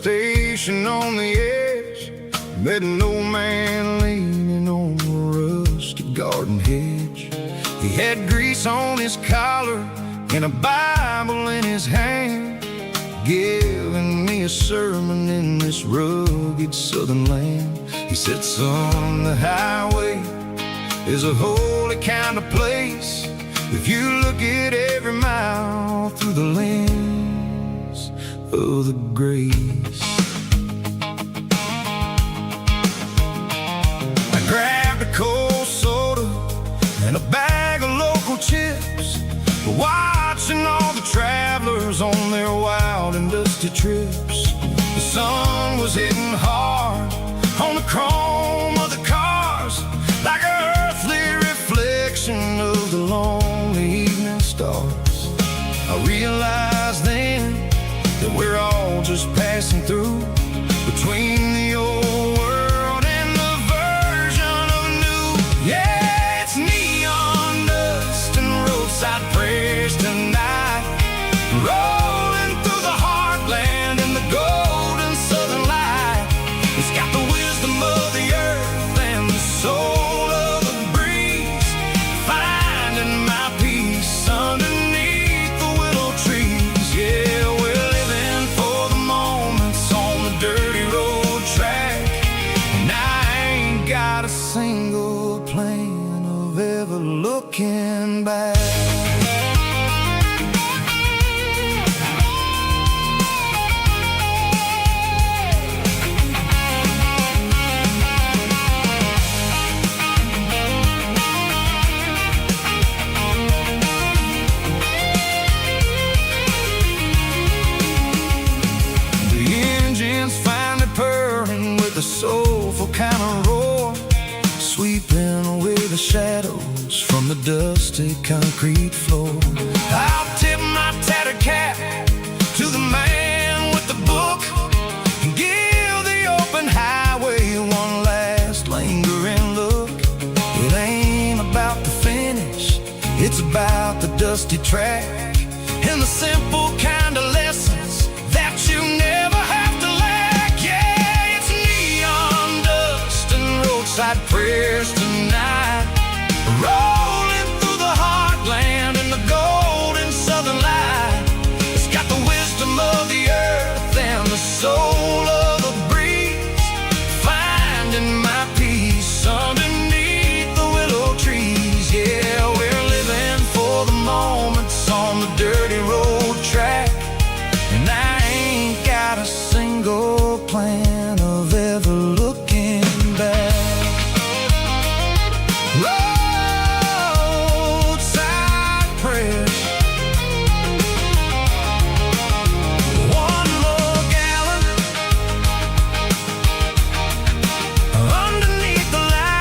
station on the edge, met an old man leaning on a rusty garden hedge. He had grease on his collar and a Bible in his hand, giving me a sermon in this rugged southern land. He said, son, the highway is a holy kind of place if you look at every mile through the lens of the grace. I grabbed a cold soda and a bag of local chips, watching all the travelers on their wild and dusty trips. The sun was hitting hard on the chrome of the cars, like an earthly reflection of the lonely evening stars. I realized then that we're all just passing through, between the old world and the version of new. Yeah, it's neon dust and roadside prayers tonight, rolling through the heartland in the golden southern light. It's got the wisdom of the earth and the soul of the breeze, finding my peace underneath the willow trees. Yeah, we're living for the moments on the dirty road track, and I ain't got a single plan of ever looking back. The soulful kind of roar, sweeping away the shadows from the dusty concrete floor. I'll tip my tattered cap to the man with the book and give the open highway one last lingering look. It ain't about the finish, it's about the dusty track and the simple kind of lessons that you never have to lack. Yeah, it's neon dust and roadside prayers tonight, rolling through the heartland in the golden southern light. It's got the wisdom of the earth and the soul of the breeze, finding my peace underneath the willow trees. Yeah, we're living for the moments on the dirty road track, and I ain't got a single plan of ever looking back. Roadside prayers, one more gallon underneath the light.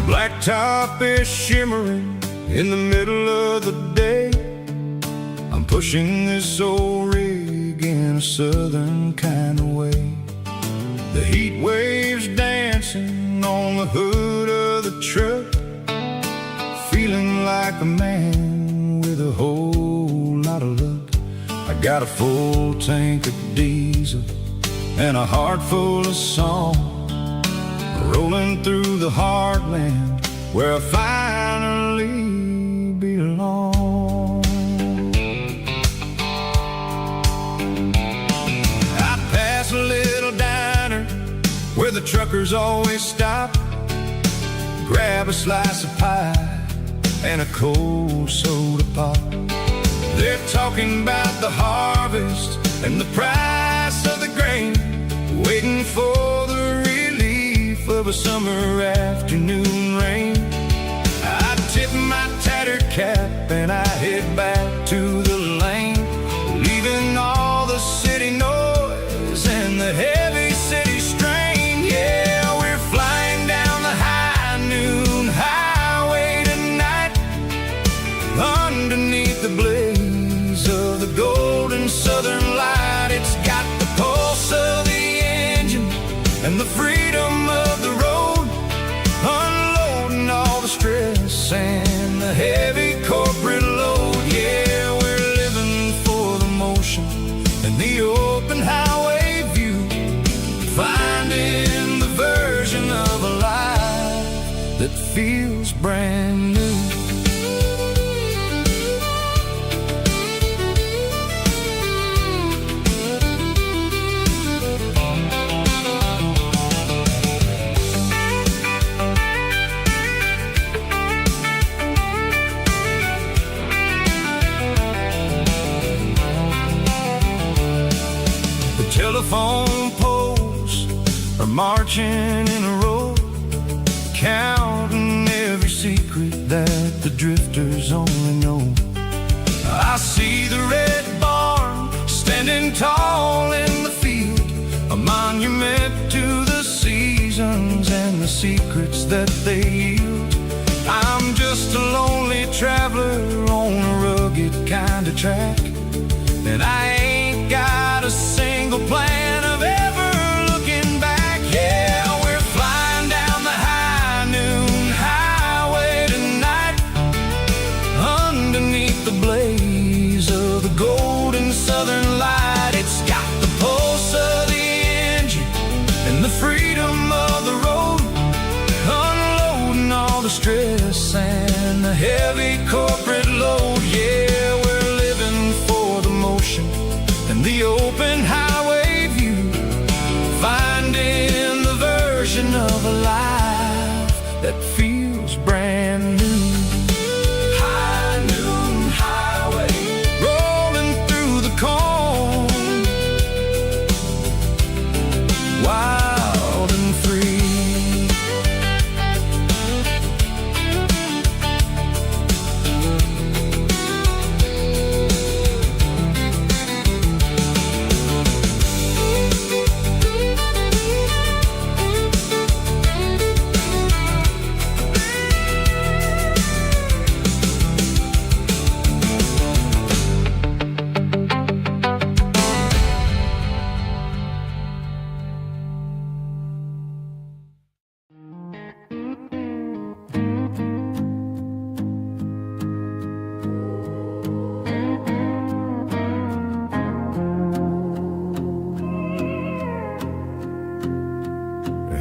Blacktop is shimmering in the middle of the day. I'm pushing this old rig in a southern kind of way. The heat waves dancing on the hood of the truck, feeling like a man with a whole lot of luck. I got a full tank of diesel and a heart full of song, rolling through the heartland where I finally belong. I pass a little diner where the truckers always stop, grab a slice of pie and a cold soda pop. They're talking about the harvest and the price of the grain, waiting for the relief of a summer afternoon rain. I tip my tattered cap and I head back to the lane, leaving all the city noise and the heavy city strain. Yeah, we're flying down the high noon highway tonight, underneath the blaze of the golden southern light. It's got the pulse of the engine and the freedom of the road, unloading all the stress and the heavy corporate load. Yeah, we're living for the motion and the open highway view, finding the version of a life that feels brand new. Telephone poles are marching in a row, counting every secret that the drifters only know. I see the red barn standing tall in the field, a monument to the seasons and the secrets that they yield. I'm just a lonely traveler on a rugged kind of track, and I ain't got a single plan of ever looking back. Yeah, we're flying down the high noon highway tonight, underneath the blaze of the golden southern light. It's got the pulse of the engine and the freedom of the road, unloading all the stress and the heavy corporate load. Yeah, we're living for the motion and the open highway view, finding the version of a life that feels brand new. High noon highway, rolling through the corn, wild and free.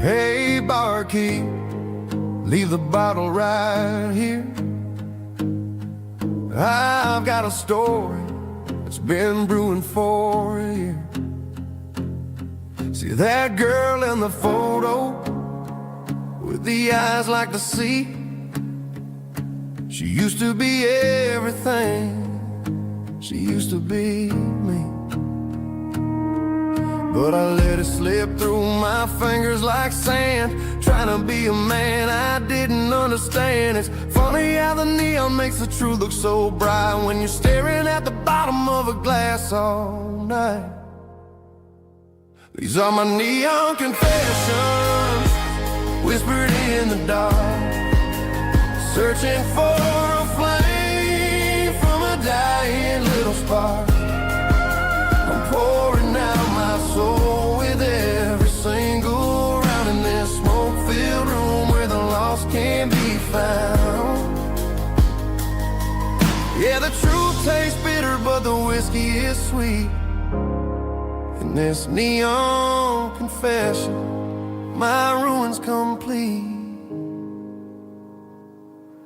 Hey, barkeep, leave the bottle right here. I've got a story that's been brewing for a year. See that girl in the photo with the eyes like the sea? She used to be everything, she used to be me. But I let it slip through my fingers like sand, trying to be a man I didn't understand. It's funny how the neon makes the truth look so bright when you're staring at the bottom of a glass all night. These are my neon confessions, whispered in the dark, searching for a flame from a dying little spark. I'm pouring out my soul with every single round in this smoke-filled room where the lost can't be found. Yeah, the truth tastes bitter, but the whiskey is sweet. In this neon confession, my ruin's complete.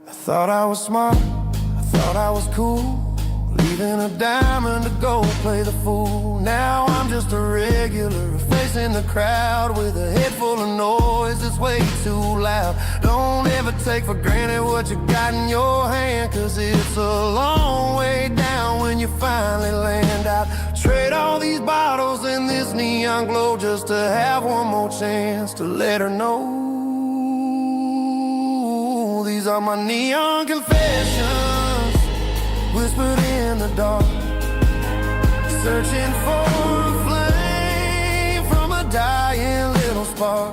I thought I was smart, I thought I was cool, leaving a diamond to go play the fool. Now I'm just a regular, facing the crowd with a head full of noise that's way too loud. Don't ever take for granted what you got in your hand, 'cause it's a long way down when you finally land out. Trade all these bottles and this neon glow just to have one more chance to let her know. These are my neon confessions, whispered in the dark, searching for a flame from a dying little spark.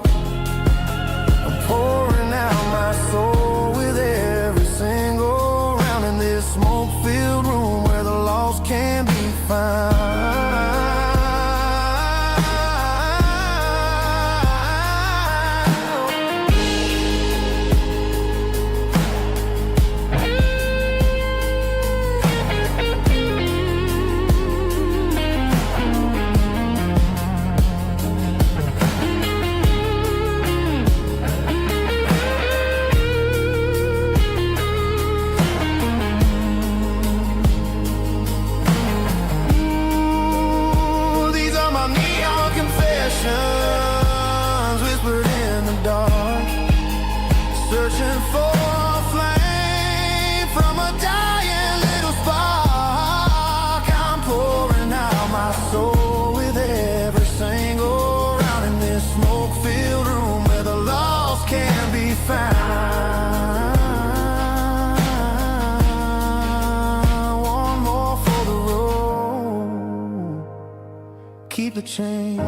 I'm pouring out my soul with every single round in this smoke-filled room where the lost can be found. Whispered in the dark, searching for a flame from a dying little spark. I'm pouring out my soul with every single round in this smoke-filled room where the lost can be found. One more for the road, keep the change.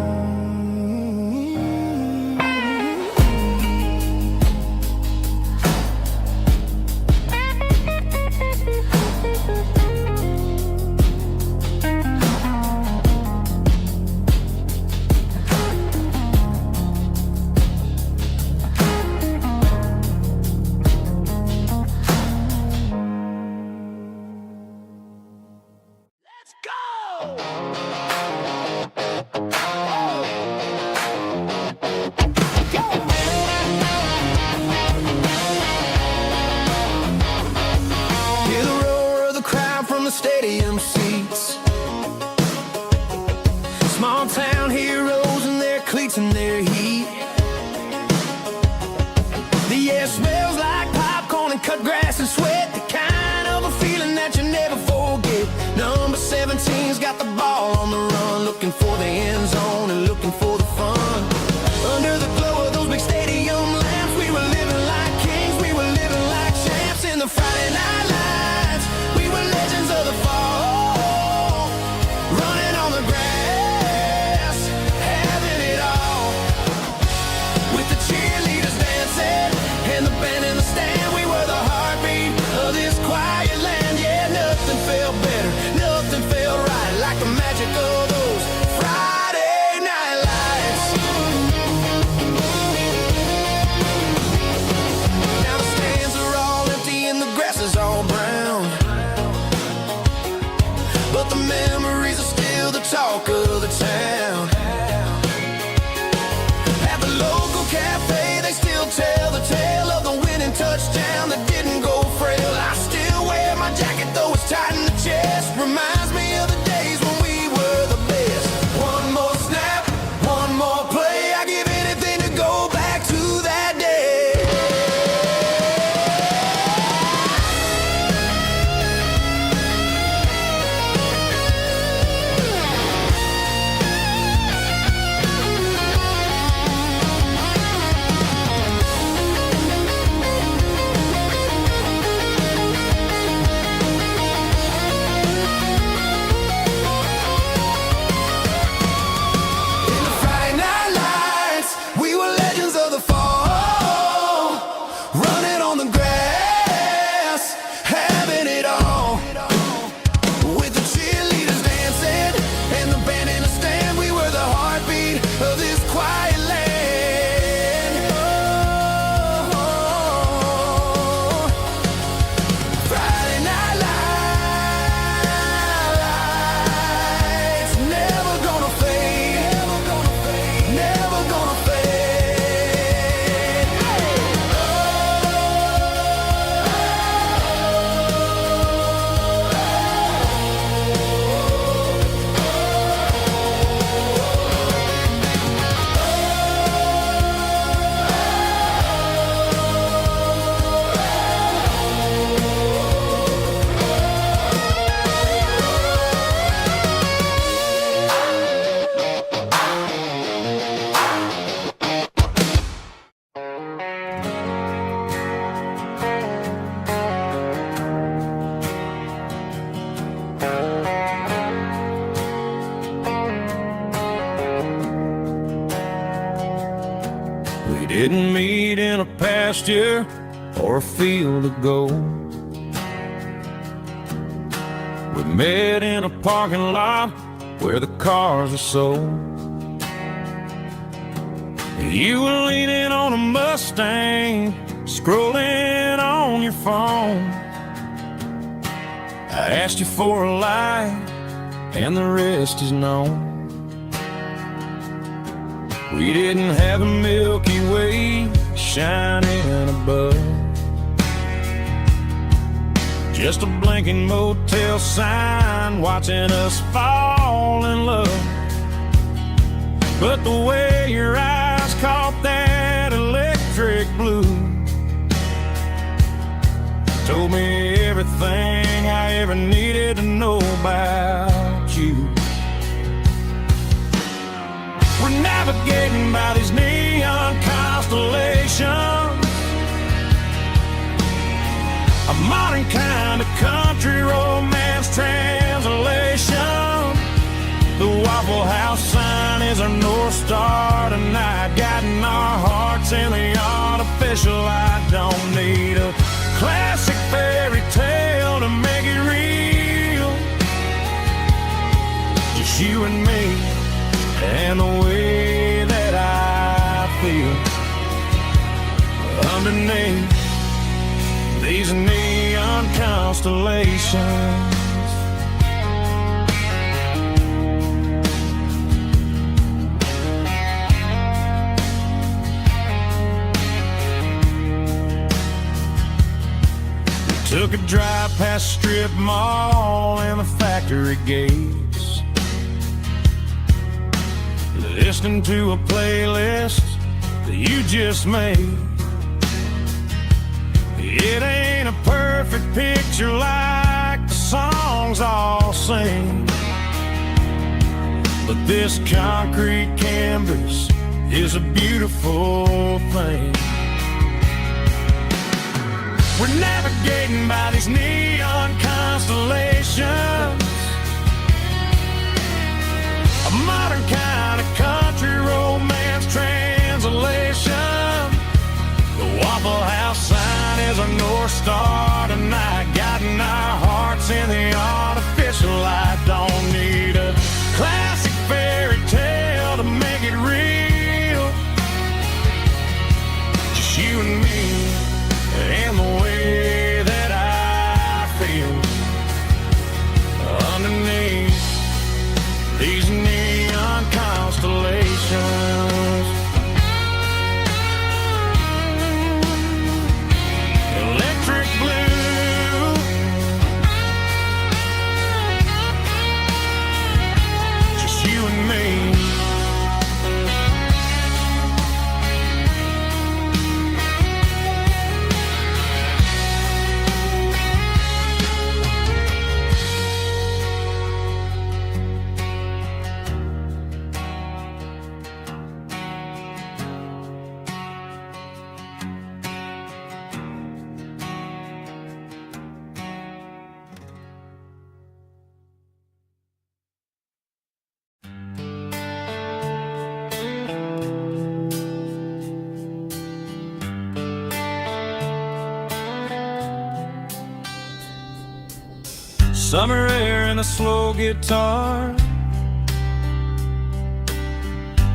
Stadium seats, small town heroes in their cleats and their heat. The air smells like popcorn and cut grass and sweat, the kind of a feeling that you never forget. Number 17's got the ball on the run, looking for the end zone and looking for the fun. Under the glow of those big stadium lamps, we were living like kings, we were living like champs in the Friday night lights. We were legends of the fall, running on the grass, having it all. With the cheerleaders dancing and the band in the stand, we were the heartbeat of this quiet land. Yeah, nothing felt better, nothing felt right like the magic of those Friday night lights. Now the stands are all empty and the grass is all brown, but the memories are still the talk of the town. At the local cafe, they still tell the tale of the winning touchdown that didn't go frail. I still wear my jacket, though it's tight in the chest. Reminds me of the days when we were the best. One more snap, one more play. I give anything to go back to that day. didn't meet in a pasture or a field of gold. We met in a parking lot where the cars are sold. You were leaning on a Mustang, scrolling on your phone. I asked you for a light, and the rest is known. We didn't have a Milky Way shining above, just a blinking motel sign watching us fall in love. But the way your eyes caught that electric blue told me everything I ever needed to know about you. We're navigating by these neon constellations, a modern kind of country romance translation. The Waffle House sign is our North Star tonight, guiding our hearts in the artificial light. Don't need a classic fairy tale to make it real, just you and me and the way that I feel underneath these neon constellations. We took a drive past strip mall and the factory gates, listening to a playlist that you just made. It ain't a perfect picture like the songs all sing, but this concrete canvas is a beautiful thing. We're navigating by these neon constellations, a modern kind of country romance translation. The Waffle House sign is our North Star tonight, guiding our hearts in the artificial light. Don't need a classic fairy tale to make it real, just you and me and the way that I feel underneath these neon constellations. Electric blue, just you and me. Summer air and a slow guitar,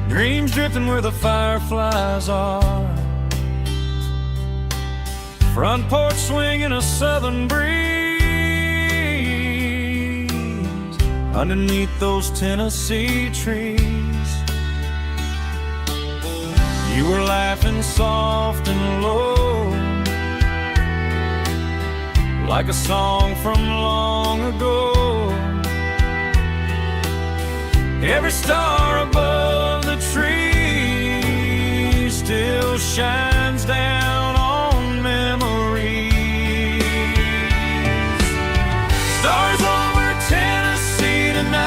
dreams drifting where the fireflies are, front porch swinging a southern breeze underneath those Tennessee trees. You were laughing soft and low, like a song from long ago. Every star above the tree still shines down on memories. Stars over Tennessee tonight,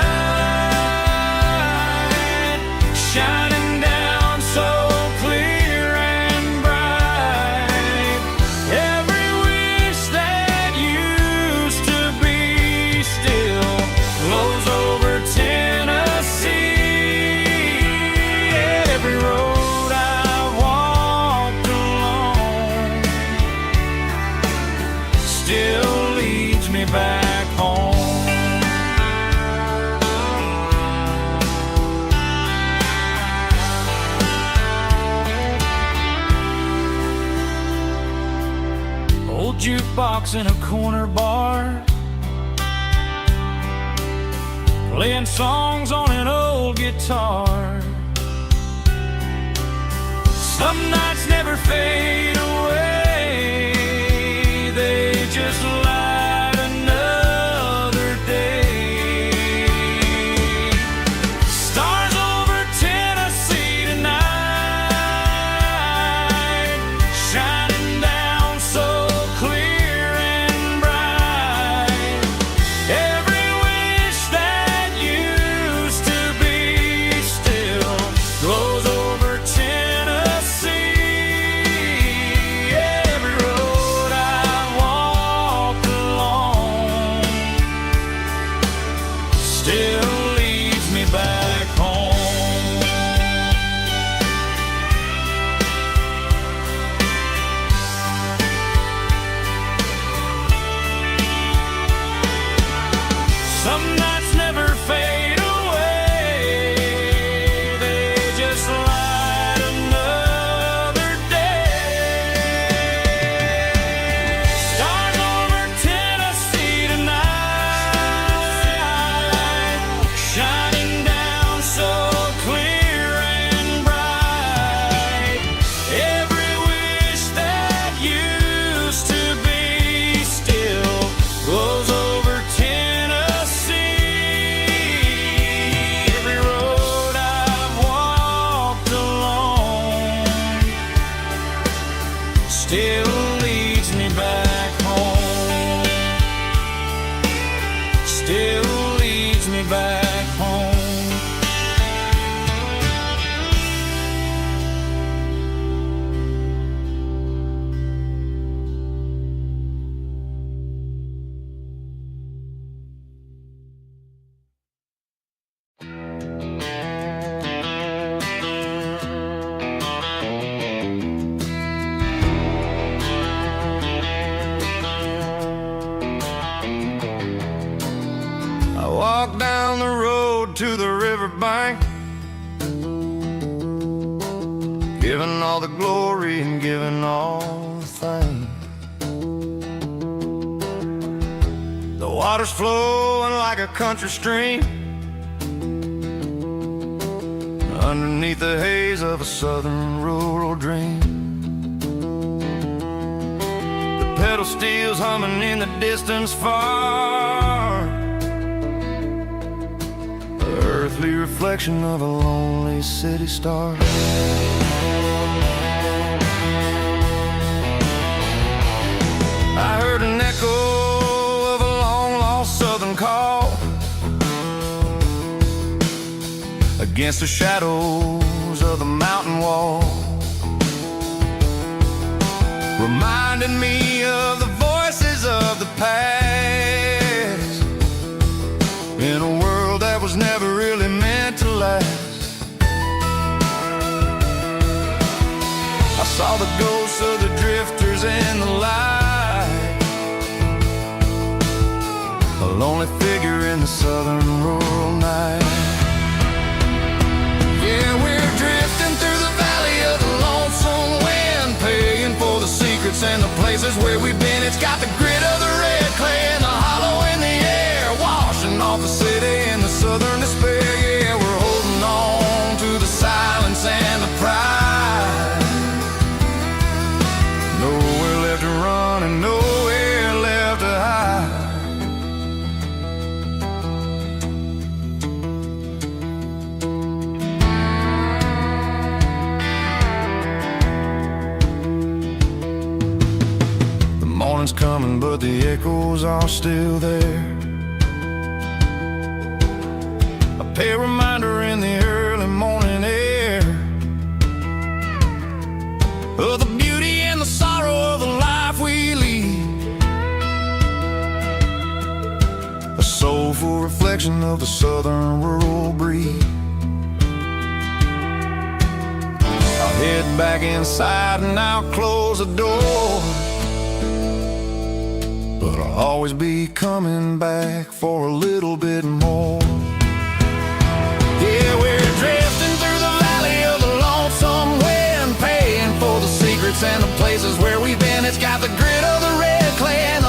shining down so clear and bright. Every wish that used to be still flows over Tennessee. Every road I've walked jukebox in a corner bar, playing songs on an old guitar. Some nights never fade away, they just light another day. Stars over Tennessee tonight, shining down so clear and bright. Every wish that used to be still glows over Tennessee. Every road I walked along still leads me back home. Some nights never fade away, they just light another day. Stars over Tennessee tonight, shining down so clear and bright. Every wish that used to be still glows over Tennessee. Every road I've walked along still leads me back home. Still leads me back home. I walk down the road to the riverbank, giving all the glory and giving all the thanks. The water's flowing like a country stream underneath the haze of a southern rural dream. The pedal steel's humming in the distance far, the earthly reflection of a lonely city star. I heard an echo of a long-lost southern call against the shadows of the mountain wall, reminding me of the voices of the past in a world that was never really meant to last. I saw the ghosts of the drifters in the light, a lonely figure in the southern rural night. Yeah, we're drifting through the valley of the lonesome wind, paying for the secrets and the places where we've been. It's got the grit of the red clay and the hollow in the air, washing off the city and the southern despair. Yeah, we're holding on to the silence and the pride. Nowhere left to run and nowhere left to hide. The morning's coming, but the echoes are still there. A pale reminder in the early morning air of the beauty and the sorrow of the life we lead, a soulful reflection of the southern rural breed. I'll head back inside and I'll close the door, but I'll always be coming back for a little bit more. Yeah, we're drifting through the valley of the lonesome wind, paying for the secrets and the places where we've been. It's got the grit of the red clay and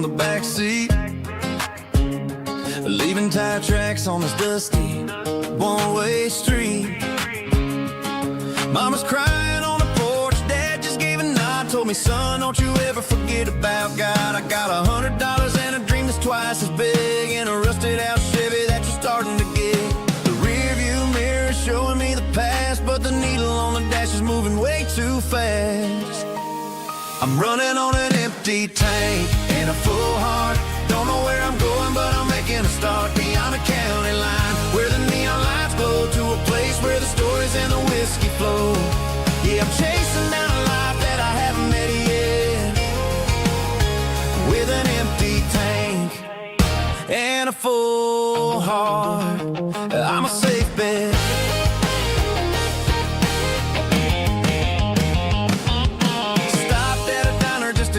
the back seat, leaving tire tracks on this dusty one-way street. Mama's crying on the porch, Dad just gave a nod, told me, son, don't you ever forget about God. I got $100 and a dream that's twice as big, and a rusted out Chevy that you're starting to get. The rear view mirror is showing me the past, but the needle on the dash is moving way too fast. I'm running on an empty tank and a full heart. Don't know where I'm going, but I'm making a start beyond the county line, where the neon lights glow, to a place where the stories and the whiskey flow. Yeah, I'm chasing down a life that I haven't met yet, with an empty tank and a full heart. I'm a safe bet.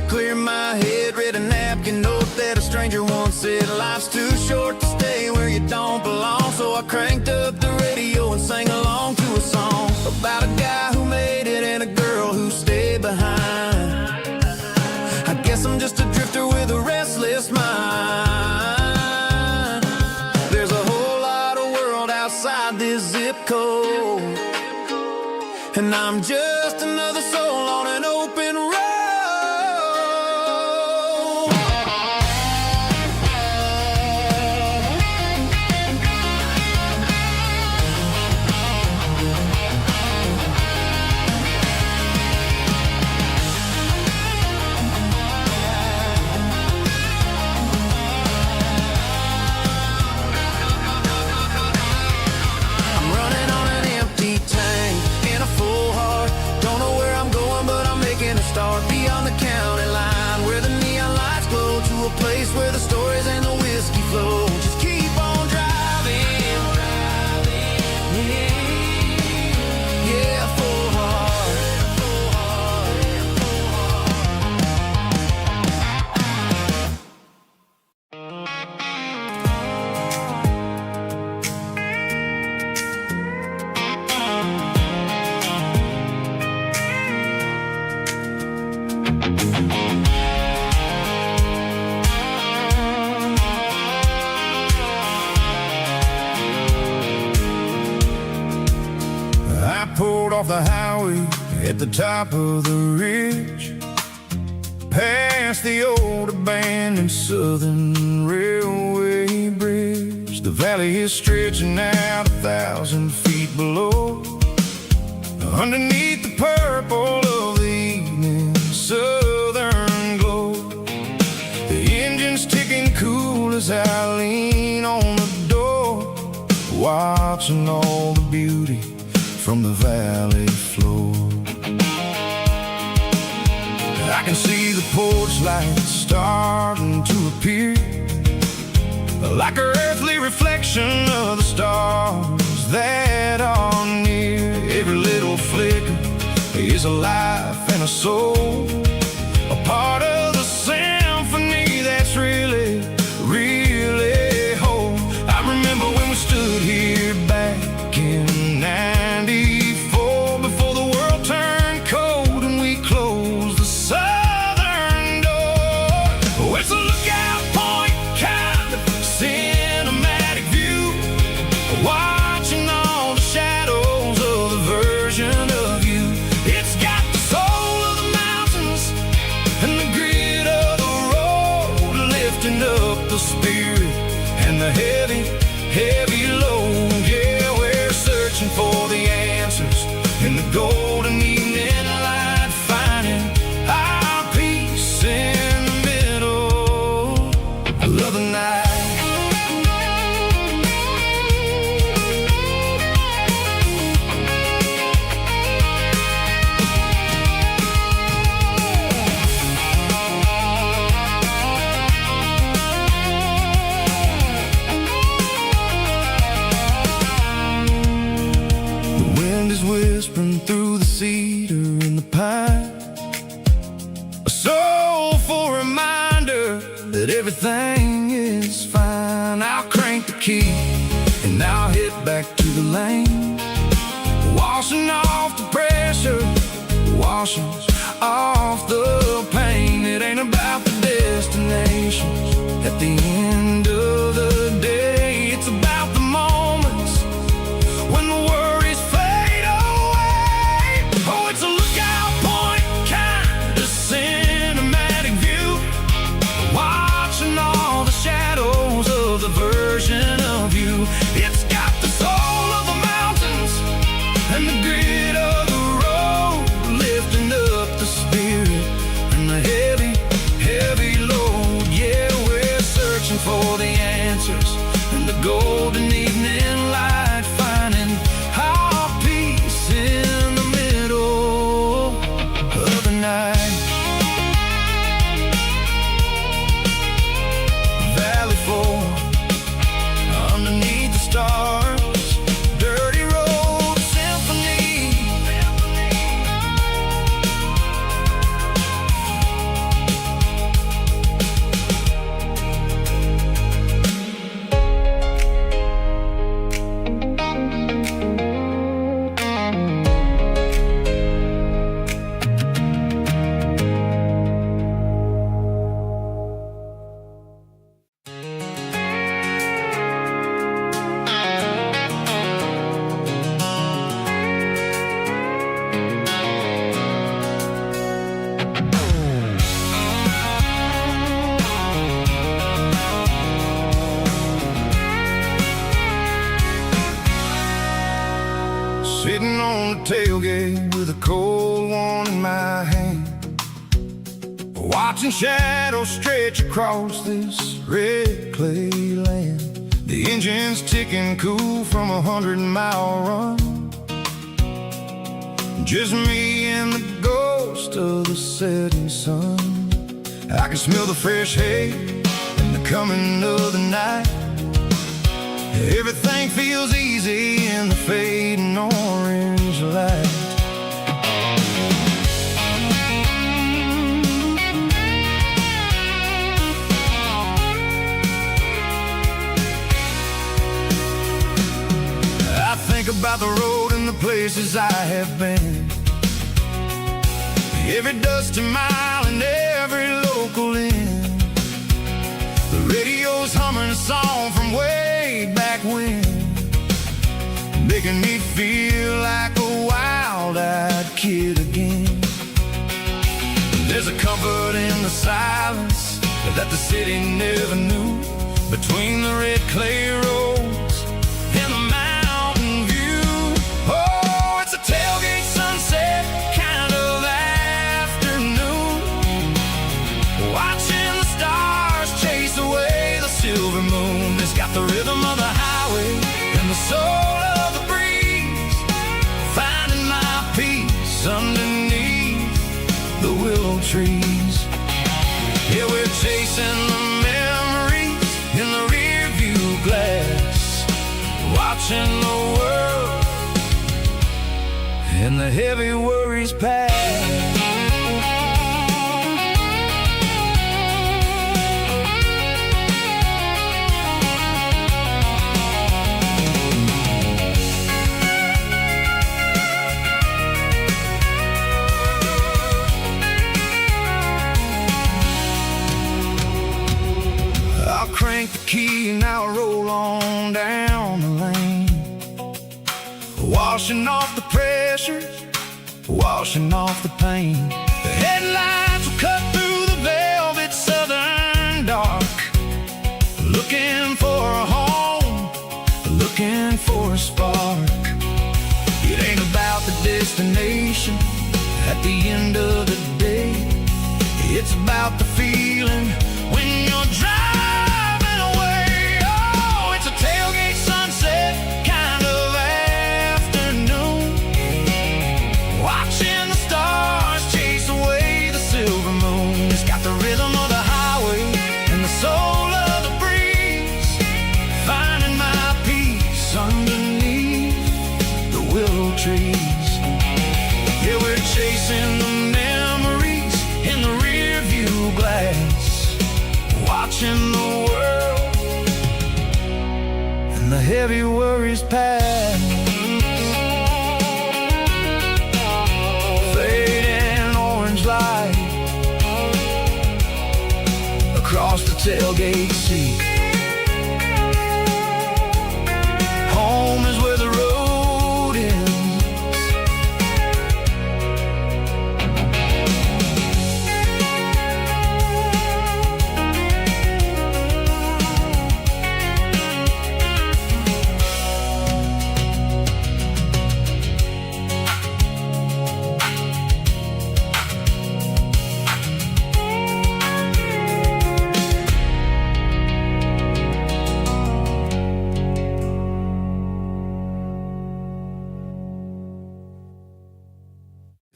Clear my head, read a napkin note that a stranger once said, life's too short to stay where you don't belong. So I cranked up the radio and sang along to a song about a guy who made it and a girl who stayed behind. I guess I'm just a drifter with a restless mind. There's a whole lot of world outside this zip code, and I'm just another soul on an open road. Start beyond the county line, where the neon lights glow, to a place where the stories and the whiskey flow. Just keep on driving, yeah, full heart. Pulled off the highway at the top of the ridge, past the old abandoned Southern Railway bridge. The valley is stretching out 1,000 feet below, underneath the purple of the evening southern glow. The engine's ticking cool as I lean on the door, watching all the beauty from the valley floor. I can see the porch lights starting to appear, like an earthly reflection of the stars that are near. Every little flicker is a life and a soul, a part of the symphony that's really, really whole. I remember when we stood here back in '94, before the world turned cold and we closed the southern door. Oh, it's a lookout point, kind of cinematic view, watching all the shadows of the version of you. It's got the soul of the mountains and the grit of the road, lifting up the spirit and the heavy, heavy load. Yeah, we're searching for the answers in the golden evening light, finding our peace in the middle of the night. Whispering through the cedar and the pine, a soulful reminder that everything is fine. I'll crank the key and I'll head back to the lane, washing off the pressure, washing off the pain. It ain't about the destination, At the end of the day, it's about the moments when the worries fade away. Oh, it's a lookout point, kind of cinematic view, watching all the shadows of the version of you. It's got the soul of the mountains and the grit of the road, lifting up the spirit and the heavy, heavy load. Yeah, we're searching for the answers in the golden evening light, finding our peace in the middle of the night. Valley floor, underneath the stars, dirty road symphony. Sitting on the tailgate with a cold one in my hand, watching shadows stretch across this red clay land. The engine's ticking cool from 100-mile run. Just me and the ghost of the setting sun. I can smell the fresh hay and the coming of the night. Everything feels easy in the fading orange light. I think about the road and the places I have been, every dusty mile and every local inn. The radio's humming a song from way back when, making me feel like a wild-eyed kid again. There's a comfort in the silence that the city never knew, between the red clay roads and the mountain view. Oh, it's a tailgate sunset kind of afternoon, watching the stars chase away the silver moon. It's got the rhythm of the highway and the soul of the breeze, finding my peace underneath the willow trees. Yeah, we're chasing the memories in the rear view glass, watching the world and the heavy worries pass. Crank the key and I'll roll on down the lane, washing off the pressure, washing off the pain. The headlights will cut through the velvet southern dark, looking for a home, looking for a spark. It ain't about the destination at the end of the day, it's about the feeling when you're driving. Tailgate sunset kind of afternoon, watching the stars chase away the silver moon. It's got the rhythm of the highway and the soul of the breeze, finding my peace underneath the willow trees. Yeah, we're chasing the memories in the rear view glass, watching the world and the heavy worries pass. Fading orange light across the tailgate seat. Home is where the road ends.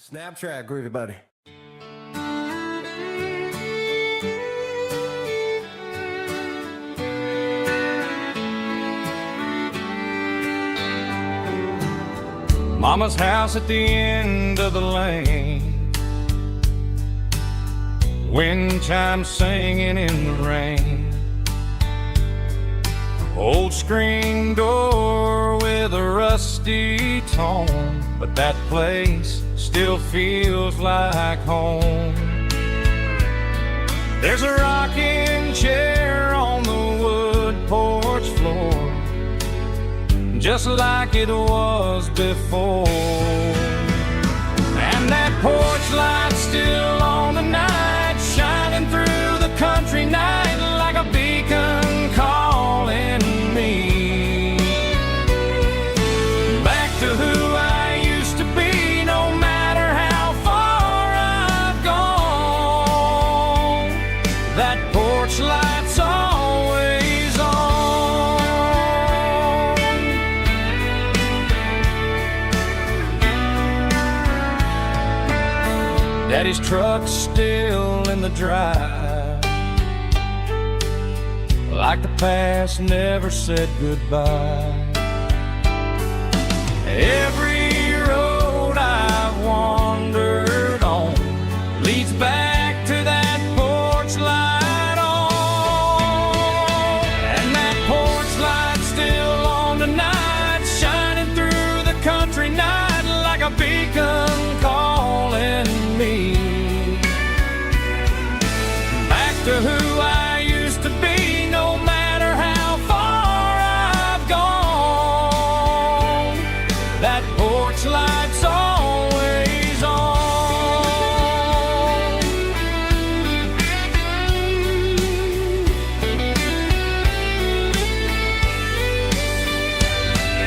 Snap track, groovy buddy. Mama's house at the end of the lane, wind chimes singing in the rain. Old screen door with a rusty tone, but that place still feels like home. There's a rocking chair on the wood porch floor, just like it was before. And that porch light's still on tonight, shining through the country night like a beacon calling me back to who I used to be. No matter how far I've gone, that porch light's always on. Daddy's truck's still in the drive, like the past never said goodbye. Every road I've wandered on leads back to that porch light on. And that porch light's still on tonight, shining through the country night like a beacon calling me back to who I used to be. No matter how far I've gone, that porch light's always on.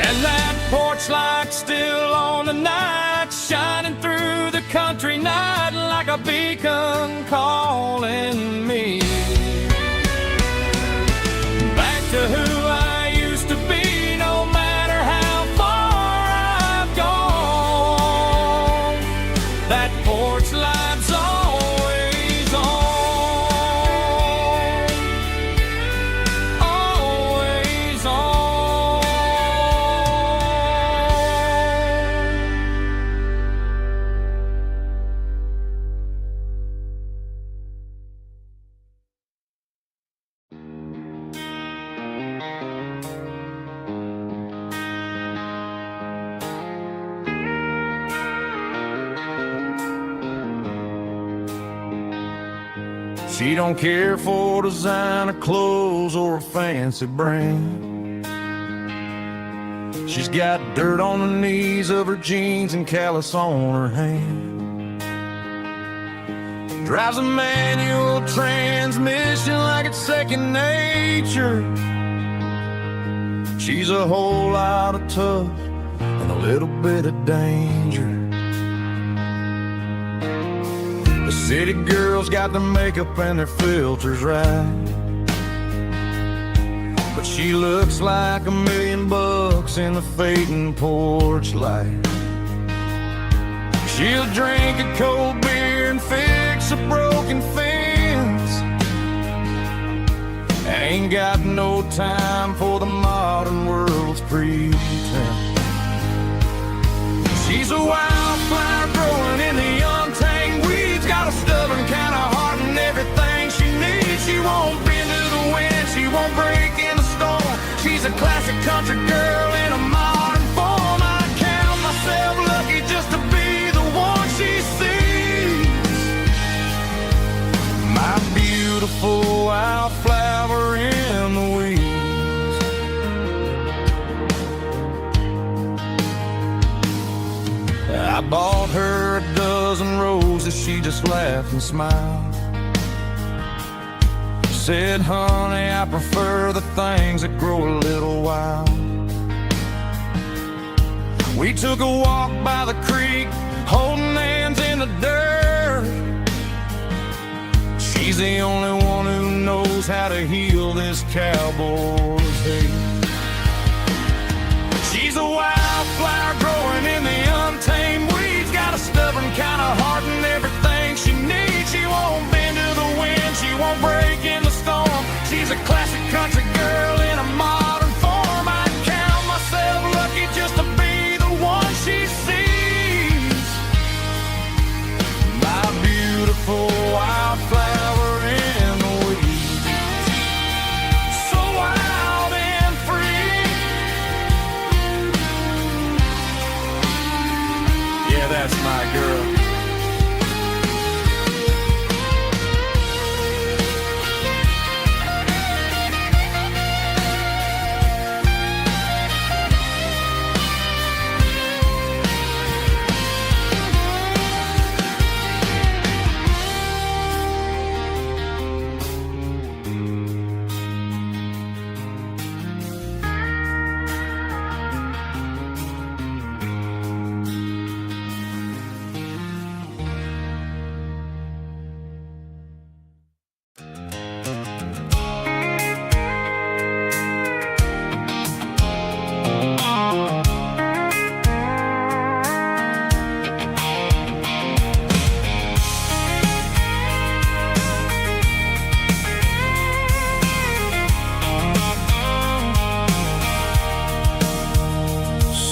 And that porch light's still on tonight, shining through the country night like a beacon calling me back to who I used to be. No matter how far I've gone, that porch light's always on, always on. She don't care for designer clothes or a fancy brand. She's got dirt on the knees of her jeans and callus on her hand. Drives a manual transmission like it's second nature. She's a whole lot of tough and a little bit of danger. The city girls got their makeup and their filters right, but she looks like $1 million in the fading porch light. She'll drink a cold beer and fix a broken fence, ain't got no time for the modern world's pretense. She's a wildflower growing in the untanged weeds, got a stubborn kind of heart and everything she needs. She won't bend to the wind, she won't break in the storm. She's a classic country girl in a modern form. I count myself lucky just to be the one she sees. My beautiful wildflower her a dozen roses, she just laughed and smiled. Said, honey, I prefer the things that grow a little wild. We took a walk by the creek, holding hands in the dirt. She's the only one who knows how to heal this cowboy's hate. She's a wildflower growing in the untamed weeds. Got a stubborn kind of heart and everything she needs. She won't bend to the wind, she won't break in the storm. She's a classic country girl in a modern form. I count myself lucky just to be the one she sees. My beautiful wildflower in the weeds, so wild and free. Yeah, that's my girl.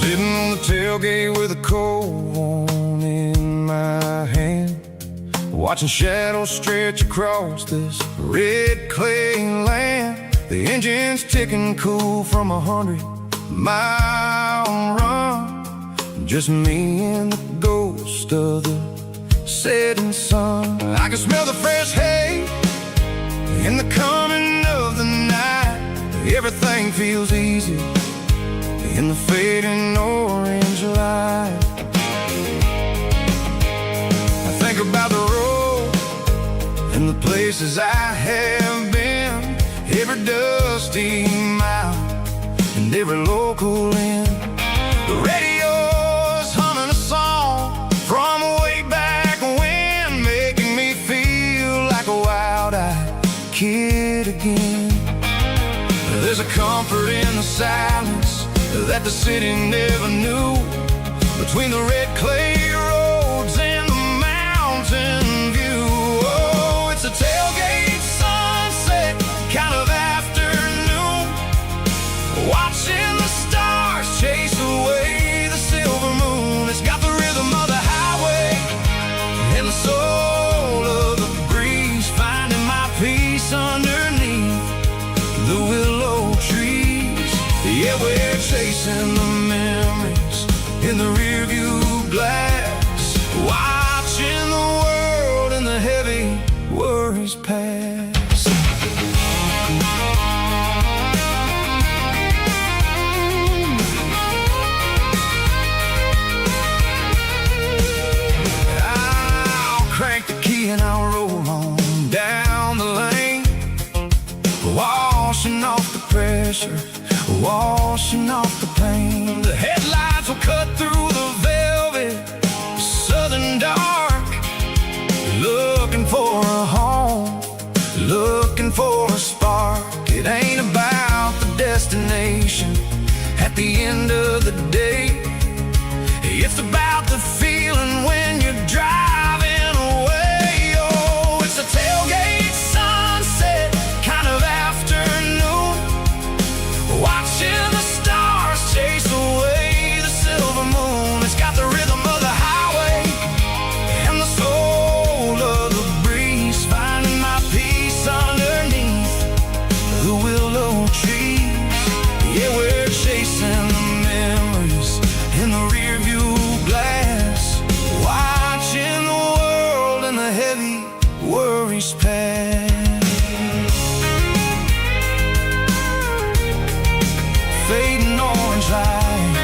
Sitting on the tailgate with a cold one in my hand, watching shadows stretch across this red clay land. The engine's ticking cool from 100-mile run. Just me and the ghost of the setting sun. I can smell the fresh hay in the coming of the night. Everything feels easy in the fading orange light. I think about the road and the places I have been, every dusty mile and every local inn. The radio's humming a song from way back when, making me feel like a wild-eyed kid again. There's a comfort in the silence that the city never knew, between the red clay roads and the mountain view. Oh, it's a tailgate sunset kind of afternoon, watching the stars chase away the silver moon. It's got the rhythm of the highway and the soul of the breeze, finding my peace underneath the willow trees. Yeah, we're chasing the memories in the rearview glass, watching the world and the heavy worries pass. I'll crank the key and I'll roll on down the lane, washing off the pressure, washing off the pain. The headlights will cut through the velvet southern dark, looking for a home, looking for a spark. It ain't about the destination at the end of the day, it's about the feeling when you're driving away. Oh, it's a tailgate sunset kind of afternoon, watching the stars chase away the silver moon. It's got the rhythm of the highway and the soul of the breeze, finding my peace underneath the willow trees. Yeah, we're chasing the memories in the rearview glass, watching the world and the heavy worries pass. Fading orange light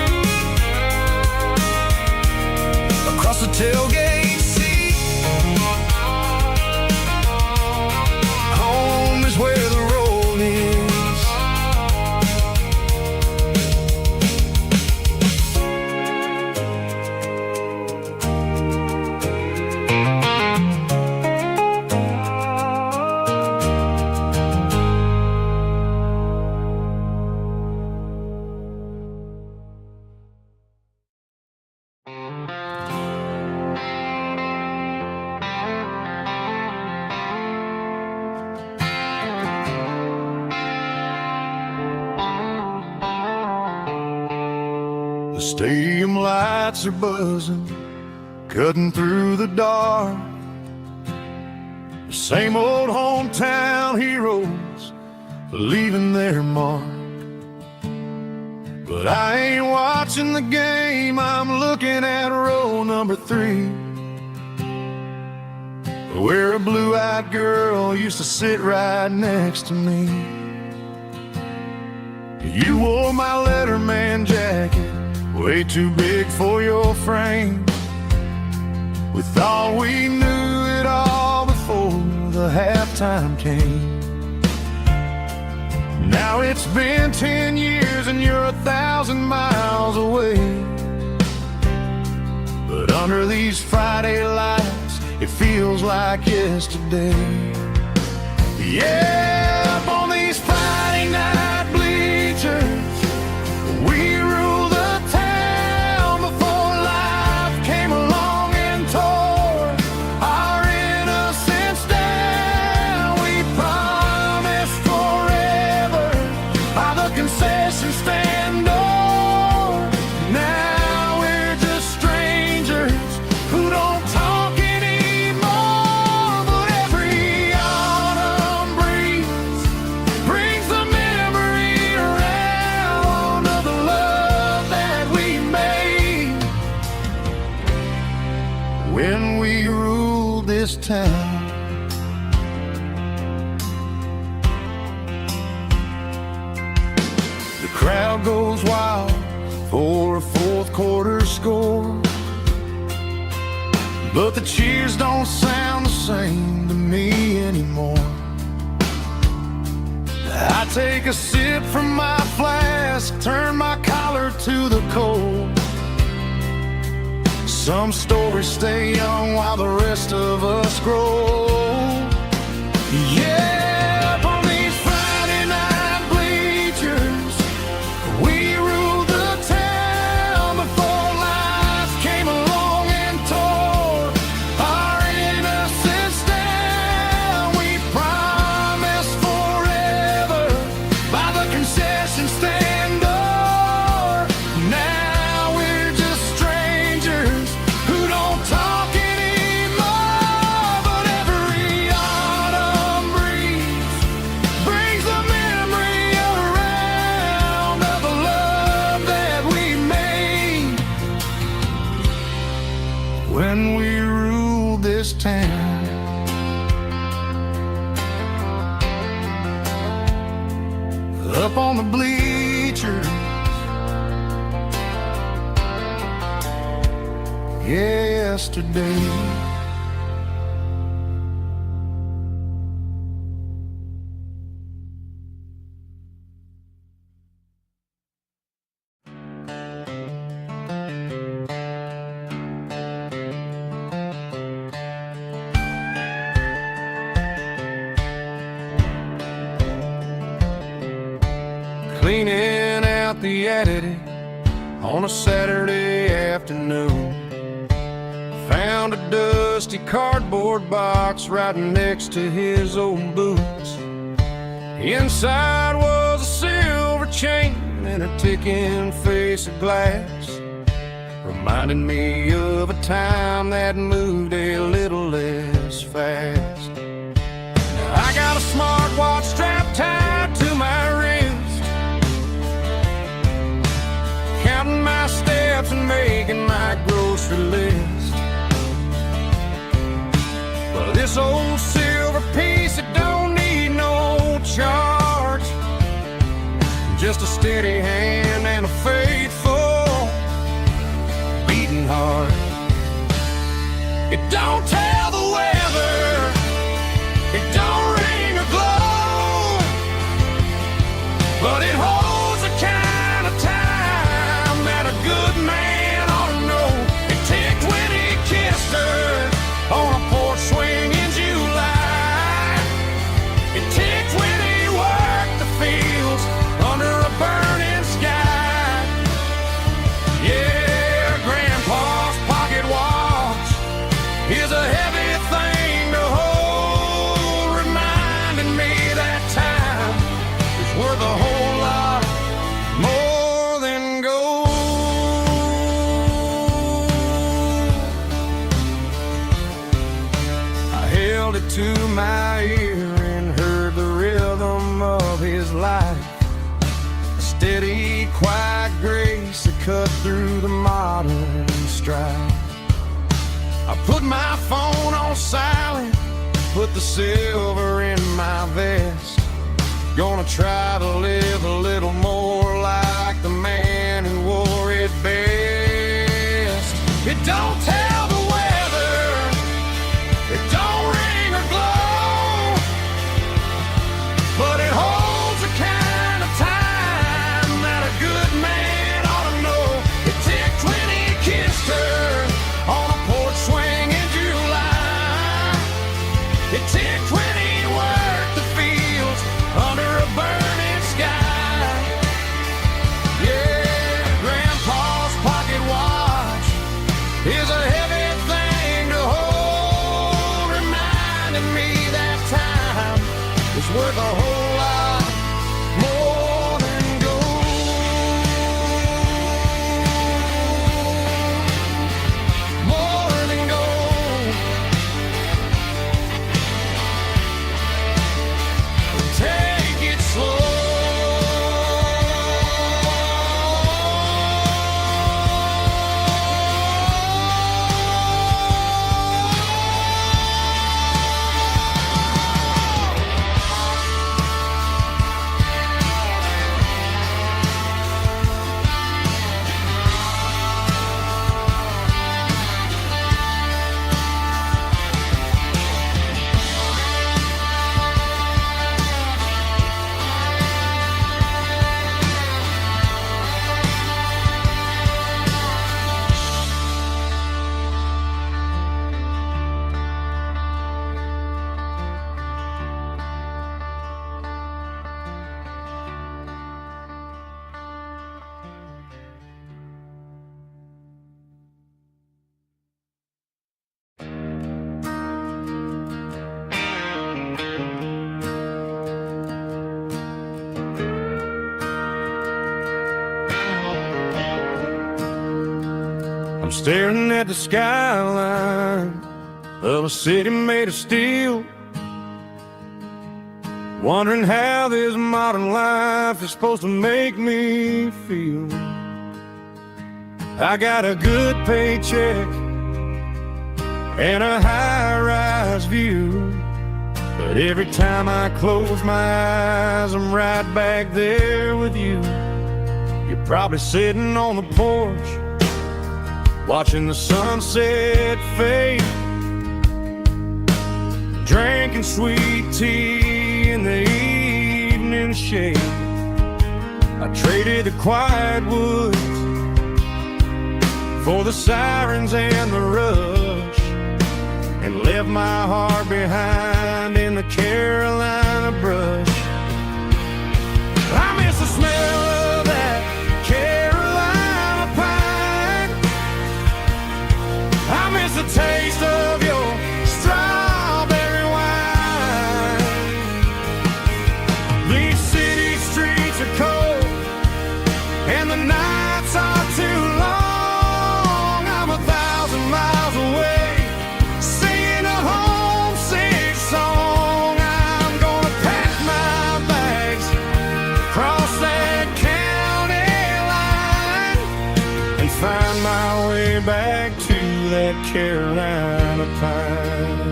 across the tailgate The stadium lights are buzzing, cutting through the dark. The same old hometown heroes leaving their mark. But I ain't watching the game, I'm looking at row number 3, where a blue-eyed girl used to sit right next to me. You wore my Letterman jacket, way too big for your frame. We thought we knew it all before the halftime came. Now it's been 10 years and you're 1,000 miles away. But under these Friday lights, it feels like yesterday. Yeah, up on these Friday night bleachers, we rule the town before life came along and tore our innocence down. We promised forever by the concession stand door. Now we're just strangers who don't talk anymore. But every autumn breeze brings the memory around of the love that we made when we ruled this town. The crowd goes wild for a fourth quarter score, but the cheers don't sound the same to me anymore. I take a sip from my flask, turn my collar to the cold. Some stories stay young while the rest of us grow. Yeah, up on these Friday night bleachers, we ruled the town before life came along and tore our innocence down. We promised forever by the concession stand door. Now we're just strangers who don't talk anymore. But every autumn breeze brings the memory around of the love that we made when we ruled this town. Up on the bleachers, yesterday. Cleaning out the attic on a Saturday afternoon, found a dusty cardboard box right next to his old boots. Inside was a silver chain and a ticking face of glass, reminding me of a time that moved a little less fast. Now I got a smartwatch strapped tied to my wrist, counting my steps and making my grocery list. But this old silver piece, it don't need no charge, just a steady hand and a faithful beating heart. It don't tell the weather, it don't ring or glow, but it holds the kind of time that a good man ought to know. It ticked when he kissed her on a porch swing in July. It ticked when he worked the fields under a burning sky. Yeah, Grandpa's pocket watch is a hell quiet grace that cut through the modern strife. I put my phone on silent, put the silver in my vest. Gonna try to live a little more like the man who wore it best. It don't tell the weather, it don't ring or glow, but it holds the kind of time that a good man ought to know. It ticked when he kissed her on a porch swing in July. It ticked when he worked the fields under a burning sky. Yeah, Grandpa's pocket watch is a heavy thing to hold, reminding me that time is worth a whole lot more than gold. More than gold. Take it slow. I'm staring at the skyline of a city made of steel, wondering how this modern life is supposed to make me feel. I got a good paycheck and a high-rise view, but every time I close my eyes, I'm right back there with you. You're probably sitting on the porch, watching the sunset fade, drinking sweet tea in the evening shade. I traded the quiet woods for the sirens and the rush, and left my heart behind in the Carolina brush. I miss the smell of that Carolina pine. I miss the taste of your strawberry wine. These city streets are cold and the nights are too long. I'm 1,000 miles away, singing a homesick song. I'm gonna pack my bags, cross that county line, and find my way back to that Carolina pine.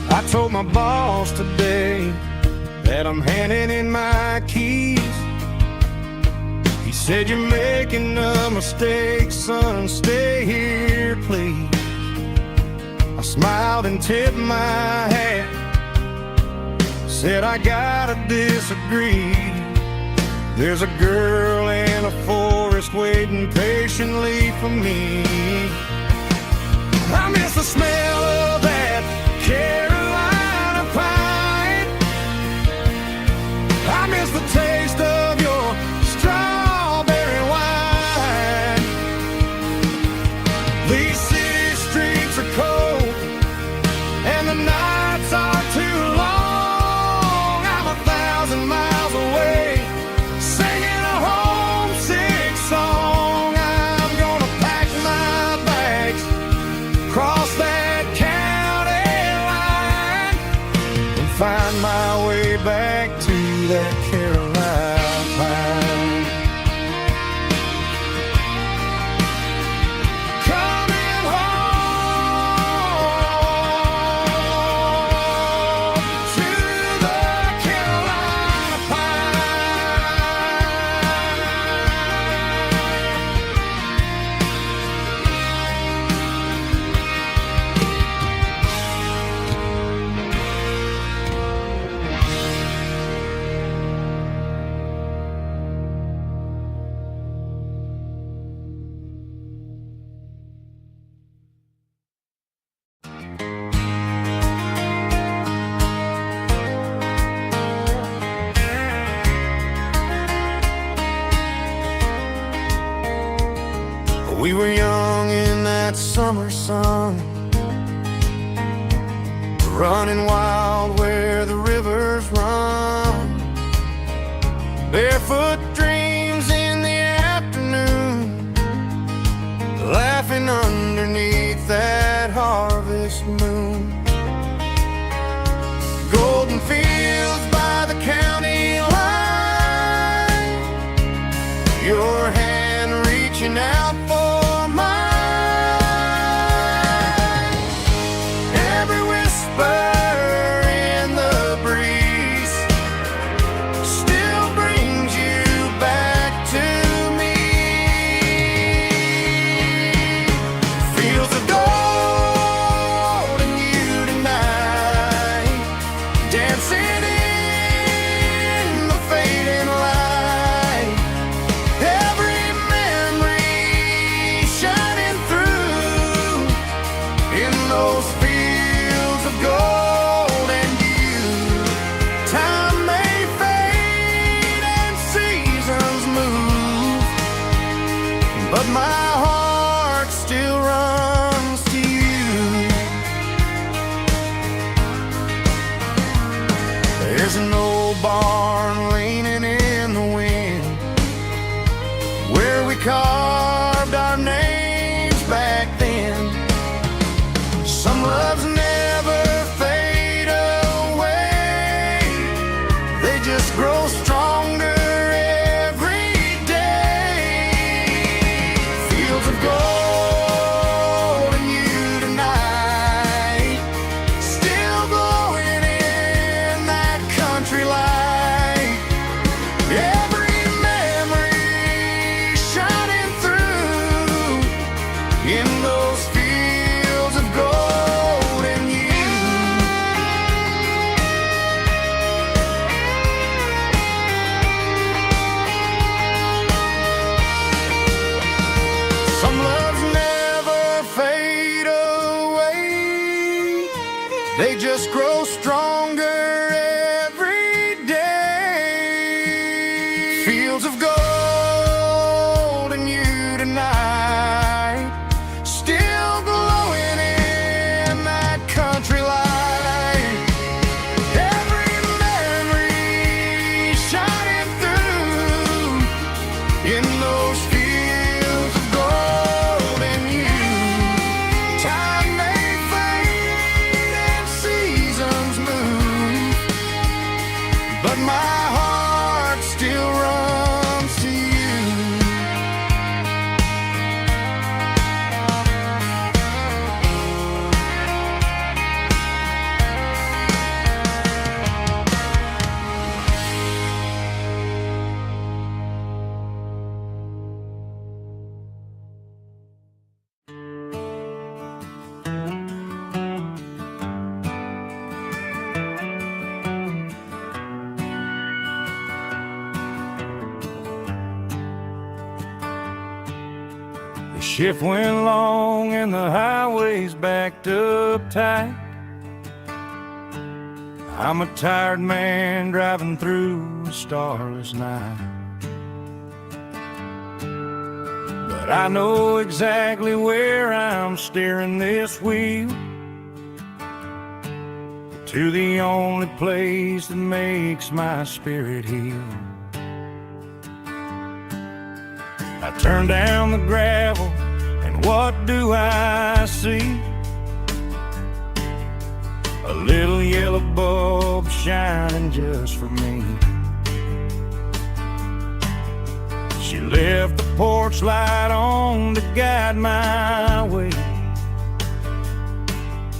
I told my boss today that I'm handing in my keys. He said, "You're making a mistake, son, stay here, please." I smiled and tipped my hat, said, "I gotta disagree. There's a girl in a forest waiting patiently for me." I miss the smell of that Carolina pine. I miss the taste of your strawberry wine. These city streets are cold and the nights are too long. I'm 1,000 miles away, singing a homesick song. I'm gonna pack my bags, cross that county line, to that Carolina pine. Coming home to the Carolina We were young in that summer sun, running wild where the rivers run, barefoot dreams in the afternoon, laughing underneath that harvest moon. Golden fields by the county line, your hand reaching out for mine. Every whisper in the breeze still brings you back to me. Fields of gold and you tonight, dancing in the fading light. Every memory shining through in those fields of gold and you. Time may fade and seasons move, but my heart still runs to you. There's an old barn leaning in the wind where we carved our names back then. Some loves never fade away, they just grow stronger every day. Fields of gold and you tonight, still glowing in that country light. Every memory shining through in those fields of gold and you. Some loves never fade away, they just grow stronger every day. Fields of gold and you tonight, still glowing in that country light. Every memory shining through in those fields of gold and you. Time may fade and seasons move, but my heart still runs to you. The shift went long and the highways backed up tight. I'm a tired man driving through a starless night, but I know exactly where I'm steering this wheel, to the only place that makes my spirit heal. I turn down the gravel, and what do I see? a little yellow bulb shining just for me. She left the porch light on to guide my way,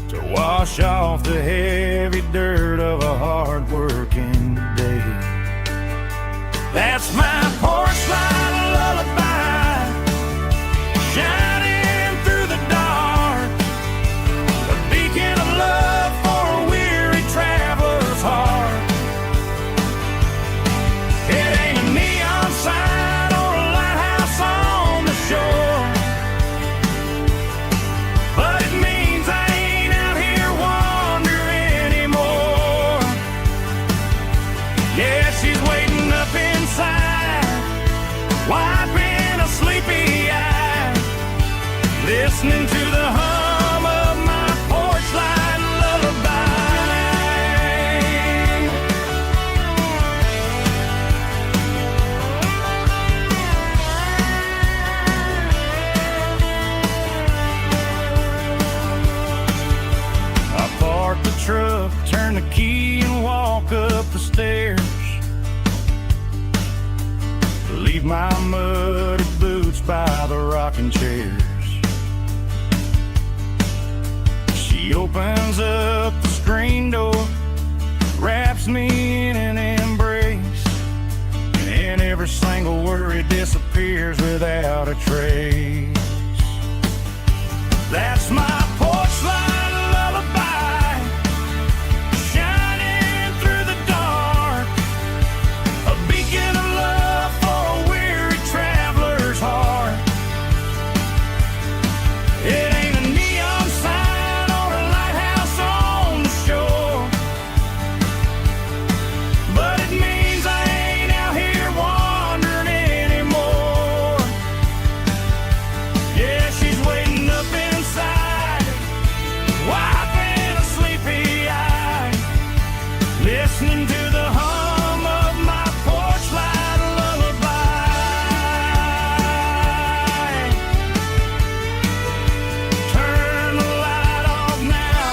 to wash off the heavy dirt of a hard-working day. That's my porch light lullaby, shining through the dark, a beacon of love for a weary traveler's heart. It ain't a neon sign or a lighthouse on the shore, but it means I ain't out here wandering anymore. Yeah, she's waiting up inside, wiping a sleepy eye, listening to the hum of my porch light lullaby. I park the truck, turn the key and walk up the stairs, leave my muddy boots by the rocking chairs. She opens up the screen door, wraps me in an embrace, and every single worry disappears without a trace. That's my porch light lullaby, shining through the dark, a beacon of love for a weary traveler's heart. It ain't a neon sign or a lighthouse on the shore, but it means I ain't out here wandering anymore. Yeah, she's waiting up inside, wiping a sleepy eye, listening to the hum of my porch light lullaby. Turn the light off now,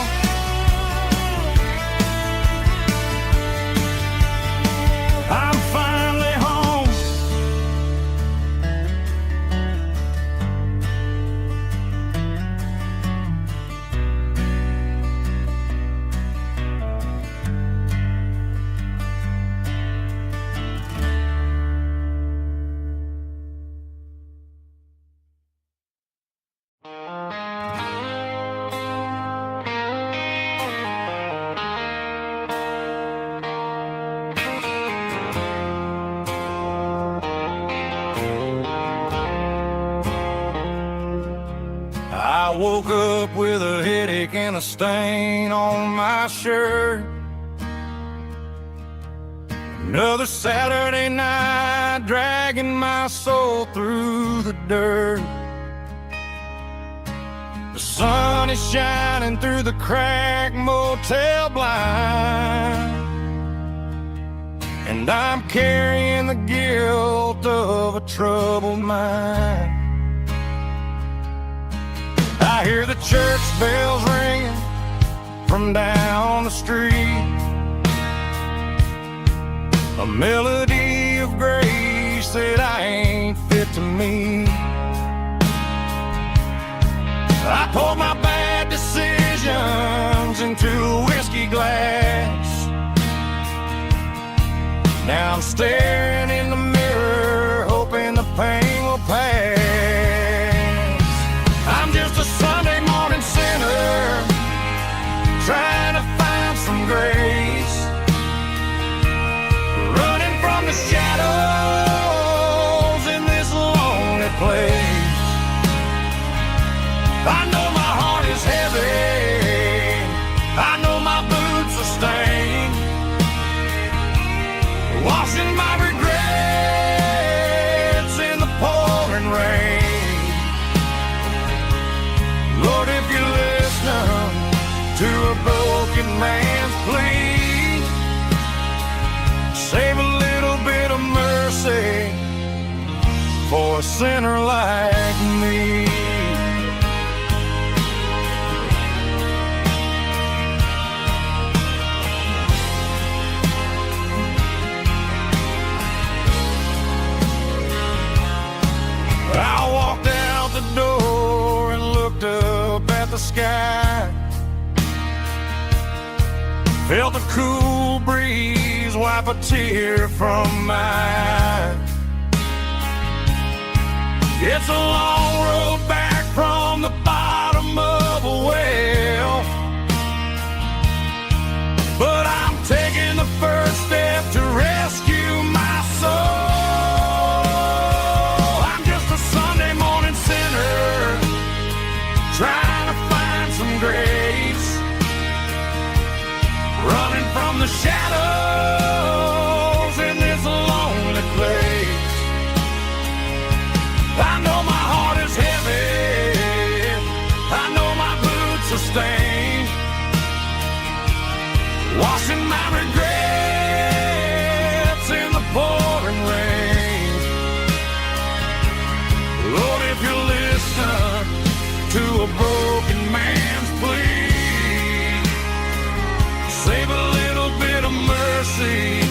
I'm finally home. I woke up with a headache and a stain on my shirt. Another Saturday night, dragging my soul through the dirt. The sun is shining through the cracked motel blind, and I'm carrying the guilt of a troubled mind. I hear the church bells ringing from down the street, a melody of grace that I ain't fit to meet. I poured my bad decisions into a whiskey glass. Now I'm staring in the mirror, hoping the pain will pass. I'm just a Sunday morning sinner, trying to find some grace, running from the shadows in this lonely place. I know my heart is heavy, I know my boots are stained, washing my regrets in the pouring rain. Lord, if you listen to a broken man's plea, save a little bit of mercy for a sinner like me. the cool breeze wipe a tear from my eye. It's a long road back from the bottom of a well, but I'm taking the first step to rescue my soul. I'm just a Sunday morning sinner trying to find some grace, running from the shadows in this lonely place. I know my heart is heavy, I know my boots are stained, washing my regrets in the pouring rain. Lord, if you listen to a broken man's plea, save a little bit of mercy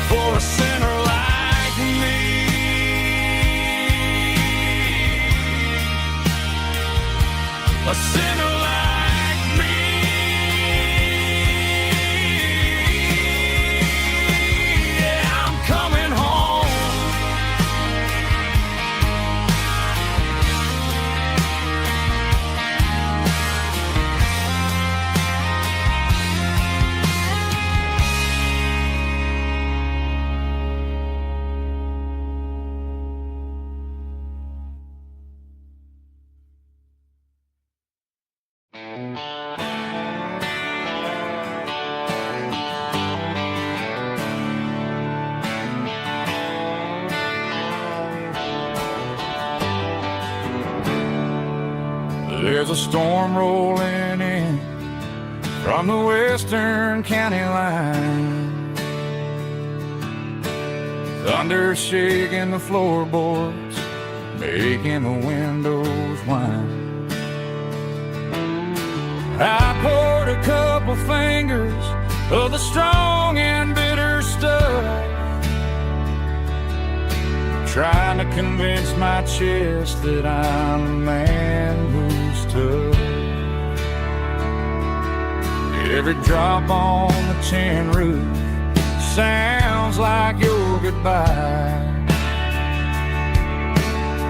for a sinner like me. A sinner like me. Yeah, I'm coming home. There's a storm rolling in from the western county line, thunder shaking the floorboards, making the windows whine. I poured a couple fingers of the strong and bitter stuff, trying to convince my chest that I'm a man who's tough. Every drop on the tin roof sounds like your goodbye,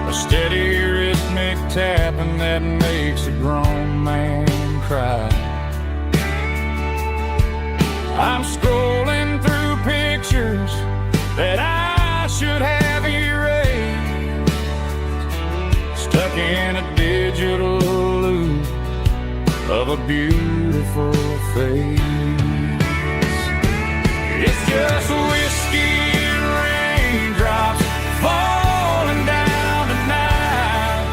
a steady rhythmic tapping that makes a grown man cry. I'm scrolling through pictures that I should have erased, stuck in a digital loop of a beautiful face. It's just whiskey and raindrops falling down tonight,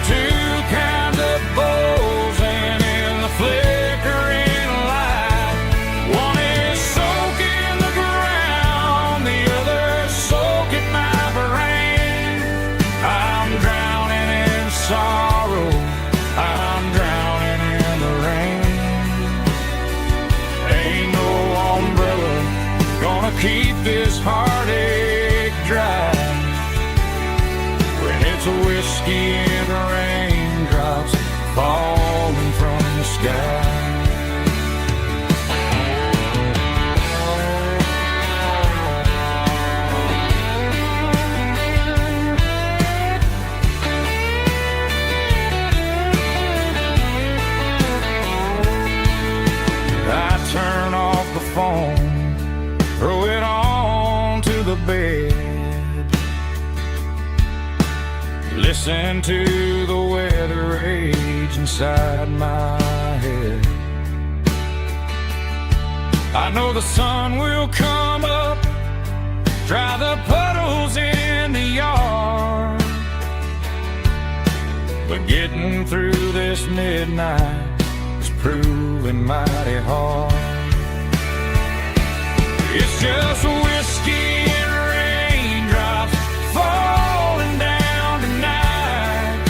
two kinds of bowls and in the flickering light. One is soaking the ground, the other soaking my brain. I'm drowning in sorrow, I'm drowning in the rain. Ain't no umbrella gonna keep this heartache dry when it's a whiskey and raindrops falling from the sky. I turn off the phone, throw it on to the bed, listen to the weather rage inside my head. I know the sun will come up, dry the puddles in the yard, but getting through this midnight is proving mighty hard. It's just whiskey and raindrops falling down tonight,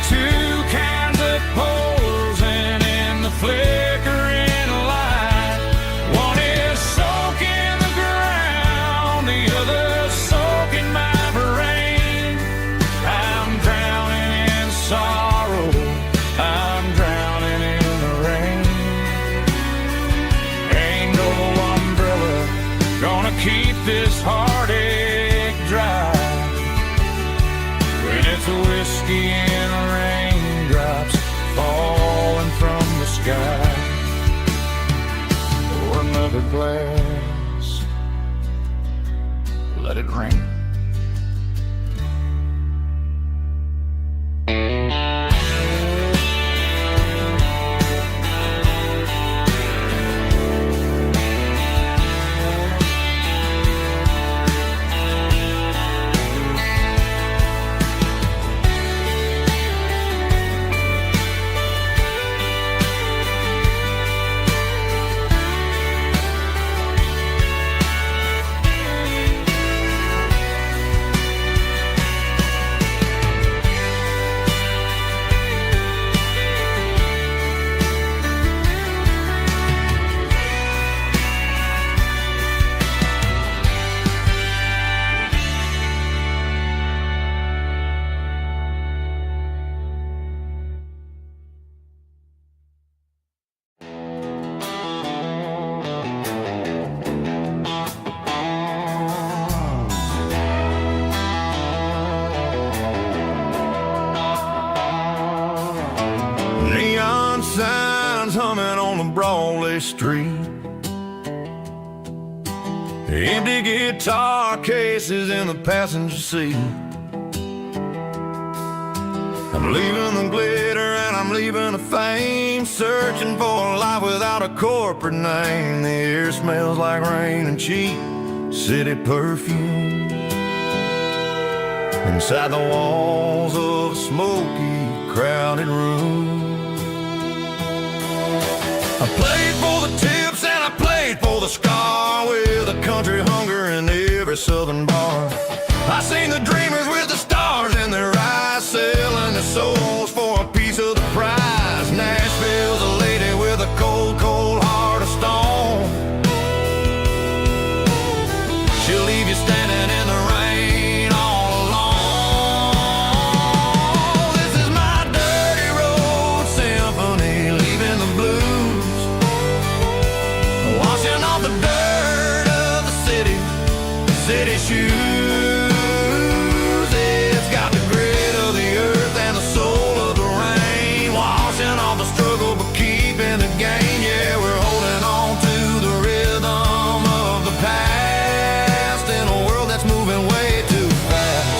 two kinds of poles and in the flickering light. One is soaking the ground, the other soaking my brain. I'm drowning in sorrow, I'm drowning in the rain. this heartache dry when it's whiskey and raindrops falling from the sky. Pour another glass, let it rain. Neon signs humming on the Broadway street, empty guitar cases in the passenger seat. I'm leaving the glitter and I'm leaving the fame, searching for a life without a corporate name. The air smells like rain and cheap city perfume inside the walls of a smoky, crowded room. I played for the tips and I played for the scar, with a country hunger in every southern bar. I seen the dreamers with the stars in their eyes, selling their souls for a piece of the prize. Nashville's a lady with a cold, cold heart of stone. She'll leave you standing in the rain all alone. This is my dirty road symphony, leaving the blues, washing off the dirt of the city shoes. It's got the grit of the earth and the soul of the rain, washing off the struggle but keeping the gain. Yeah, we're holding on to the rhythm of the past in a world that's moving way too fast.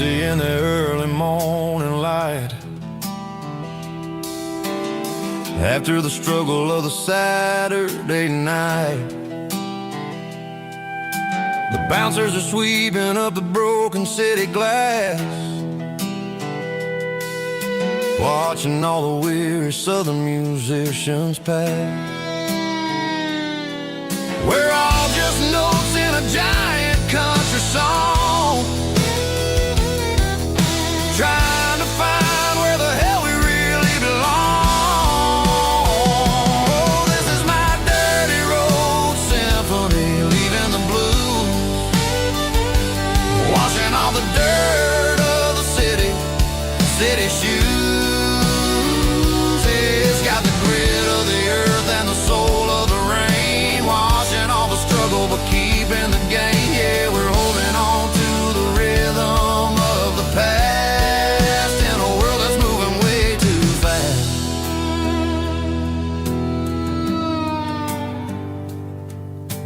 In the early morning light, after the struggle of the Saturday night, the bouncers are sweeping up the broken city glass, watching all the weary southern musicians pass. We're all just notes in a giant country song, trying to find where the hell we really belong. Oh, this is my dirty road symphony, leaving the blues, washing all the dirt of the city shoes. It's got the grit of the earth and the soul of the rain, washing all the struggle but keeping the gain. Yeah, we're holding on to the rhythm of the past.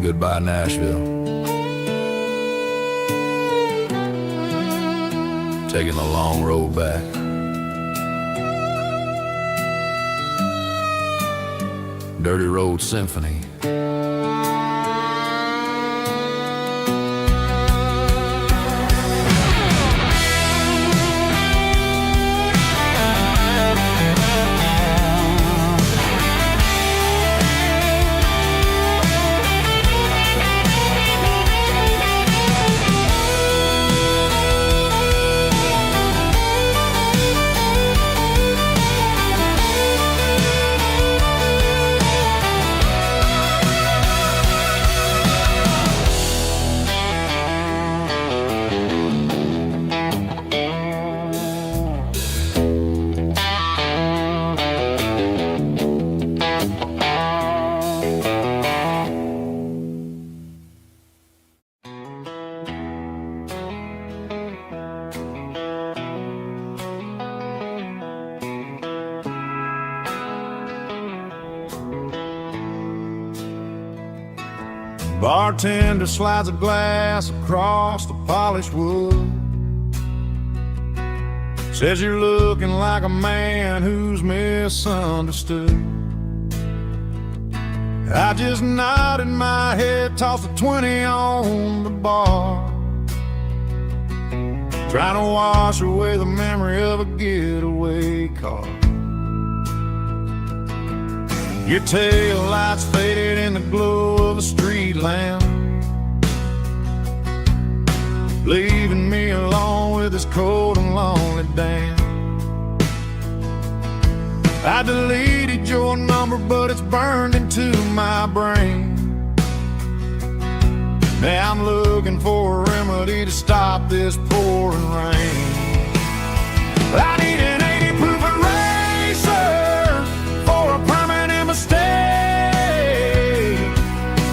Goodbye, Nashville. Taking the long road back. Dirty Road Symphony. Bartender slides a glass across the polished wood. Says you're looking like a man who's misunderstood. I just nodded my head, tossed a 20 on the bar, trying to wash away the memory of a getaway car. Your tail lights faded in the glow of a street lamp, leaving me alone with this cold and lonely damn. I deleted your number, but it's burned into my brain. Now I'm looking for a remedy to stop this pouring rain. I need an 80 proof eraser for a permanent mistake,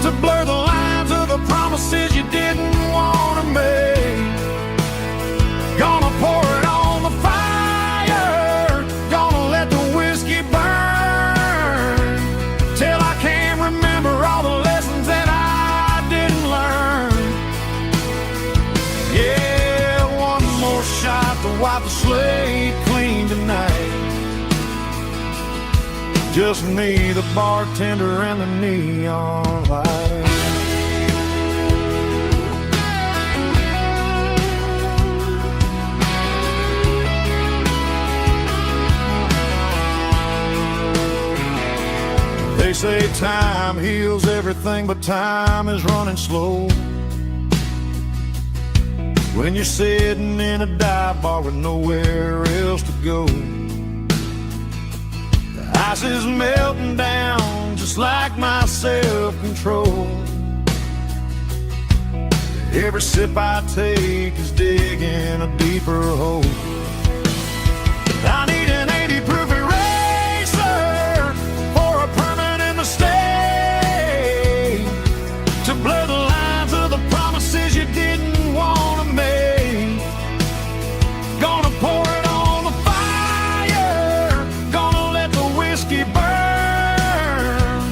to blur the lines of the promises you didn't want to make. Gonna pour it on the fire, gonna let the whiskey burn, till I can't remember all the lessons that I didn't learn. Yeah, one more shot to wipe the slate clean tonight. Just me, the bartender, and the neon light. They say time heals everything, but time is running slow when you're sitting in a dive bar with nowhere else to go. The ice is melting down just like my self-control. Every sip I take is digging a deeper hole. I need an 80 proof eraser for a permanent mistake, to blur the lines of the promises you didn't want to make. Gonna pour it on the fire, gonna let the whiskey burn,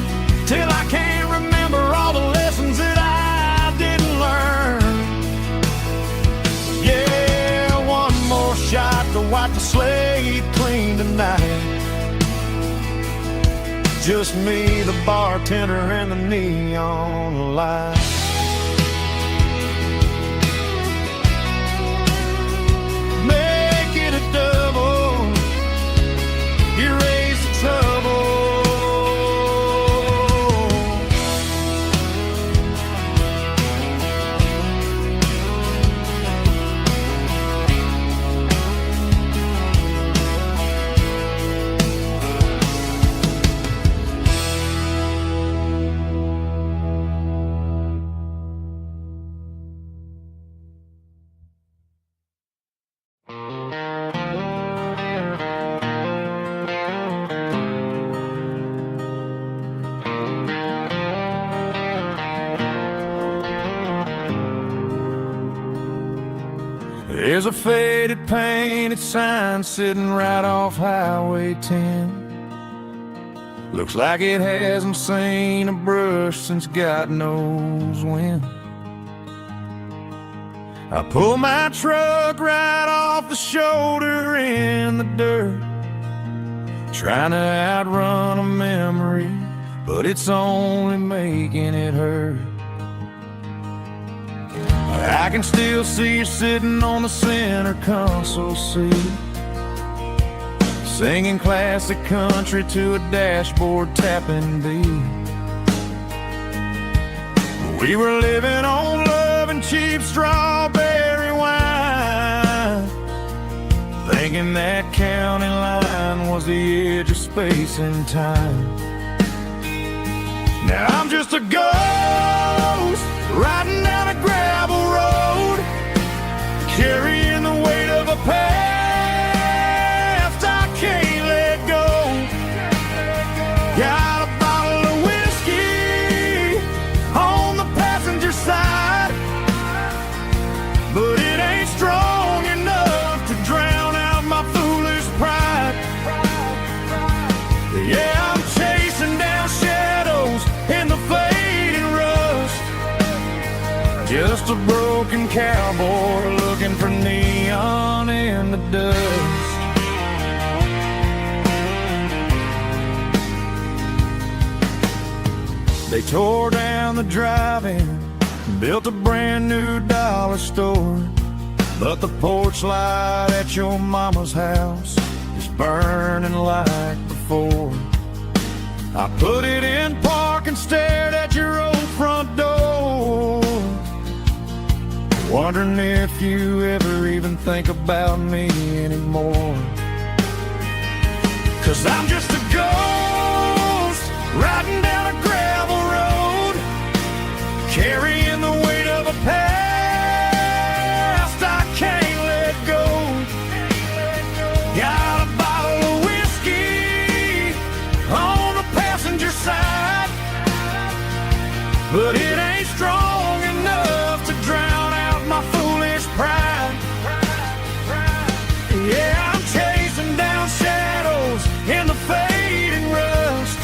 till I can't remember all the lessons that I didn't learn. Yeah, one more shot to wipe the slate clean tonight. Just me, the bartender, and the neon light. Make it a double, erase the trouble. There's a faded painted sign sitting right off Highway 10. Looks like it hasn't seen a brush since God knows when. I pull my truck right off the shoulder in the dirt, trying to outrun a memory, but it's only making it hurt. I can still see you sitting on the center console seat, singing classic country to a dashboard tapping beat. We were living on love and cheap strawberry wine, thinking that county line was the edge of space and time. Now I'm just a ghost riding down a gravel road, carrying the weight of a past I can't let go. Got a bottle of whiskey on the passenger side, but it ain't strong enough to drown out my foolish pride. Yeah, I'm chasing down shadows in the fading rust, Just a broken cowboy looking for neon in the dust. They tore down the drive-in, built a brand new dollar store, but the porch light at your mama's house is burning like before. I put it in park and stared at your old front door, wondering if you ever even think about me anymore. 'Cause I'm just a ghost riding down a gravel road, carrying the weight of a past I can't let go. Got a bottle of whiskey on the passenger side, but it ain't strong enough to drown out my foolish pride. Yeah, I'm chasing down shadows in the fading rust,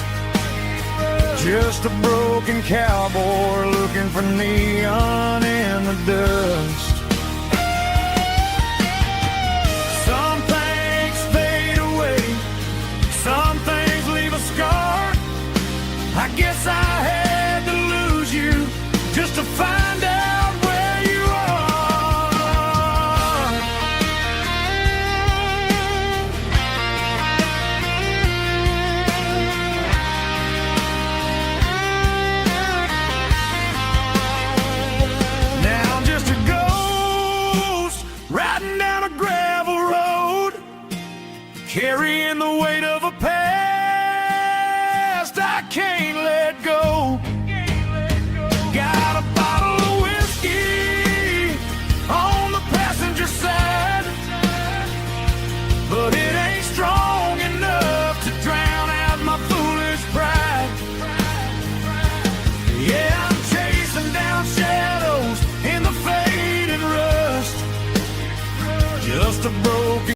just a broken cowboy looking for neon in the dust. Some things fade away, some things leave a scar. I guess I had to lose you just to find out where you are. Now I'm just a ghost riding down a gravel road, carrying the weight of a past I can't let go.